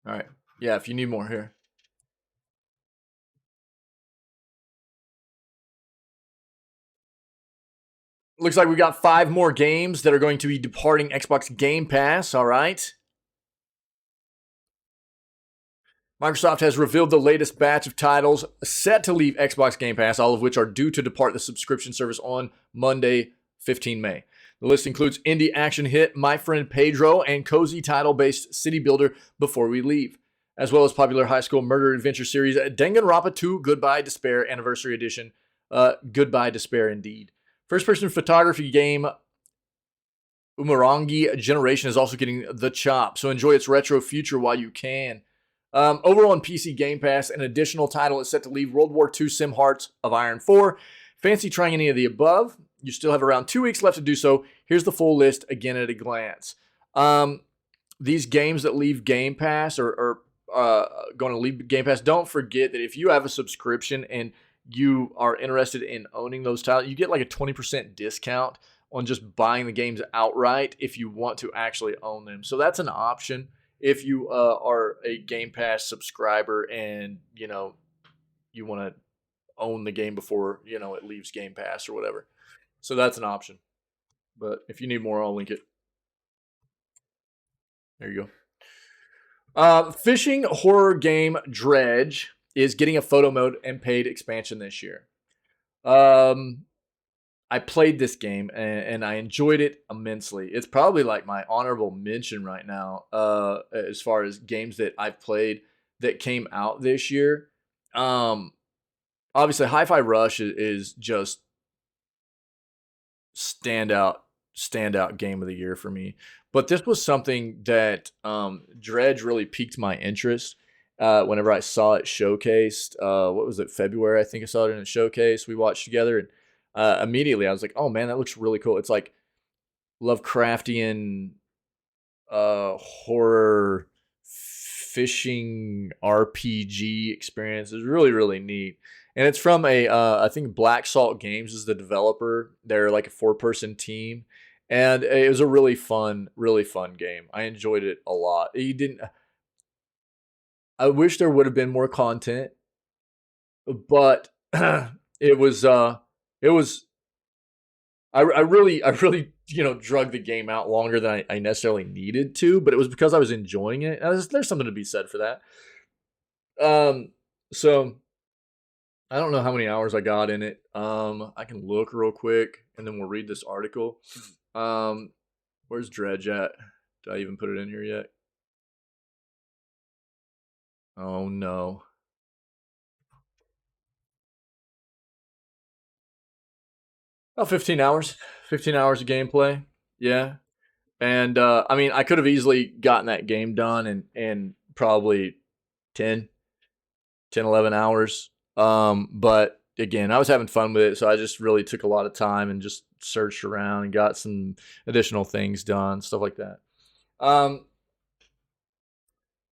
All right. Yeah, if you need more here. Looks like we got 5 more games that are going to be departing Xbox Game Pass. All right. Microsoft has revealed the latest batch of titles set to leave Xbox Game Pass, all of which are due to depart the subscription service on Monday, 15 May. The list includes indie action hit My Friend Pedro and cozy title-based city builder Before We Leave, as well as popular high school murder adventure series Danganronpa 2 Goodbye Despair Anniversary Edition. Goodbye Despair indeed. First-person photography game Umurangi Generation is also getting the chop, so enjoy its retro future while you can. Overall on PC Game Pass, an additional title is set to leave World War II Sim Hearts of Iron 4. Fancy trying any of the above? You still have around 2 weeks left to do so. Here's the full list again at a glance. These games that leave Game Pass or going to leave Game Pass, don't forget that if you have a subscription and you are interested in owning those titles, you get like a 20% discount on just buying the games outright if you want to actually own them. So that's an option if you are a Game Pass subscriber and, you want to own the game before, it leaves Game Pass or whatever. So that's an option. But if you need more, I'll link it. There you go. Fishing horror game Dredge is getting a photo mode and paid expansion this year. I played this game and I enjoyed it immensely. It's probably like my honorable mention right now as far as games that I've played that came out this year. Obviously, Hi-Fi Rush is just standout game of the year for me. But this was something that Dredge really piqued my interest whenever I saw it showcased. What was it, February? I think I saw it in a showcase we watched together. And immediately I was like, oh man, that looks really cool. It's like Lovecraftian horror fishing RPG experience. It's really, really neat. And it's from I think Black Salt Games is the developer. They're like a 4-person team. And it was a really fun game. I enjoyed it a lot. I wish there would have been more content, but it was I really drug the game out longer than I necessarily needed to, but it was because I was enjoying it. There's something to be said for that. So I don't know how many hours I got in it. I can look real quick and then we'll read this article. Where's Dredge at? Did I even put it in here yet? Oh no. About 15 hours. 15 hours of gameplay. Yeah. And I mean, I could have easily gotten that game done in probably 10, 11 hours. But again, I was having fun with it, so I just really took a lot of time and just searched around and got some additional things done, stuff like that.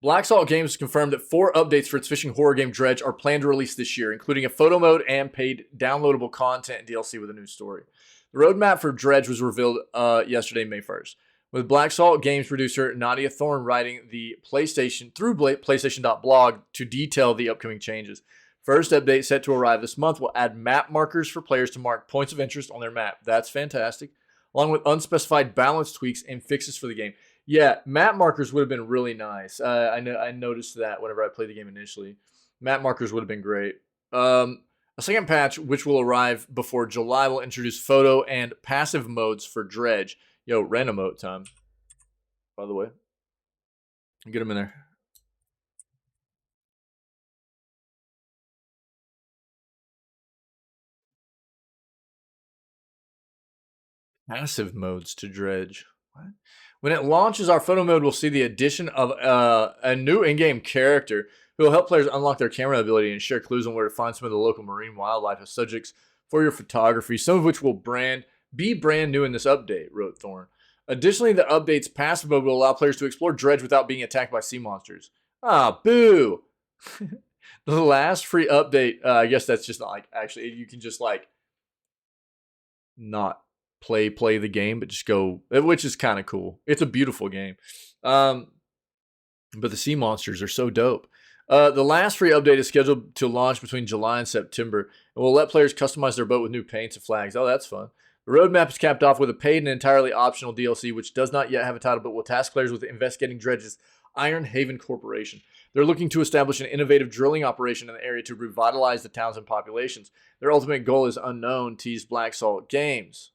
Black Salt Games confirmed that 4 updates for its fishing horror game Dredge are planned to release this year, including a photo mode and paid downloadable content and DLC with a new story. The roadmap for Dredge was revealed yesterday, May 1st, with Black Salt Games producer Nadia Thorne writing the PlayStation.blog to detail the upcoming changes. First update set to arrive this month will add map markers for players to mark points of interest on their map. That's fantastic. Along with unspecified balance tweaks and fixes for the game. Yeah, map markers would have been really nice. I noticed that whenever I played the game initially. Map markers would have been great. A second patch, which will arrive before July, will introduce photo and passive modes for Dredge. Yo, random mode time, by the way. Get them in there. Passive modes to Dredge. What? When it launches, our photo mode will see the addition of a new in-game character who will help players unlock their camera ability and share clues on where to find some of the local marine wildlife as subjects for your photography, some of which will be brand new in this update, wrote Thorne. Additionally, the update's passive mode will allow players to explore Dredge without being attacked by sea monsters. Ah, boo! The last free update, I guess that's just not like, actually, you can just like not play the game, but just go, which is kind of cool. It's a beautiful game. But the sea monsters are so dope. The last free update is scheduled to launch between July and September, and will let players customize their boat with new paints and flags. Oh, that's fun. The roadmap is capped off with a paid and entirely optional DLC, which does not yet have a title, but will task players with investigating Dredge's Iron Haven Corporation. They're looking to establish an innovative drilling operation in the area to revitalize the towns and populations. Their ultimate goal is unknown, teased Black Salt Games.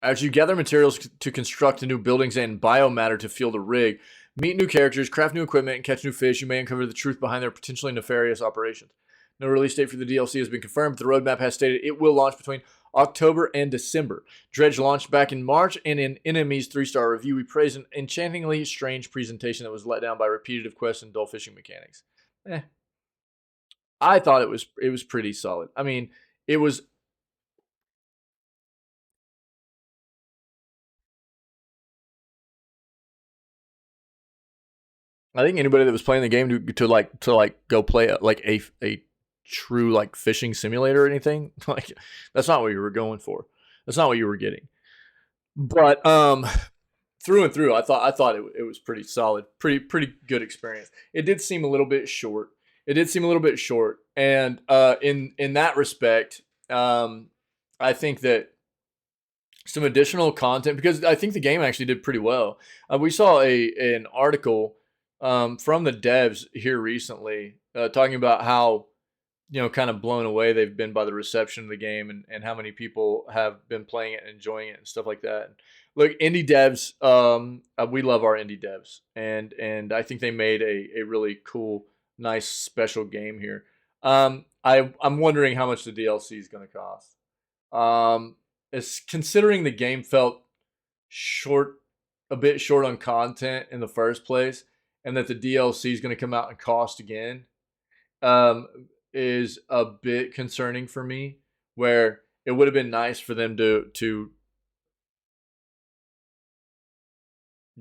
As you gather materials to construct new buildings and biomatter to fuel the rig, meet new characters, craft new equipment, and catch new fish, you may uncover the truth behind their potentially nefarious operations. No release date for the DLC has been confirmed, but the roadmap has stated it will launch between October and December. Dredge launched back in March, and in Enemy's 3-star review, we praised an enchantingly strange presentation that was let down by repetitive quests and dull fishing mechanics. I thought it was pretty solid. I mean, it was... I think anybody that was playing the game to go play a true like fishing simulator or anything, like that's not what you were going for. That's not what you were getting. But through and through, I thought it was pretty solid, pretty good experience. It did seem a little bit short. And in that respect, I think that some additional content, because I think the game actually did pretty well. We saw an article from the devs here recently talking about how, kind of blown away they've been by the reception of the game and how many people have been playing it and enjoying it and stuff like that. And look, indie devs, we love our indie devs, and I think they made a really cool, nice, special game here. I'm wondering how much the DLC is going to cost. Considering the game felt a bit short on content in the first place, and that the DLC is going to come out and cost again, is a bit concerning for me, where it would have been nice for them to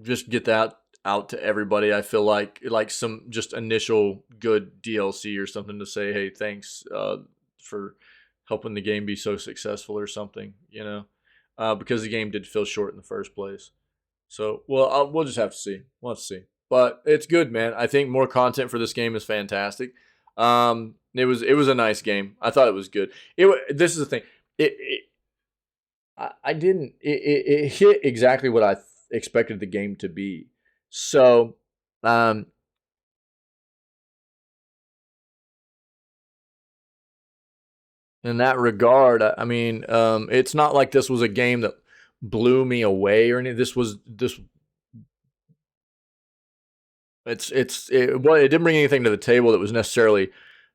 just get that out to everybody. I feel like some just initial good DLC or something to say, hey, thanks for helping the game be so successful or something, because the game did feel short in the first place. So, we'll just have to see. We'll have to see. But it's good, man. I think more content for this game is fantastic. It was a nice game. I thought it was good. This is the thing. It hit exactly what I expected the game to be. So, in that regard, I mean, it's not like this was a game that blew me away or anything. It didn't bring anything to the table that was necessarily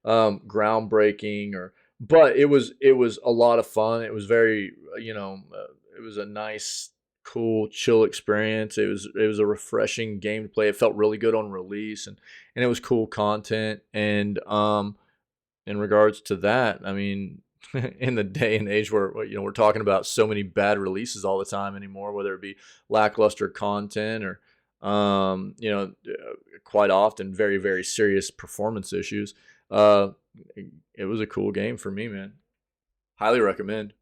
groundbreaking, but it was a lot of fun. It was very, it was a nice, cool, chill experience. It was a refreshing game to play. It felt really good on release, and it was cool content. And in regards to that, I mean, in the day and age where we're talking about so many bad releases all the time anymore, whether it be lackluster content or quite often very, very serious performance issues. It was a cool game for me, man. Highly recommend.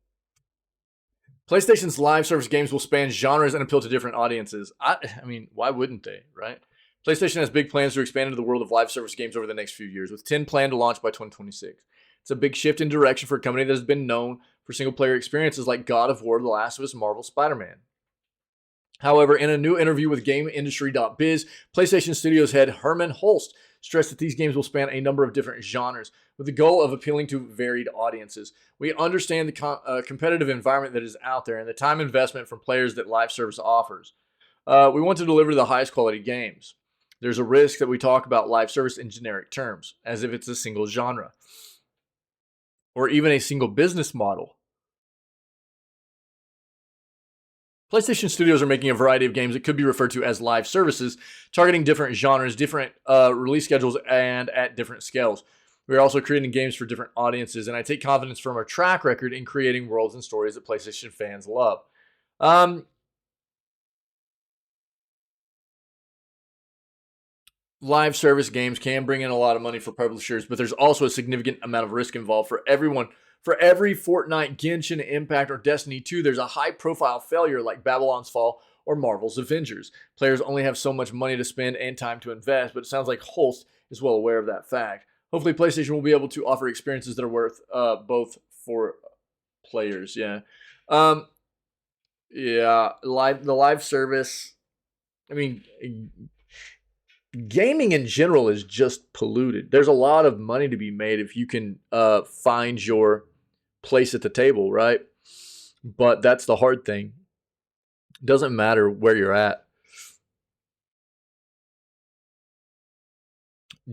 PlayStation's live service games will span genres and appeal to different audiences. I mean, why wouldn't they, right? PlayStation has big plans to expand into the world of live service games over the next few years, with 10 planned to launch by 2026. It's a big shift in direction for a company that has been known for single-player experiences like God of War, The Last of Us, Marvel, Spider-Man. However, in a new interview with GameIndustry.biz, PlayStation Studios head Herman Holst stressed that these games will span a number of different genres, with the goal of appealing to varied audiences. We understand the competitive environment that is out there and the time investment from players that live service offers. We want to deliver the highest quality games. There's a risk that we talk about live service in generic terms, as if it's a single genre, or even a single business model. PlayStation Studios are making a variety of games that could be referred to as live services, targeting different genres, different release schedules, and at different scales. We are also creating games for different audiences, and I take confidence from our track record in creating worlds and stories that PlayStation fans love. Live service games can bring in a lot of money for publishers, but there's also a significant amount of risk involved for everyone. For every Fortnite, Genshin Impact, or Destiny 2, there's a high-profile failure like Babylon's Fall or Marvel's Avengers. Players only have so much money to spend and time to invest, but it sounds like Holst is well aware of that fact. Hopefully, PlayStation will be able to offer experiences that are worth both for players. Yeah. Yeah, the live service. I mean, gaming in general is just polluted. There's a lot of money to be made if you can find your place at the table, right? But that's the hard thing. It doesn't matter where you're at.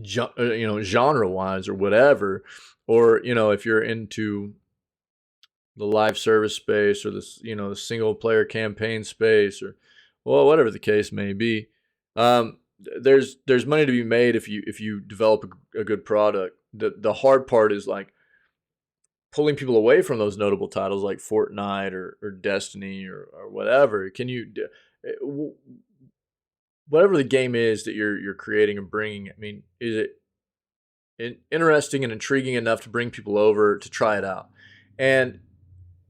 Genre-wise or whatever, or if you're into the live service space or the single player campaign space or whatever the case may be, there's money to be made if you develop a good product. The hard part is like pulling people away from those notable titles like Fortnite or Destiny or whatever. Can you whatever the game is that you're creating and bringing, I mean, is it interesting and intriguing enough to bring people over to try it out? And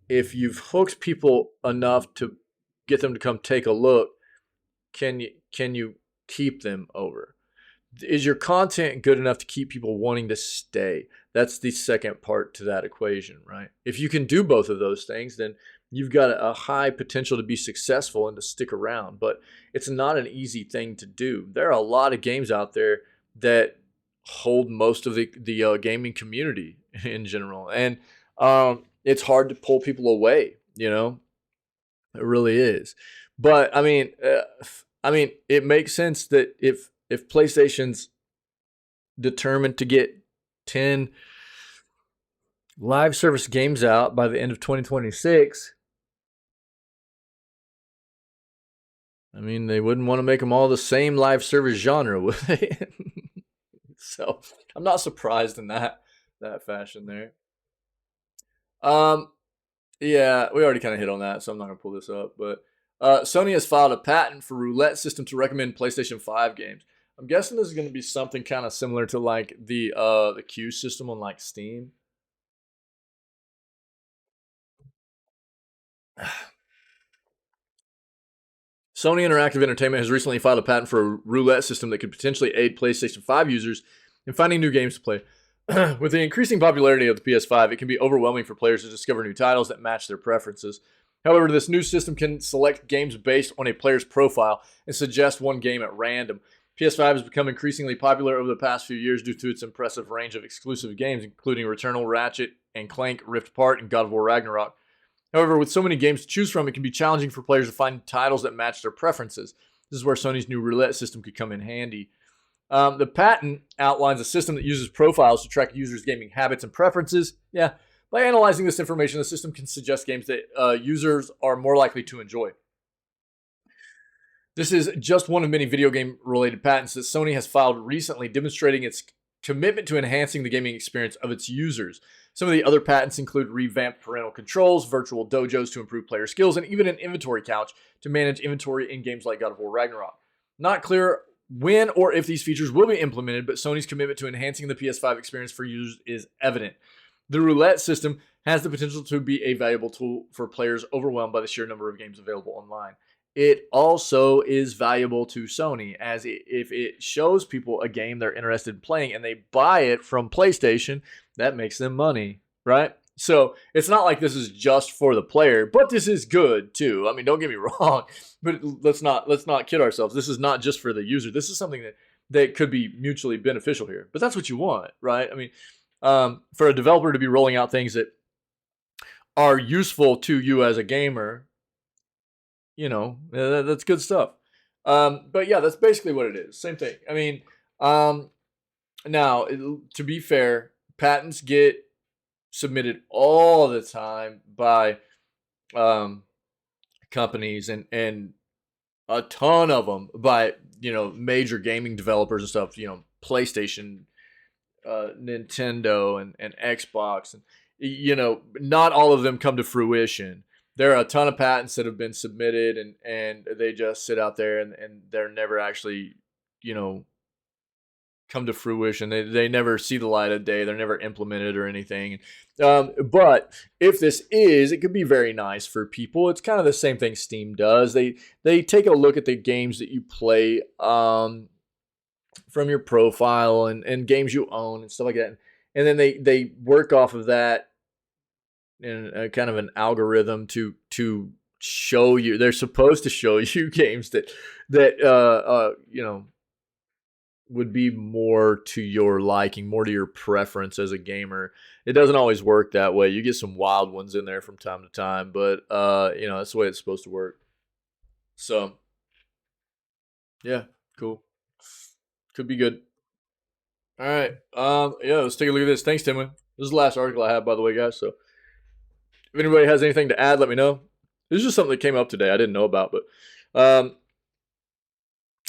if you've hooked people enough to get them to come take a look, can you keep them over? Is your content good enough to keep people wanting to stay? That's the second part to that equation, right? If you can do both of those things, then you've got a high potential to be successful and to stick around. But it's not an easy thing to do. There are a lot of games out there that hold most of the gaming community in general, and it's hard to pull people away. It really is. But I mean, it makes sense that if PlayStation's determined to get 10 live service games out by the end of 2026, I mean, they wouldn't want to make them all the same live service genre, would they? So I'm not surprised in that fashion there. Yeah, we already kind of hit on that, so I'm not gonna pull this up. But Sony has filed a patent for roulette system to recommend PlayStation 5 games. I'm guessing this is going to be something kind of similar to like the queue system on like Steam. Sony Interactive Entertainment has recently filed a patent for a roulette system that could potentially aid PlayStation 5 users in finding new games to play. With the increasing popularity of the PS5, it can be overwhelming for players to discover new titles that match their preferences. However, this new system can select games based on a player's profile and suggest one game at random. PS5 has become increasingly popular over the past few years due to its impressive range of exclusive games, including Returnal, Ratchet and Clank, Rift Apart, and God of War Ragnarok. However, with so many games to choose from, it can be challenging for players to find titles that match their preferences. This is where Sony's new roulette system could come in handy. The patent outlines a system that uses profiles to track users' gaming habits and preferences. Yeah, by analyzing this information, the system can suggest games that users are more likely to enjoy. This is just one of many video game-related patents that Sony has filed recently, demonstrating its commitment to enhancing the gaming experience of its users. Some of the other patents include revamped parental controls, virtual dojos to improve player skills, and even an inventory couch to manage inventory in games like God of War Ragnarok. Not clear when or if these features will be implemented, but Sony's commitment to enhancing the PS5 experience for users is evident. The roulette system has the potential to be a valuable tool for players overwhelmed by the sheer number of games available online. It also is valuable to Sony, as if it shows people a game they're interested in playing and they buy it from PlayStation, that makes them money, right? So it's not like this is just for the player, but this is good too. I mean, don't get me wrong, but let's not kid ourselves. This is not just for the user. This is something that could be mutually beneficial here. But that's what you want, right? I mean, for a developer to be rolling out things that are useful to you as a gamer, that's good stuff. But yeah, that's basically what it is. Same thing. I mean, now, to be fair, patents get submitted all the time by companies and a ton of them by, major gaming developers and stuff, PlayStation, Nintendo and Xbox. And, not all of them come to fruition. There are a ton of patents that have been submitted and they just sit out there and they're never actually, come to fruition. They never see the light of day. They're never implemented or anything. But if this is, it could be very nice for people. It's kind of the same thing Steam does. They take a look at the games that you play from your profile and games you own and stuff like that. And then they work off of that in a kind of an algorithm to show you. They're supposed to show you games that would be more to your liking, more to your preference as a gamer. It doesn't always work that way. You get some wild ones in there from time to time, but that's the way it's supposed to work. So, yeah, cool. Could be good. All right. Let's take a look at this. Thanks, Timmy. This is the last article I have, by the way, guys. So, if anybody has anything to add, let me know. This is just something that came up today I didn't know about, but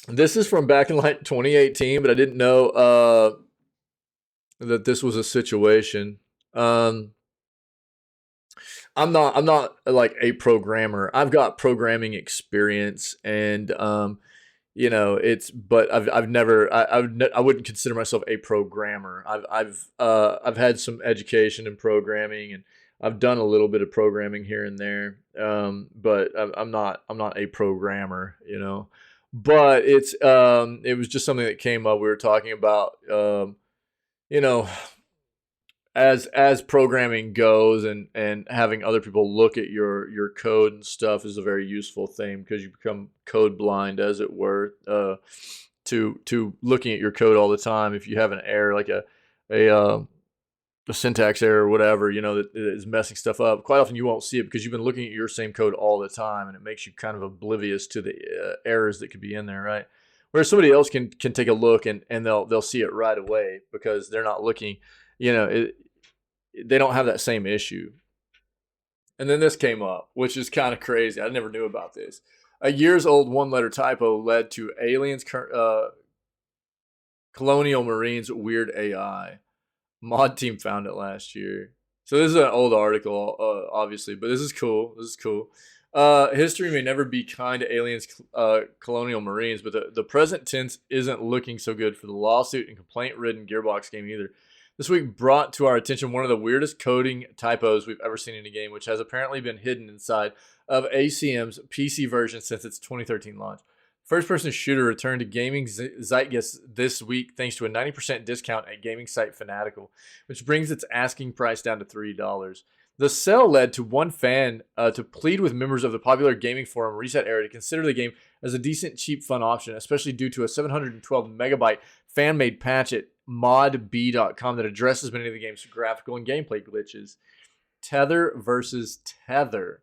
this is from back in like 2018, but I didn't know that this was a situation. I'm not like a programmer. I've got programming experience, and but I've never I wouldn't consider myself a programmer. I've had some education in programming, and I've done a little bit of programming here and there. But I'm not a programmer, But it was just something that came up. We were talking about as programming goes, and having other people look at your code and stuff is a very useful thing, because you become code blind, as it were, to looking at your code all the time. If you have an error, like a syntax error or whatever, that is messing stuff up, quite often you won't see it because you've been looking at your same code all the time, and it makes you kind of oblivious to the errors that could be in there, right? Whereas somebody else can take a look, and they'll see it right away because they're not looking, they don't have that same issue. And then this came up, which is kind of crazy. I never knew about this. A years-old one-letter typo led to aliens, colonial marines, weird AI. Mod team found it last year. So this is an old article, obviously, but this is cool. History may never be kind to aliens, colonial marines, but the present tense isn't looking so good for the lawsuit and complaint-ridden Gearbox game either. This week brought to our attention one of the weirdest coding typos we've ever seen in a game, which has apparently been hidden inside of ACM's PC version since its 2013 launch. First-person shooter returned to gaming zeitgeist this week thanks to a 90% discount at gaming site Fanatical, which brings its asking price down to $3. The sale led to one fan to plead with members of the popular gaming forum Reset Era to consider the game as a decent, cheap, fun option, especially due to a 712 megabyte fan-made patch at modb.com that addresses many of the game's graphical and gameplay glitches. Tether versus Tether.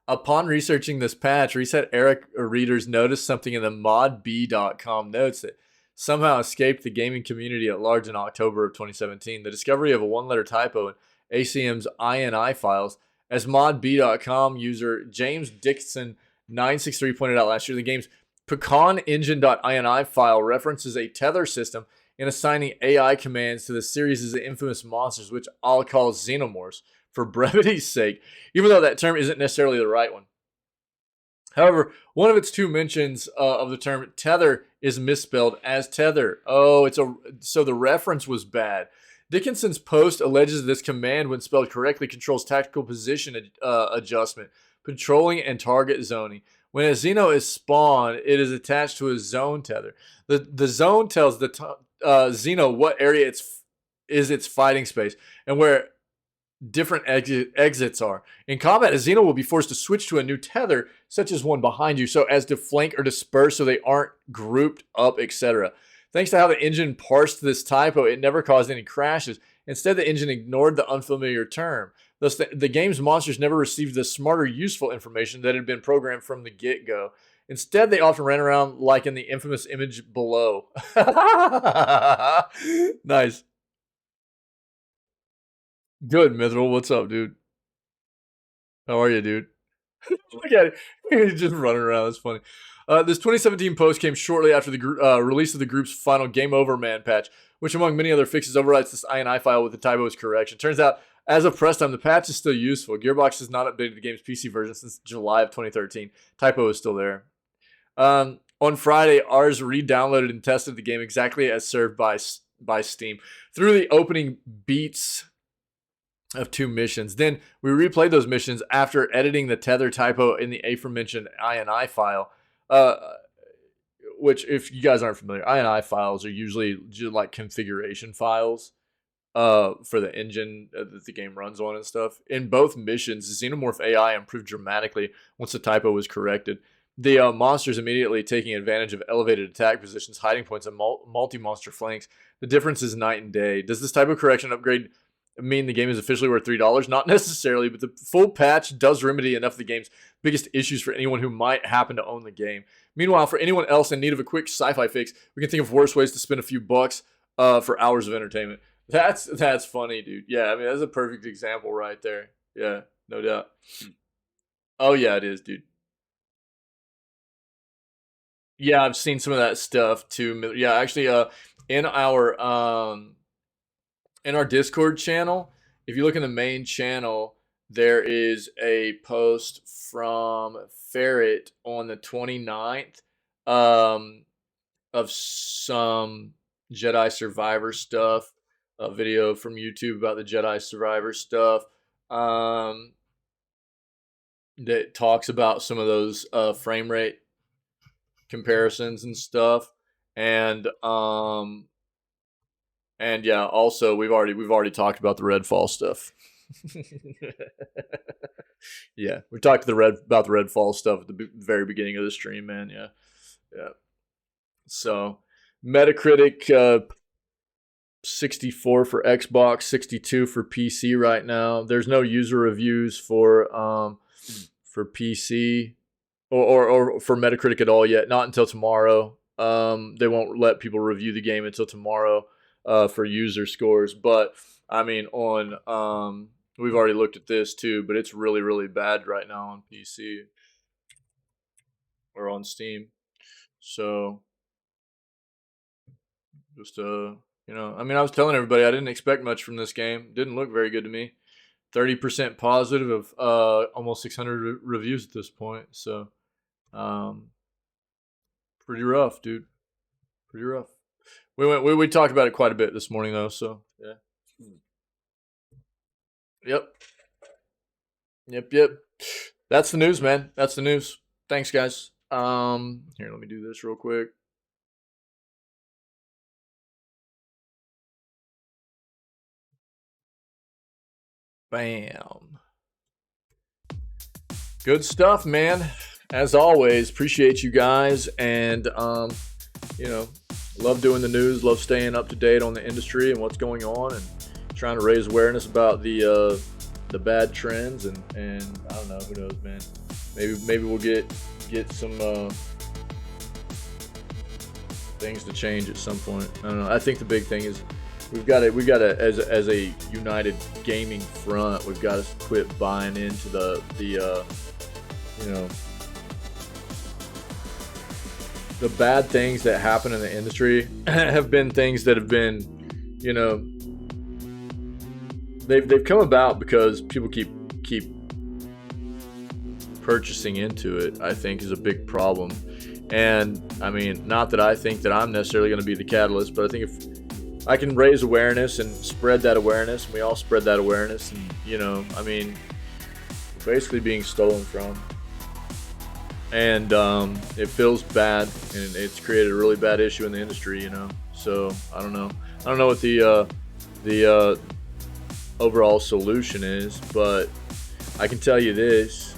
Upon researching this patch, Reset Era readers noticed something in the modb.com notes that somehow escaped the gaming community at large in October of 2017. The discovery of a one-letter typo in ACM's INI files, as modb.com user James Dixon 963 pointed out last year, the game's pecanengine.ini file references a tether system in assigning AI commands to the series' infamous monsters, which I'll call xenomorphs for brevity's sake, even though that term isn't necessarily the right one. However, one of its two mentions of the term tether is misspelled as tether. So the reference was bad. Dickinson's post alleges this command, when spelled correctly, controls tactical position adjustment, patrolling, and target zoning. When a Xeno is spawned, it is attached to a zone tether. The zone tells the Xeno what area is its fighting space and where different exits are. In combat, a Xeno will be forced to switch to a new tether, such as one behind you, so as to flank or disperse so they aren't grouped up, etc. Thanks to how the engine parsed this typo, it never caused any crashes. Instead, the engine ignored the unfamiliar term. Thus, the game's monsters never received the smarter, useful information that had been programmed from the get-go. Instead, they often ran around like in the infamous image below. Nice. Good, Mithril. What's up, dude? How are you, dude? Look at it. He's just running around. That's funny. This 2017 post came shortly after the release of the group's final Game Over Man patch, which among many other fixes overwrites this INI file with the typo's correction. Turns out, as of press time, the patch is still useful. Gearbox has not updated the game's PC version since July of 2013. Typo is still there. On Friday, ours re-downloaded and tested the game exactly as served by Steam through the opening beats of 2 missions. Then we replayed those missions after editing the tether typo in the aforementioned INI file. Which, if you guys aren't familiar, INI files are usually just like configuration files. for the engine that the game runs on and stuff. In both missions, the Xenomorph AI improved dramatically once the typo was corrected. The monsters immediately taking advantage of elevated attack positions, hiding points, and multi-monster flanks. The difference is night and day. Does this typo correction upgrade mean the game is officially worth $3? Not necessarily, but the full patch does remedy enough of the game's biggest issues for anyone who might happen to own the game. Meanwhile, for anyone else in need of a quick sci-fi fix, we can think of worse ways to spend a few bucks for hours of entertainment. That's funny, dude. Yeah, I mean, that's a perfect example right there. Yeah, no doubt. Oh, yeah, it is, dude. Yeah, I've seen some of that stuff too. Yeah, actually, in our Discord channel, if you look in the main channel, there is a post from Ferret on the 29th of some Jedi Survivor stuff. A video from YouTube about the Jedi Survivor stuff that talks about some of those frame rate comparisons and stuff, and yeah, also we've already talked about the Redfall stuff. Yeah, we talked about the Redfall stuff at the very beginning of the stream, man. Yeah. So Metacritic 64 for Xbox, 62 for PC right now. There's no user reviews for PC or for Metacritic at all yet. Not until tomorrow. They won't let people review the game until tomorrow for user scores. But I mean, on we've already looked at this too, but it's really, really bad right now on PC or on Steam. So just you know, I mean, I was telling everybody I didn't expect much from this game. It didn't look very good to me. 30% positive of almost 600 reviews at this point. So, pretty rough, dude. Pretty rough. We talked about it quite a bit this morning though. So yeah. Yep. That's the news, man. That's the news. Thanks, guys. Here, let me do this real quick. Bam. Good stuff, man. As always, appreciate you guys, and you know, love doing the news, love staying up to date on the industry and what's going on, and trying to raise awareness about the bad trends, and I don't know, who knows, man. Maybe we'll get some things to change at some point. I don't know. I think the big thing is we've got to as a united gaming front, we've got to quit buying into the you know, the bad things that happen in the industry have been things that have been, you know, they've come about because people keep purchasing into it. I think is a big problem. And I mean, not that I think that I'm necessarily going to be the catalyst, but I think if I can raise awareness and spread that awareness, and we all spread that awareness, and you know, I mean, basically being stolen from, and it feels bad, and it's created a really bad issue in the industry, you know. So I don't know what the overall solution is, but I can tell you this.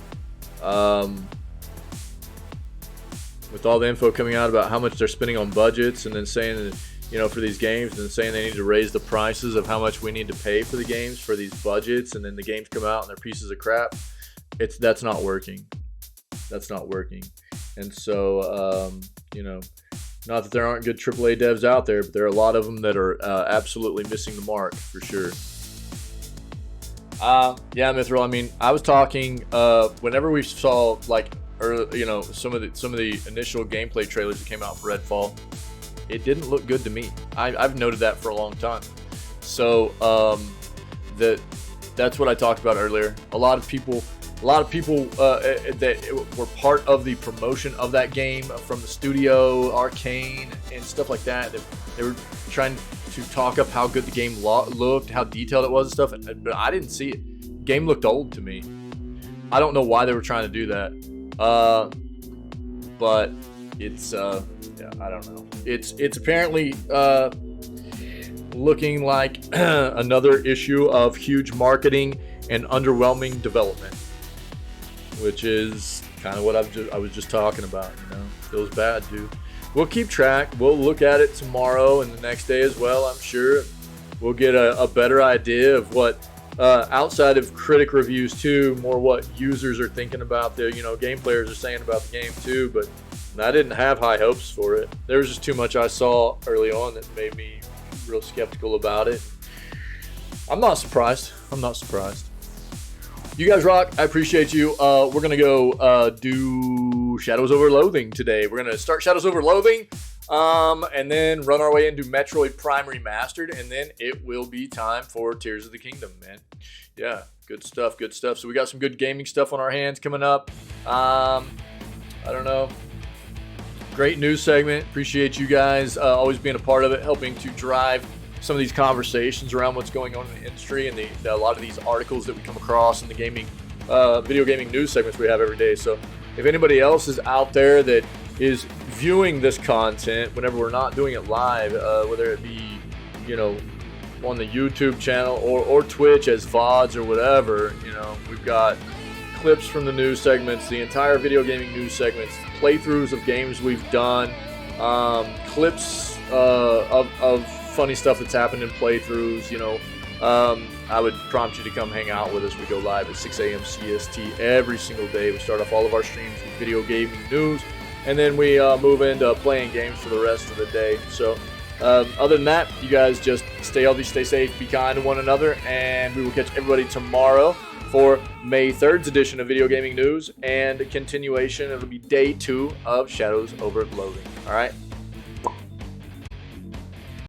With all the info coming out about how much they're spending on budgets, and then saying that, you know, for these games, and then saying they need to raise the prices of how much we need to pay for the games for these budgets, and then the games come out and they're pieces of crap, that's not working. That's not working. And so, you know, not that there aren't good AAA devs out there, but there are a lot of them that are absolutely missing the mark for sure. Yeah, Mithril. I mean, I was talking whenever we saw like, you know, some of the initial gameplay trailers that came out for Redfall, it didn't look good to me. I've noted that for a long time. So that's what I talked about earlier. A lot of people that were part of the promotion of that game from the studio, Arcane, and stuff like that. They were trying to talk up how good the game looked, how detailed it was and stuff, but I didn't see it. The game looked old to me. I don't know why they were trying to do that. But it's yeah, I don't know. It's apparently looking like another issue of huge marketing and underwhelming development, which is kind of what I was just talking about. You know, feels bad, dude. We'll keep track. We'll look at it tomorrow and the next day as well. I'm sure we'll get a better idea of what, outside of critic reviews too, more what users are thinking about the, you know, game players are saying about the game too. But I didn't have high hopes for it. There was just too much I saw early on that made me real skeptical about it. I'm not surprised. I'm not surprised. You guys rock. I appreciate you. We're going to go do Shadows Over Loathing today. We're going to start Shadows Over Loathing and then run our way into Metroid Prime Remastered, and then it will be time for Tears of the Kingdom, man. Yeah, good stuff, good stuff. So we got some good gaming stuff on our hands coming up. I don't know. Great news segment. Appreciate you guys always being a part of it, helping to drive some of these conversations around what's going on in the industry and a lot of these articles that we come across in the gaming, video gaming news segments we have every day. So if anybody else is out there that is viewing this content whenever we're not doing it live, whether it be, you know, on the YouTube channel or Twitch as VODs or whatever, you know, we've got clips from the news segments, the entire video gaming news segments, playthroughs of games we've done, clips of funny stuff that's happened in playthroughs. You know, I would prompt you to come hang out with us. We go live at 6 a.m. CST every single day. We start off all of our streams with video gaming news, and then we move into playing games for the rest of the day. So other than that, you guys just stay healthy, stay safe, be kind to one another, and we will catch everybody tomorrow for May 3rd's edition of Video Gaming News and a continuation. It'll be day 2 of Shadows Over Loathing. All right.